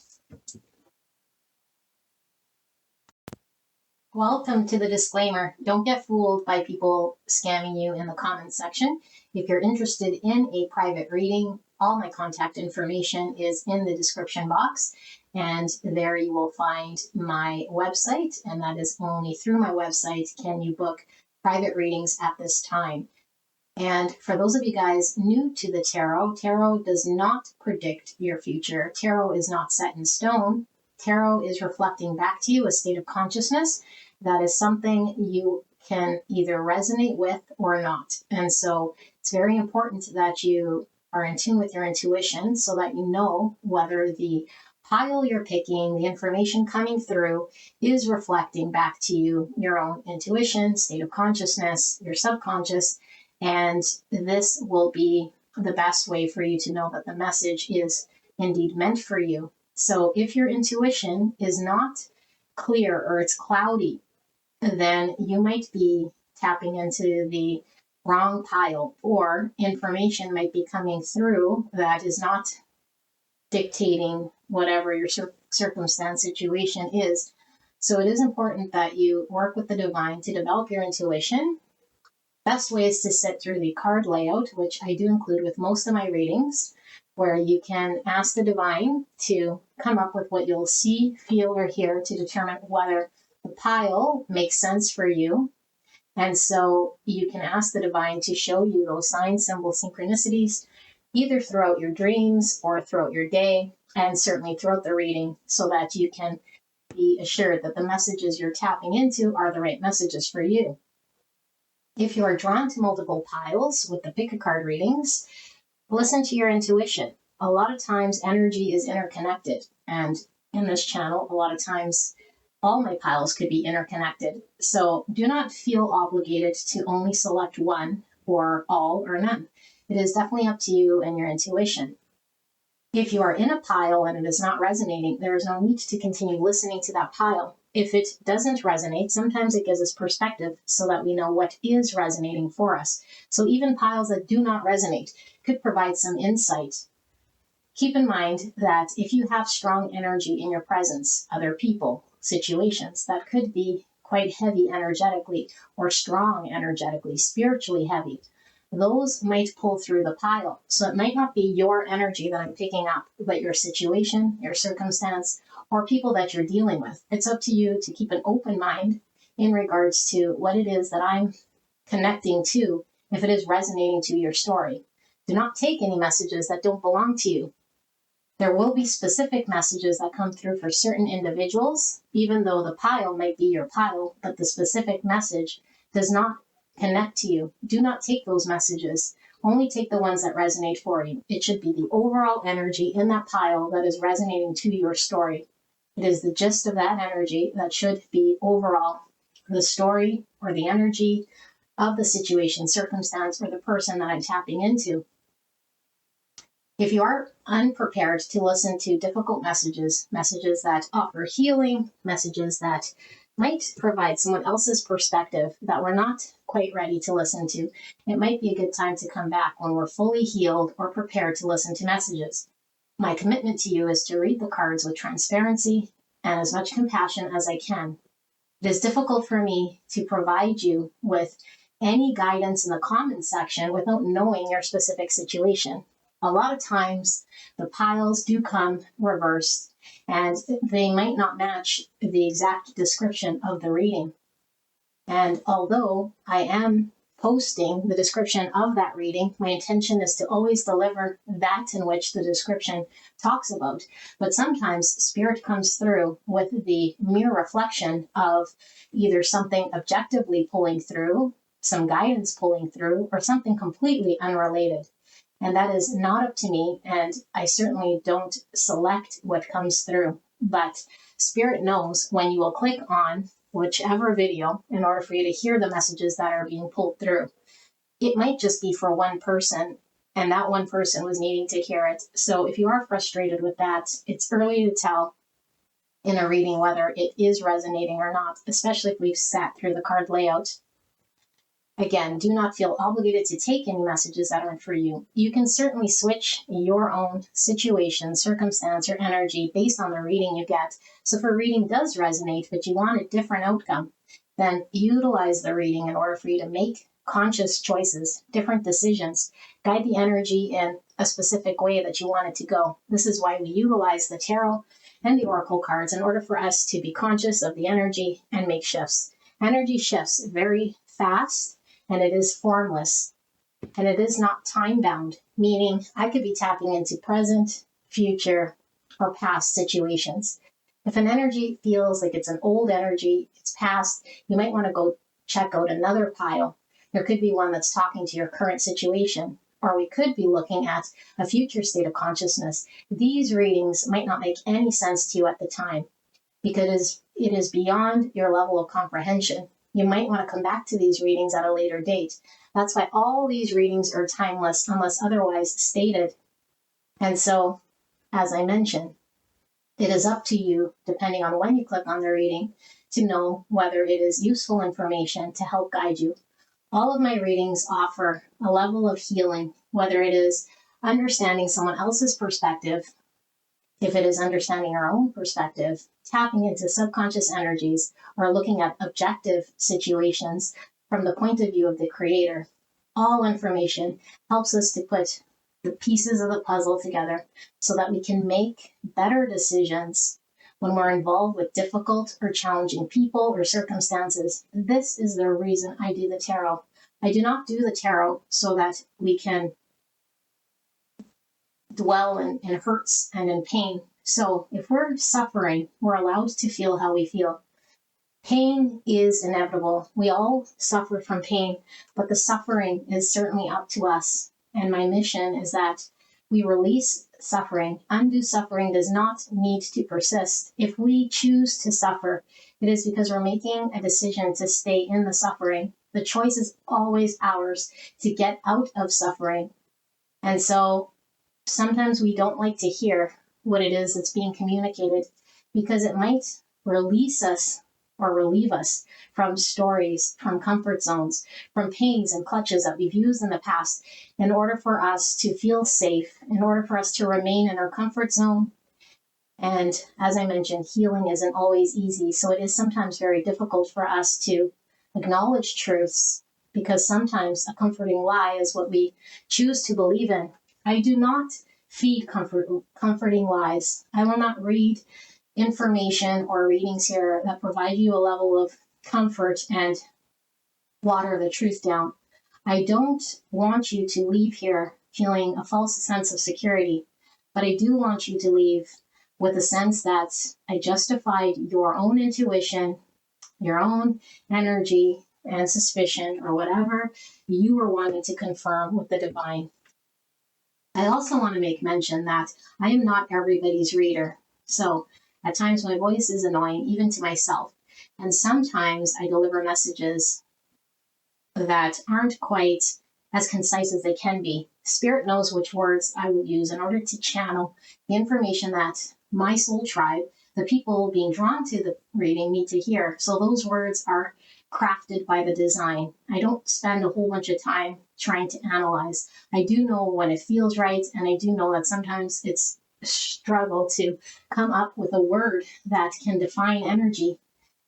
Welcome to the disclaimer. Don't get fooled by people scamming you in the comments section. If you're interested in a private reading, all my contact information is in the description box, and there you will find my website, and that is only through my website can you book private readings at this time. And for those of you guys new to the tarot does not predict your future. Tarot is not set in stone. Tarot is reflecting back to you a state of consciousness that is something you can either resonate with or not. And so it's very important that you are in tune with your intuition so that you know whether the pile you're picking, the information coming through, is reflecting back to you your own intuition, state of consciousness, your subconscious. And this will be the best way for you to know that the message is indeed meant for you. So if your intuition is not clear or it's cloudy, then you might be tapping into the wrong pile, or information might be coming through that is not dictating whatever your circumstance situation is. So it is important that you work with the divine to develop your intuition. Best way is to sit through the card layout, which I do include with most of my readings, where you can ask the divine to come up with what you'll see, feel, or hear to determine whether the pile makes sense for you. And so you can ask the divine to show you those signs, symbols, synchronicities, either throughout your dreams or throughout your day, and certainly throughout the reading, so that you can be assured that the messages you're tapping into are the right messages for you. If you are drawn to multiple piles with the pick a card readings, listen to your intuition. A lot of times energy is interconnected, and in this channel, a lot of times all my piles could be interconnected. So do not feel obligated to only select one or all or none. It is definitely up to you and your intuition. If you are in a pile and it is not resonating, there is no need to continue listening to that pile. If it doesn't resonate, sometimes it gives us perspective so that we know what is resonating for us. So even piles that do not resonate could provide some insight. Keep in mind that if you have strong energy in your presence, other people, situations, that could be quite heavy energetically or strong energetically, spiritually heavy, those might pull through the pile. So it might not be your energy that I'm picking up, but your situation, your circumstance, or people that you're dealing with. It's up to you to keep an open mind in regards to what it is that I'm connecting to, if it is resonating to your story. Do not take any messages that don't belong to you. There will be specific messages that come through for certain individuals, even though the pile might be your pile, but the specific message does not connect to you. Do not take those messages. Only take the ones that resonate for you. It should be the overall energy in that pile that is resonating to your story. It is the gist of that energy that should be overall the story or the energy of the situation, circumstance, or the person that I'm tapping into. If you are unprepared to listen to difficult messages, messages that offer healing, messages that might provide someone else's perspective that we're not quite ready to listen to, it might be a good time to come back when we're fully healed or prepared to listen to messages. My commitment to you is to read the cards with transparency and as much compassion as I can. It is difficult for me to provide you with any guidance in the comments section without knowing your specific situation. A lot of times the piles do come reversed and they might not match the exact description of the reading. And although I am posting the description of that reading, my intention is to always deliver that in which the description talks about. But sometimes spirit comes through with the mere reflection of either something objectively pulling through, some guidance pulling through, or something completely unrelated. And that is not up to me, and I certainly don't select what comes through. But Spirit knows when you will click on whichever video in order for you to hear the messages that are being pulled through. It might just be for one person, and that one person was needing to hear it. So if you are frustrated with that, it's early to tell in a reading whether it is resonating or not, especially if we've sat through the card layout. Again, do not feel obligated to take any messages that aren't for you. You can certainly switch your own situation, circumstance, or energy based on the reading you get. So if a reading does resonate, but you want a different outcome, then utilize the reading in order for you to make conscious choices, different decisions, guide the energy in a specific way that you want it to go. This is why we utilize the tarot and the oracle cards in order for us to be conscious of the energy and make shifts. Energy shifts very fast, and it is formless, and it is not time bound, meaning I could be tapping into present, future, or past situations. If an energy feels like it's an old energy, it's past, you might want to go check out another pile. There could be one that's talking to your current situation, or we could be looking at a future state of consciousness. These readings might not make any sense to you at the time because it is beyond your level of comprehension. You might want to come back to these readings at a later date. That's why all these readings are timeless unless otherwise stated. And so, as I mentioned, it is up to you, depending on when you click on the reading, to know whether it is useful information to help guide you. All of my readings offer a level of healing, whether it is understanding someone else's perspective, if it is understanding our own perspective, tapping into subconscious energies, or looking at objective situations from the point of view of the creator. All information helps us to put the pieces of the puzzle together so that we can make better decisions when we're involved with difficult or challenging people or circumstances. This is the reason I do the tarot. I do not do the tarot so that we can dwell in hurts and in pain. So if we're suffering, we're allowed to feel how we feel. Pain is inevitable. We all suffer from pain, but the suffering is certainly up to us. And my mission is that we release suffering. Undue suffering does not need to persist. If we choose to suffer, it is because we're making a decision to stay in the suffering. The choice is always ours to get out of suffering. And so sometimes we don't like to hear what it is that's being communicated because it might release us or relieve us from stories, from comfort zones, from pains and clutches that we've used in the past in order for us to feel safe, in order for us to remain in our comfort zone. And as I mentioned, healing isn't always easy. So it is sometimes very difficult for us to acknowledge truths because sometimes a comforting lie is what we choose to believe in. I do not feed comforting lies. I will not read information or readings here that provide you a level of comfort and water the truth down. I don't want you to leave here feeling a false sense of security, but I do want you to leave with a sense that I justified your own intuition, your own energy and suspicion, or whatever you were wanting to confirm with the divine. I also want to make mention that I am not everybody's reader. So at times my voice is annoying, even to myself. And sometimes I deliver messages that aren't quite as concise as they can be. Spirit knows which words I will use in order to channel the information that my soul tribe, the people being drawn to the reading, need to hear. So those words are crafted by the design. I don't spend a whole bunch of time trying to analyze. I do know when it feels right, and I do know that sometimes it's a struggle to come up with a word that can define energy.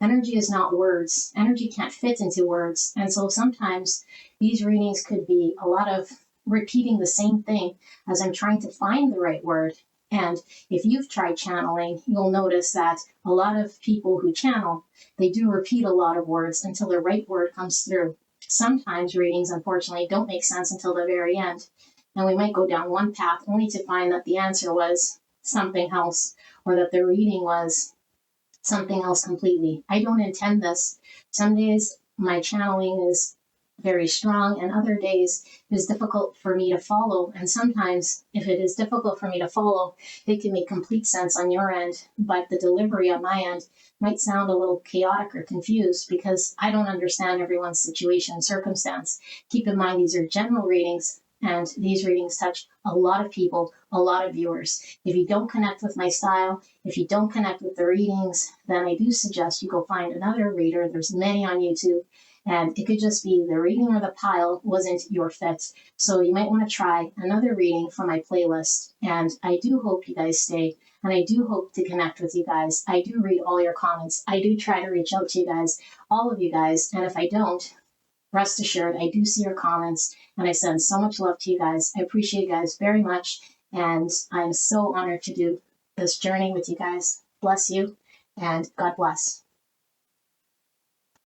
Energy is not words. Energy can't fit into words. And so sometimes these readings could be a lot of repeating the same thing as I'm trying to find the right word. And if you've tried channeling, you'll notice that a lot of people who channel, they do repeat a lot of words until the right word comes through. Sometimes readings, unfortunately, don't make sense until the very end. And we might go down one path only to find that the answer was something else, or that the reading was something else completely. I don't intend this. Some days my channeling is very strong, and other days it is difficult for me to follow. And sometimes if it is difficult for me to follow, it can make complete sense on your end, but the delivery on my end might sound a little chaotic or confused because I don't understand everyone's situation and circumstance. Keep in mind, these are general readings, and these readings touch a lot of people, a lot of viewers. If you don't connect with my style, if you don't connect with the readings, then I do suggest you go find another reader. There's many on YouTube. And it could just be the reading or the pile wasn't your fit. So you might want to try another reading from my playlist. And I do hope you guys stay. And I do hope to connect with you guys. I do read all your comments. I do try to reach out to you guys, all of you guys. And if I don't, rest assured, I do see your comments and I send so much love to you guys. I appreciate you guys very much. And I'm so honored to do this journey with you guys. Bless you and God bless.